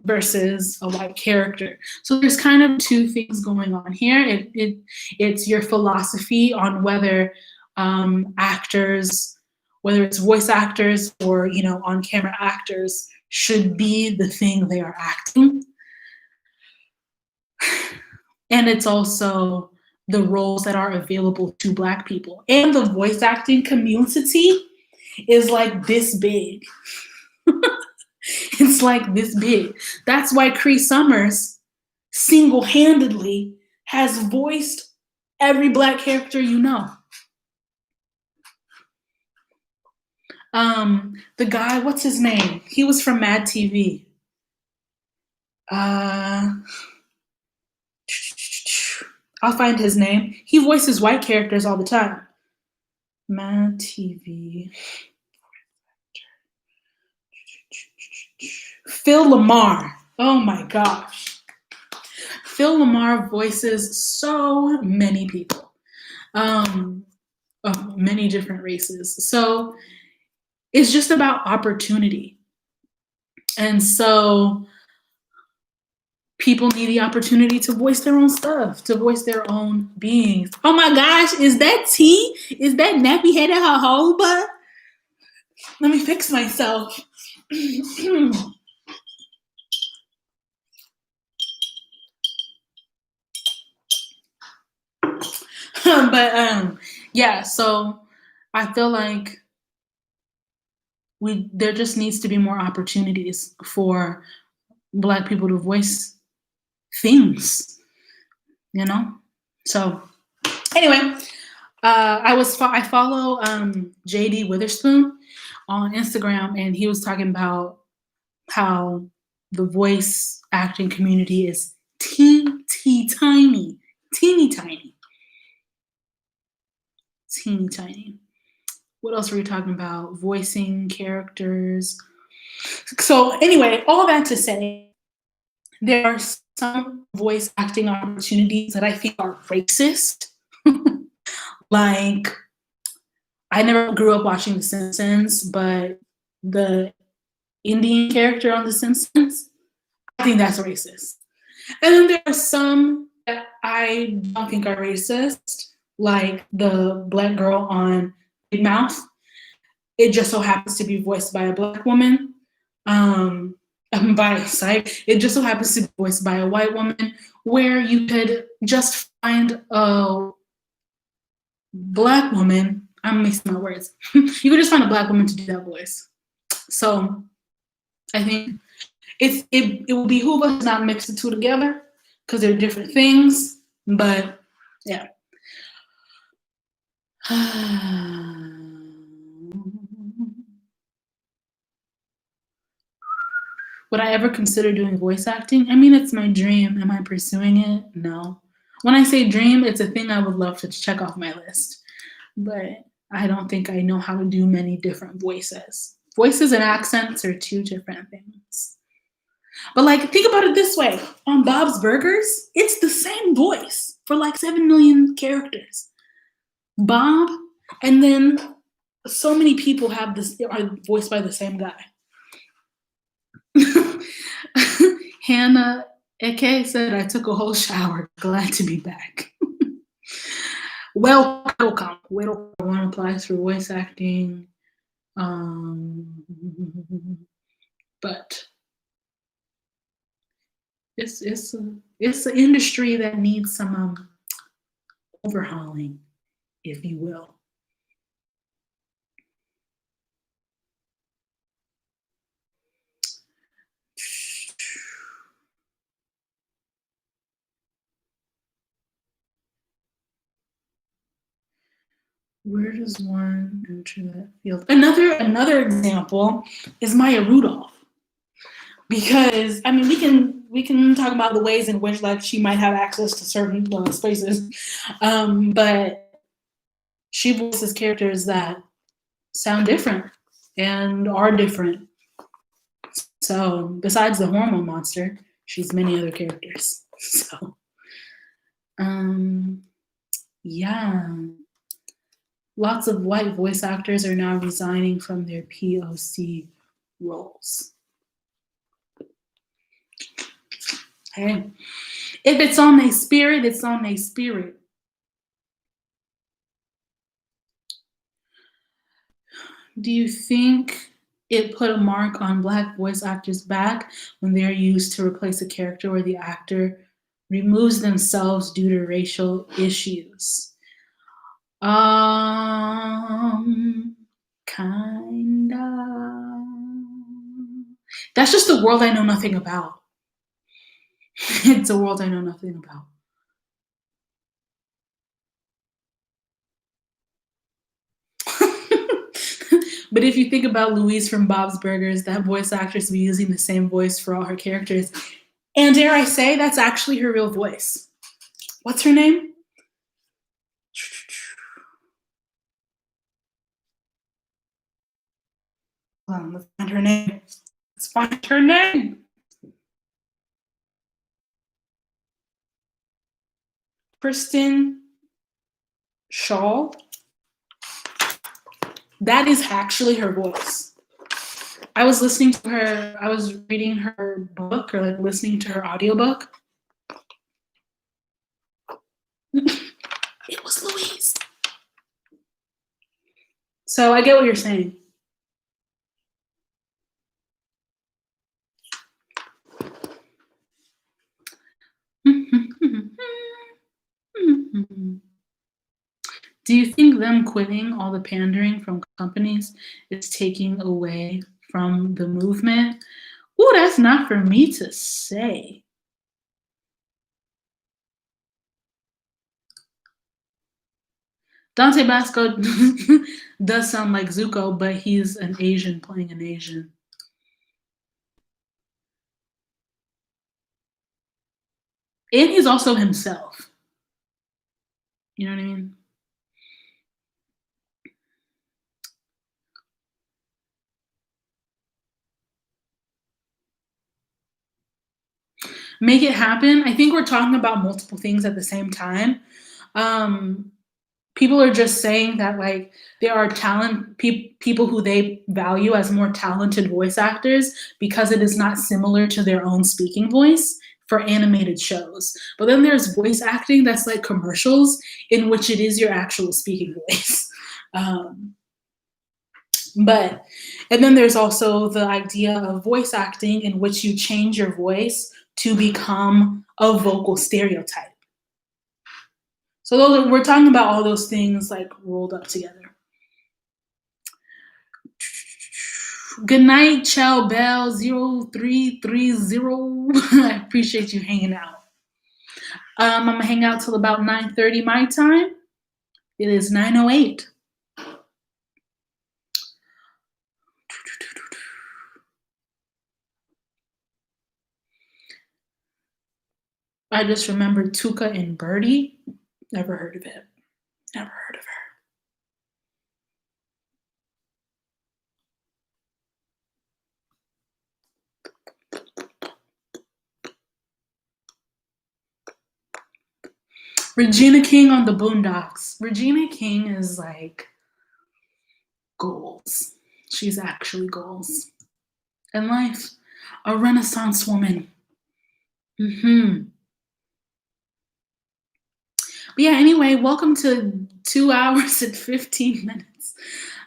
versus a white character. So there's kind of two things going on here. It's your philosophy on whether actors, whether it's voice actors or on-camera actors, should be the thing they are acting. And it's also the roles that are available to Black people. And the voice acting community is like this big. It's like this big. That's why Cree Summers single-handedly has voiced every Black character you know. The guy, what's his name? He was from Mad TV. I'll find his name. He voices white characters all the time. Mad TV. Phil Lamar. Oh my gosh. Phil Lamar voices so many people of many different races. So it's just about opportunity. And so people need the opportunity to voice their own stuff, to voice their own beings. Oh my gosh, is that T? Is that nappy headed jojoba? Let me fix myself. But yeah, so I feel like there just needs to be more opportunities for Black people to voice things, So anyway, I follow JD Witherspoon on Instagram, and he was talking about how the voice acting community is teeny tiny. What else were we talking about? Voicing characters. So anyway, all that to say, there are some voice acting opportunities that I think are racist. Like, I never grew up watching The Simpsons, but the Indian character on The Simpsons, I think that's racist. And then there are some that I don't think are racist, like the Black girl on Big Mouth. it just so happens to be voiced by a Black woman. It just so happens to be voiced by a white woman, where you could just find a Black woman. I'm mixing my words. You could just find a Black woman to do that voice. So I think it will behoove us to not mix the two together because they're different things. But yeah. Would I ever consider doing voice acting? I mean, it's my dream. Am I pursuing it? No. When I say dream, it's a thing I would love to check off my list. But I don't think I know how to do many different voices. Voices and accents are two different things. But like, think about it this way. On Bob's Burgers, it's the same voice for like 7 million characters. Bob, and then so many people are voiced by the same guy. Hannah Eke said, I took a whole shower. Glad to be back. Welcome. One applies for voice acting. But it's an industry that needs some overhauling, if you will. Where does one enter that field? Another example is Maya Rudolph, because I mean we can talk about the ways in which like she might have access to certain spaces, but she voices characters that sound different and are different. So besides the hormone monster, she's many other characters. So, yeah. Lots of white voice actors are now resigning from their POC roles. Hey, if it's on a spirit, it's on a spirit. Do you think it put a mark on Black voice actors' back when they're used to replace a character where the actor removes themselves due to racial issues? Kinda. That's just a world I know nothing about. It's a world I know nothing about. But if you think about Louise from Bob's Burgers, that voice actress be using the same voice for all her characters. And dare I say, that's actually her real voice. What's her name? Let's find her name. Let's find her name. Kristen Shaw. That is actually her voice. I was listening to her, I was reading her book or like listening to her audiobook. It was Louise. So I get what you're saying. Do you think them quitting all the pandering from companies is taking away from the movement? Ooh, that's not for me to say. Dante Basco does sound like Zuko, but he's an Asian playing an Asian. And he's also himself. You know what I mean? Make it happen. I think we're talking about multiple things at the same time. People are just saying that like there are people who they value as more talented voice actors because it is not similar to their own speaking voice for animated shows. But then there's voice acting that's like commercials in which it is your actual speaking voice. But, and then there's also the idea of voice acting in which you change your voice to become a vocal stereotype. So those, we're talking about all those things like rolled up together. Good night, Chow Bell 0330. I appreciate you hanging out. I'm gonna hang out till about 9:30 my time. It is 9:08. I just remembered Tuka and Birdie. Never heard of it. Never heard of her. Regina King on the Boondocks. Regina King is like goals. She's actually goals in life. A Renaissance woman. But yeah, anyway, welcome to 2 hours and 15 minutes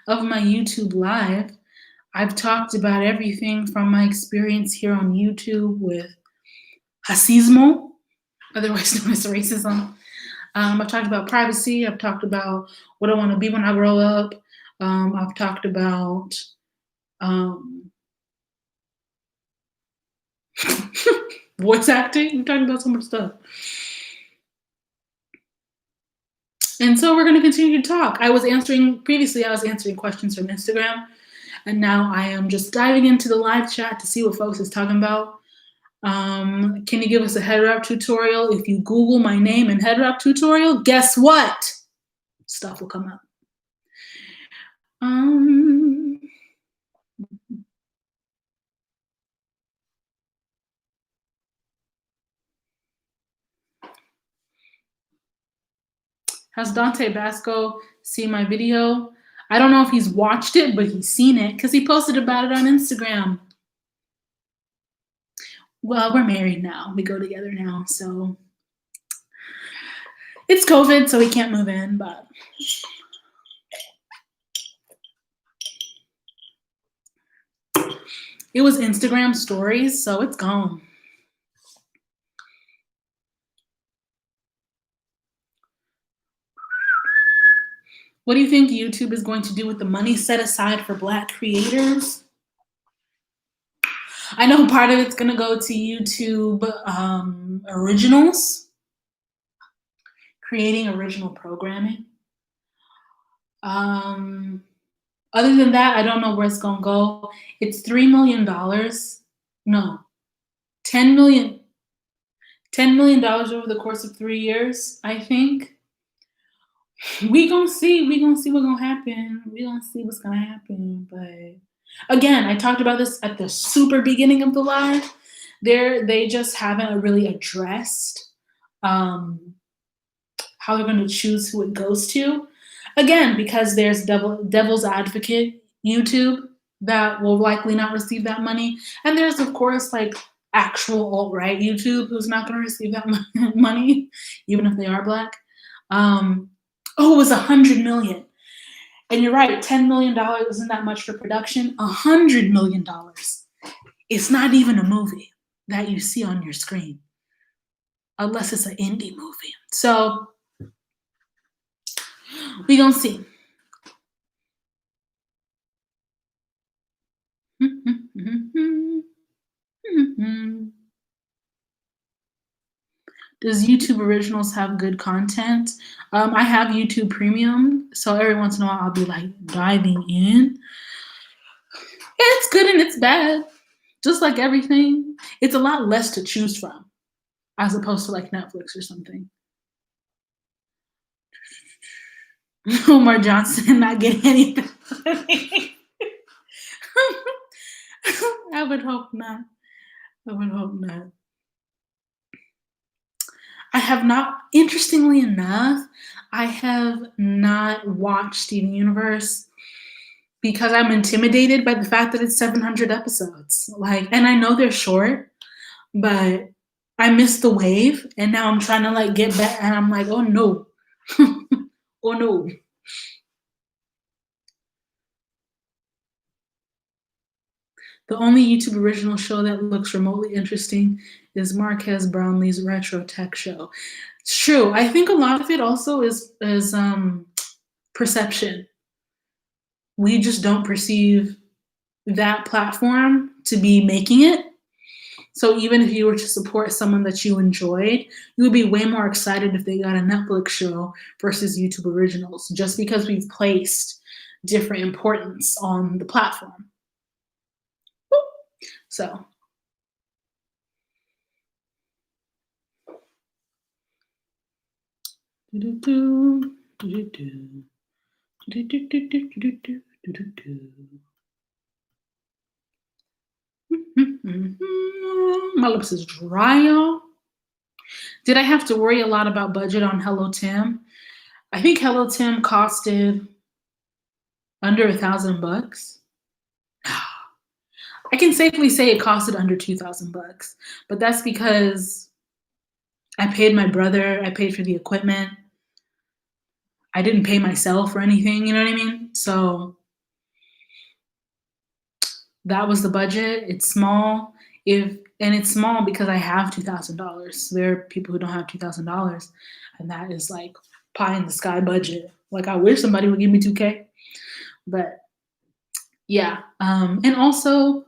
of my YouTube live. I've talked about everything from my experience here on YouTube with racismo, otherwise known as racism. I've talked about privacy. I've talked about what I want to be when I grow up. I've talked about voice acting. We're talking about so much stuff. And so we're going to continue to talk. Previously I was answering questions from Instagram, and now I am just diving into the live chat to see what folks is talking about. Can you give us a head wrap tutorial? If you Google my name and head wrap tutorial, guess what? Stuff will come up. Has Dante Basco seen my video? I don't know if he's watched it, but he's seen it because he posted about it on Instagram. Well, we're married now. We go together now, so it's COVID, so we can't move in, but it was Instagram stories, so it's gone. What do you think YouTube is going to do with the money set aside for Black creators? I know part of it's going to go to YouTube originals, creating original programming. Other than that, I don't know where it's going to go. It's $3 million. No, $10 million. $10 million over the course of 3 years, I think. We gonna see what's gonna happen. We gonna see what's gonna happen. But again, I talked about this at the super beginning of the live. They just haven't really addressed how they're going to choose who it goes to. Again, because there's devil's advocate YouTube that will likely not receive that money, and there's of course like actual alt-right YouTube who's not going to receive that money, even if they are Black. Oh, it was $100 million. And you're right, $10 million isn't that much for production. $100 million. It's not even a movie that you see on your screen, unless it's an indie movie. So we gonna see. Does YouTube Originals have good content? I have YouTube Premium, so every once in a while I'll be like diving in. It's good and it's bad. Just like everything. It's a lot less to choose from as opposed to like Netflix or something. Omar Johnson not getting anything. I would hope not. I would hope not. I have not, interestingly enough, I have not watched Steven Universe because I'm intimidated by the fact that it's 700 episodes. Like, and I know they're short, but I missed the wave, and now I'm trying to like get back, and I'm like, oh no, oh no. The only YouTube original show that looks remotely interesting is Marquez Brownlee's retro tech show. It's true. I think a lot of it also is perception. We just don't perceive that platform to be making it. So even if you were to support someone that you enjoyed, you would be way more excited if they got a Netflix show versus YouTube originals, just because we've placed different importance on the platform. So my lips is dry, y'all. Did I have to worry a lot about budget on Hello Tim? I think Hello Tim costed under $1,000. I can safely say it costed under $2,000, but that's because I paid my brother, I paid for the equipment. I didn't pay myself or anything, you know what I mean? So that was the budget. It's small. And it's small because I have $2,000. There are people who don't have $2,000, and that is like pie in the sky budget. Like I wish somebody would give me 2K, but yeah. And also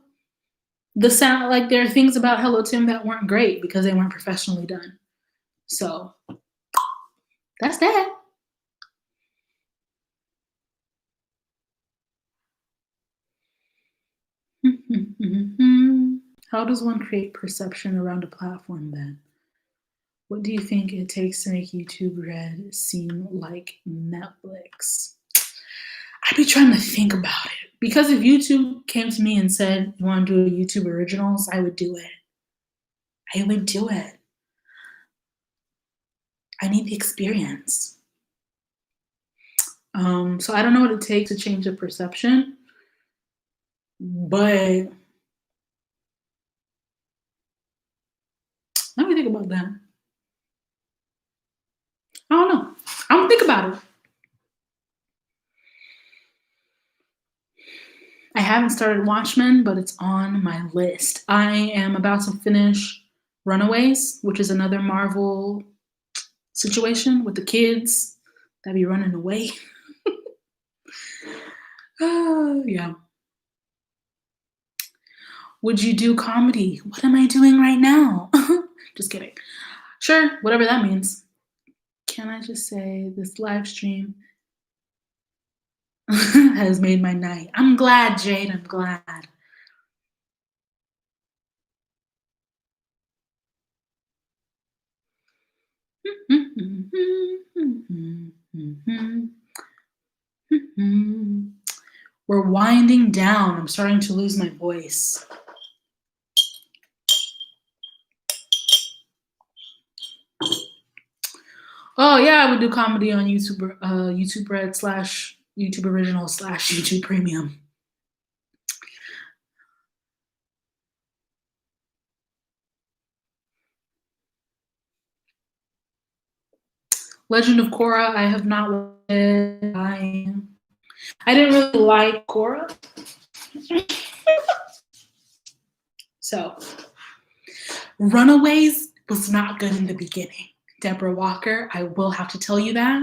the sound, like there are things about Hello Tim that weren't great because they weren't professionally done. So that's that. How does one create perception around a platform then? What do you think it takes to make YouTube Red seem like Netflix? I'd be trying to think about it. Because if YouTube came to me and said, you want to do a YouTube Originals, I would do it. I would do it. I need the experience. So I don't know what it takes to change the perception, but let me think about that. I don't know. I'm gonna think about it. I haven't started Watchmen, but it's on my list. I am about to finish Runaways, which is another Marvel situation with the kids that be running away. Oh, yeah. Would you do comedy? What am I doing right now? Just kidding. Sure, whatever that means. Can I just say this live stream has made my night. I'm glad, Jade. I'm glad. We're winding down. I'm starting to lose my voice. Oh yeah, I would do comedy on YouTube, YouTube Red / YouTube Original / YouTube Premium. Legend of Korra, I have not watched it. I didn't really like Korra. So, Runaways was not good in the beginning. Deborah Walker, I will have to tell you that.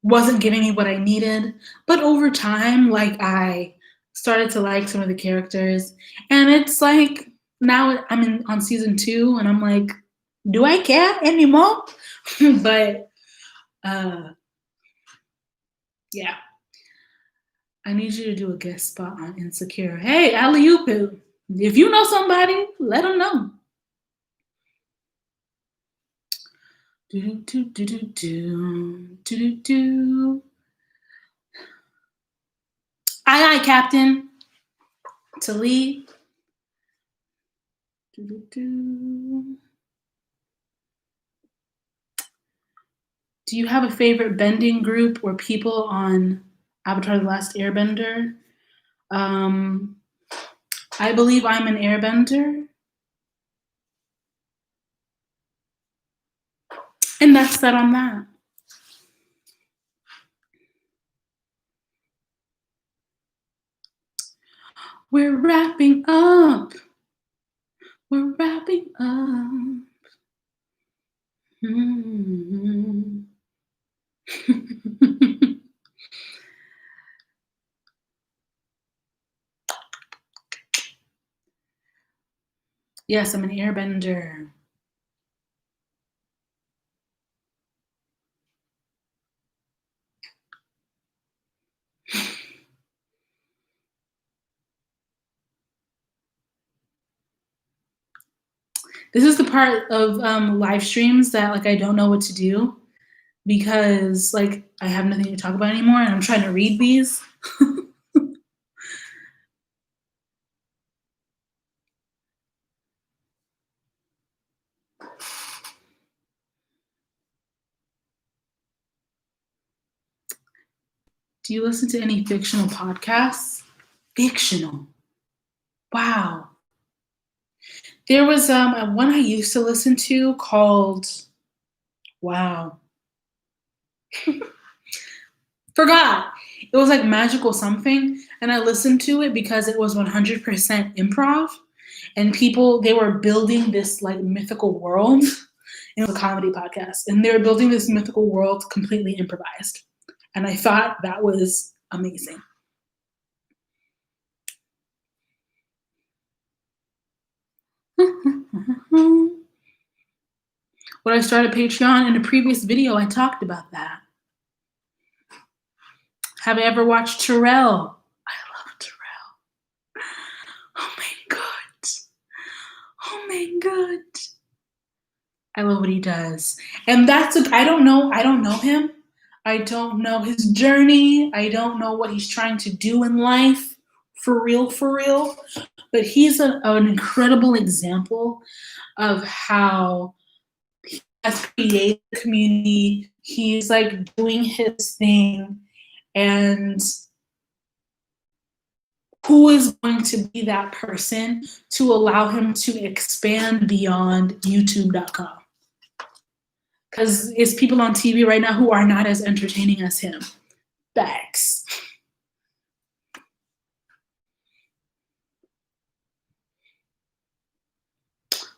Wasn't giving me what I needed. But over time, like I started to like some of the characters. And it's like now I'm on season 2 and I'm like, do I care anymore? But yeah. I need you to do a guest spot on Insecure. Hey, alley-oop. If you know somebody, let them know. Aye, aye, Captain. To lead. Do you have a favorite bending group or people on Avatar: The Last Airbender? I believe I'm an airbender. And that's that on that. We're wrapping up. We're wrapping up. Mm-hmm. Yes, I'm an airbender. This is the part of live streams that like I don't know what to do because like I have nothing to talk about anymore and I'm trying to read these. Do you listen to any fictional podcasts? Fictional. Wow. There was one I used to listen to called wow. Forgot. It was like magical something and I listened to it because it was 100% improv and people they were building this like mythical world. It was a comedy podcast and they were building this mythical world completely improvised. And I thought that was amazing. When I started Patreon in a previous video, I talked about that. Have you ever watched Terrell? I love Terrell. Oh my god. Oh my god. I love what he does. And that's I don't know him. I don't know his journey. I don't know what he's trying to do in life. For real. But he's an incredible example of how he has created a community. He's like doing his thing. And who is going to be that person to allow him to expand beyond YouTube.com? Because it's people on TV right now who are not as entertaining as him. Facts.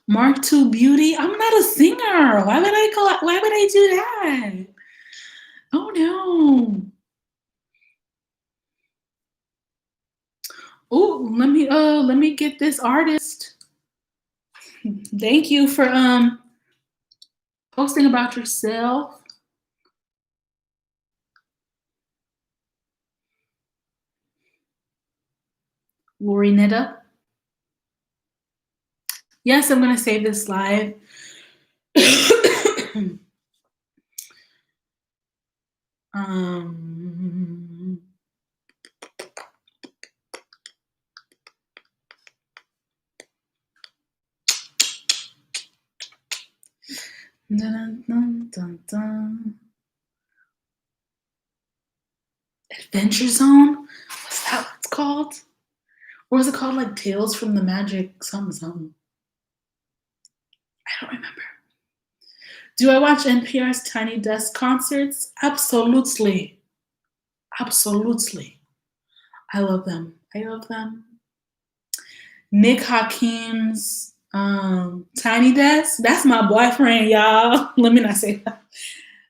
Mark II Beauty. I'm not a singer. Why would I do that? Oh no. Oh, let me get this artist. Thank you for posting about yourself. Lori Netta. Yes, I'm gonna save this live. Dun, dun, dun, dun. Adventure Zone? What's that what's called? Or is it called like Tales from the Magic something? I don't remember. Do I watch NPR's Tiny Desk concerts? Absolutely. Absolutely. I love them. Nick Hakim's Tiny Desk. That's my boyfriend, y'all. Let me not say that.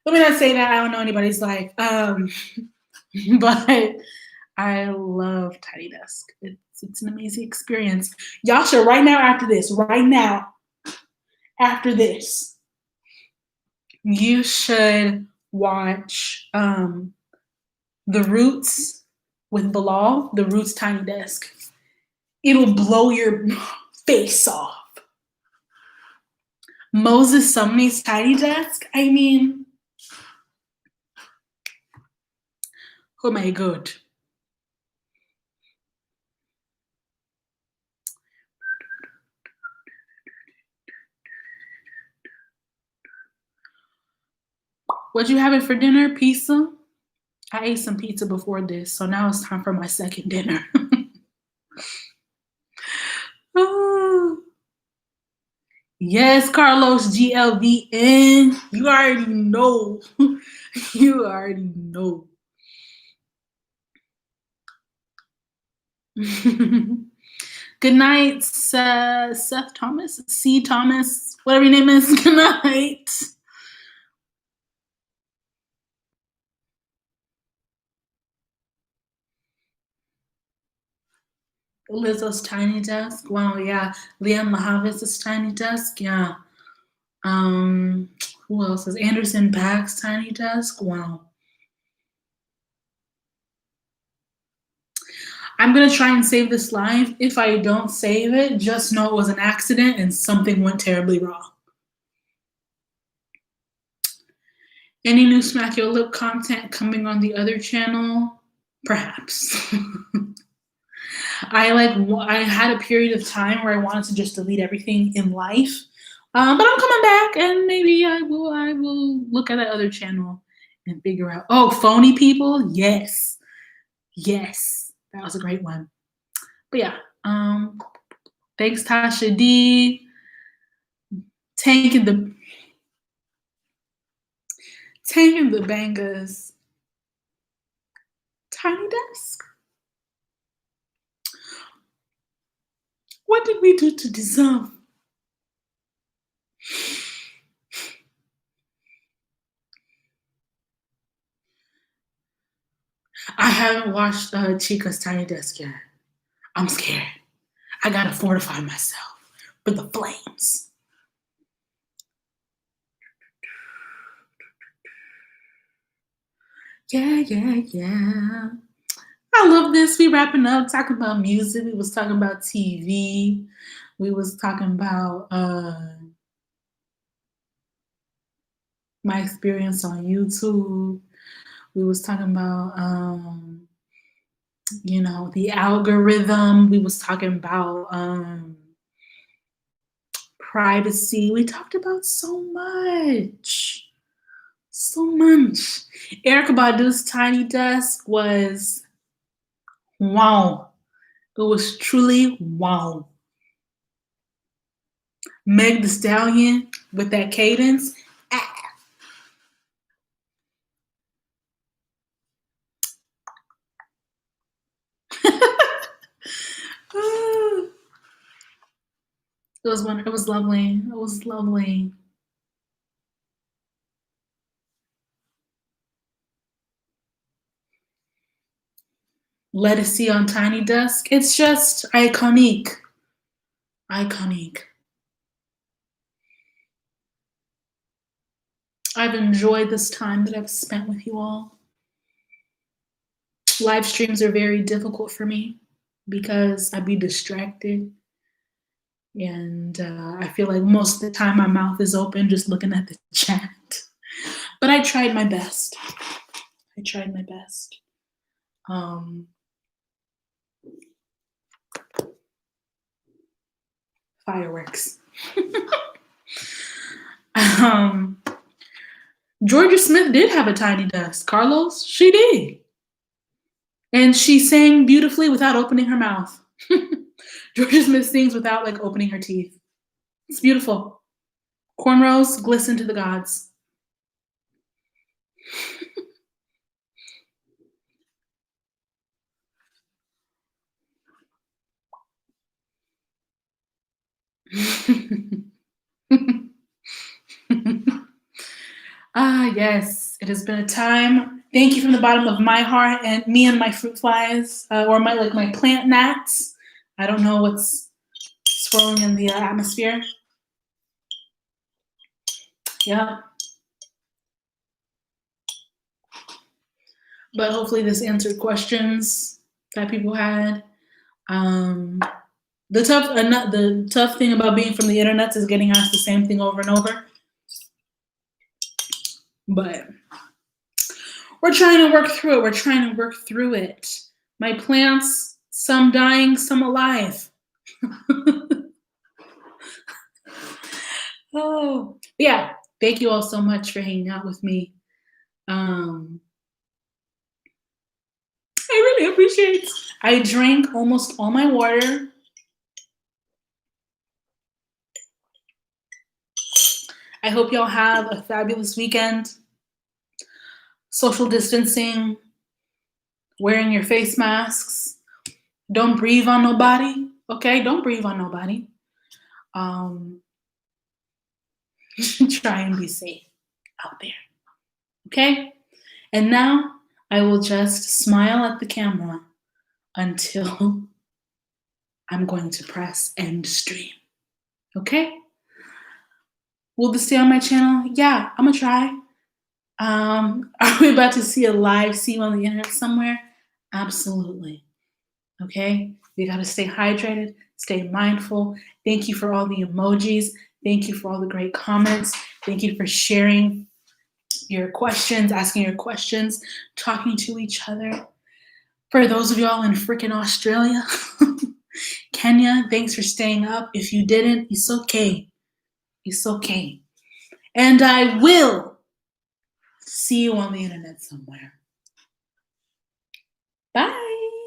I don't know anybody's life. But I love Tiny Desk. It's an amazing experience. Y'all should right now after this, you should watch The Roots with Bilal, The Roots Tiny Desk. It'll blow your face off. Moses Sumney's Tiny Desk. I mean, oh my god. What'd you have it for dinner? Pizza? I ate some pizza before this, so now it's time for my second dinner. Oh. Yes, Carlos GLVN. You already know. You already know. Good night, Seth Thomas, C. Thomas, whatever your name is. Good night. Lizzo's tiny desk. Wow, yeah. Liam Mahavis's tiny desk. Yeah. Who else is Anderson Paak's tiny desk? Wow. I'm gonna try and save this live. If I don't save it, just know it was an accident and something went terribly wrong. Any new Smack Your Lip content coming on the other channel? Perhaps. I had a period of time where I wanted to just delete everything in life. But I'm coming back, and maybe I will look at that other channel and figure out. Oh, phony people? Yes. That was a great one. But yeah, thanks Tasha D. Tanking the bangers. Tiny desk. What did we do to deserve? I haven't watched Chica's Tiny Desk yet. I'm scared. I gotta fortify myself for the flames. Yeah. I love this. We wrapping up, talking about music. We was talking about TV. We was talking about my experience on YouTube. We was talking about the algorithm. We was talking about privacy. We talked about so much. Erykah Badu's Tiny Desk was wow. It was truly wow. Meg Thee Stallion with that cadence. It was lovely. It was lovely. Lettucey on Tiny Desk. It's just iconic. I've enjoyed this time that I've spent with you all. Live streams are very difficult for me because I'd be distracted. And I feel like most of the time my mouth is open just looking at the chat. But I tried my best. Fireworks. Georgia Smith did have a tiny desk. Carlos, she did. And she sang beautifully without opening her mouth. Georgia Smith sings without opening her teeth. It's beautiful. Cornrows glisten to the gods. Yes, it has been a time. Thank you from the bottom of my heart, and me and my fruit flies, or my plant gnats. I don't know what's swirling in the atmosphere. Yeah. But hopefully this answered questions that people had. The tough thing about being from the internet is getting asked the same thing over and over. But we're trying to work through it. My plants, some dying, some alive. Oh, yeah. Thank you all so much for hanging out with me. I really appreciate it. I drank almost all my water. I hope y'all have a fabulous weekend. Social distancing, wearing your face masks. Don't breathe on nobody. Okay, don't breathe on nobody. Um, try and be safe out there. Okay? And now I will just smile at the camera until I'm going to press end stream. Okay? Will this stay on my channel? Yeah, I'm gonna try. Are we about to see a live scene on the internet somewhere? Absolutely. Okay? We gotta stay hydrated, stay mindful. Thank you for all the emojis. Thank you for all the great comments. Thank you for sharing your questions, asking your questions, talking to each other. For those of y'all in freaking Australia, Kenya, thanks for staying up. If you didn't, it's okay. It's okay. And I will see you on the internet somewhere. Bye.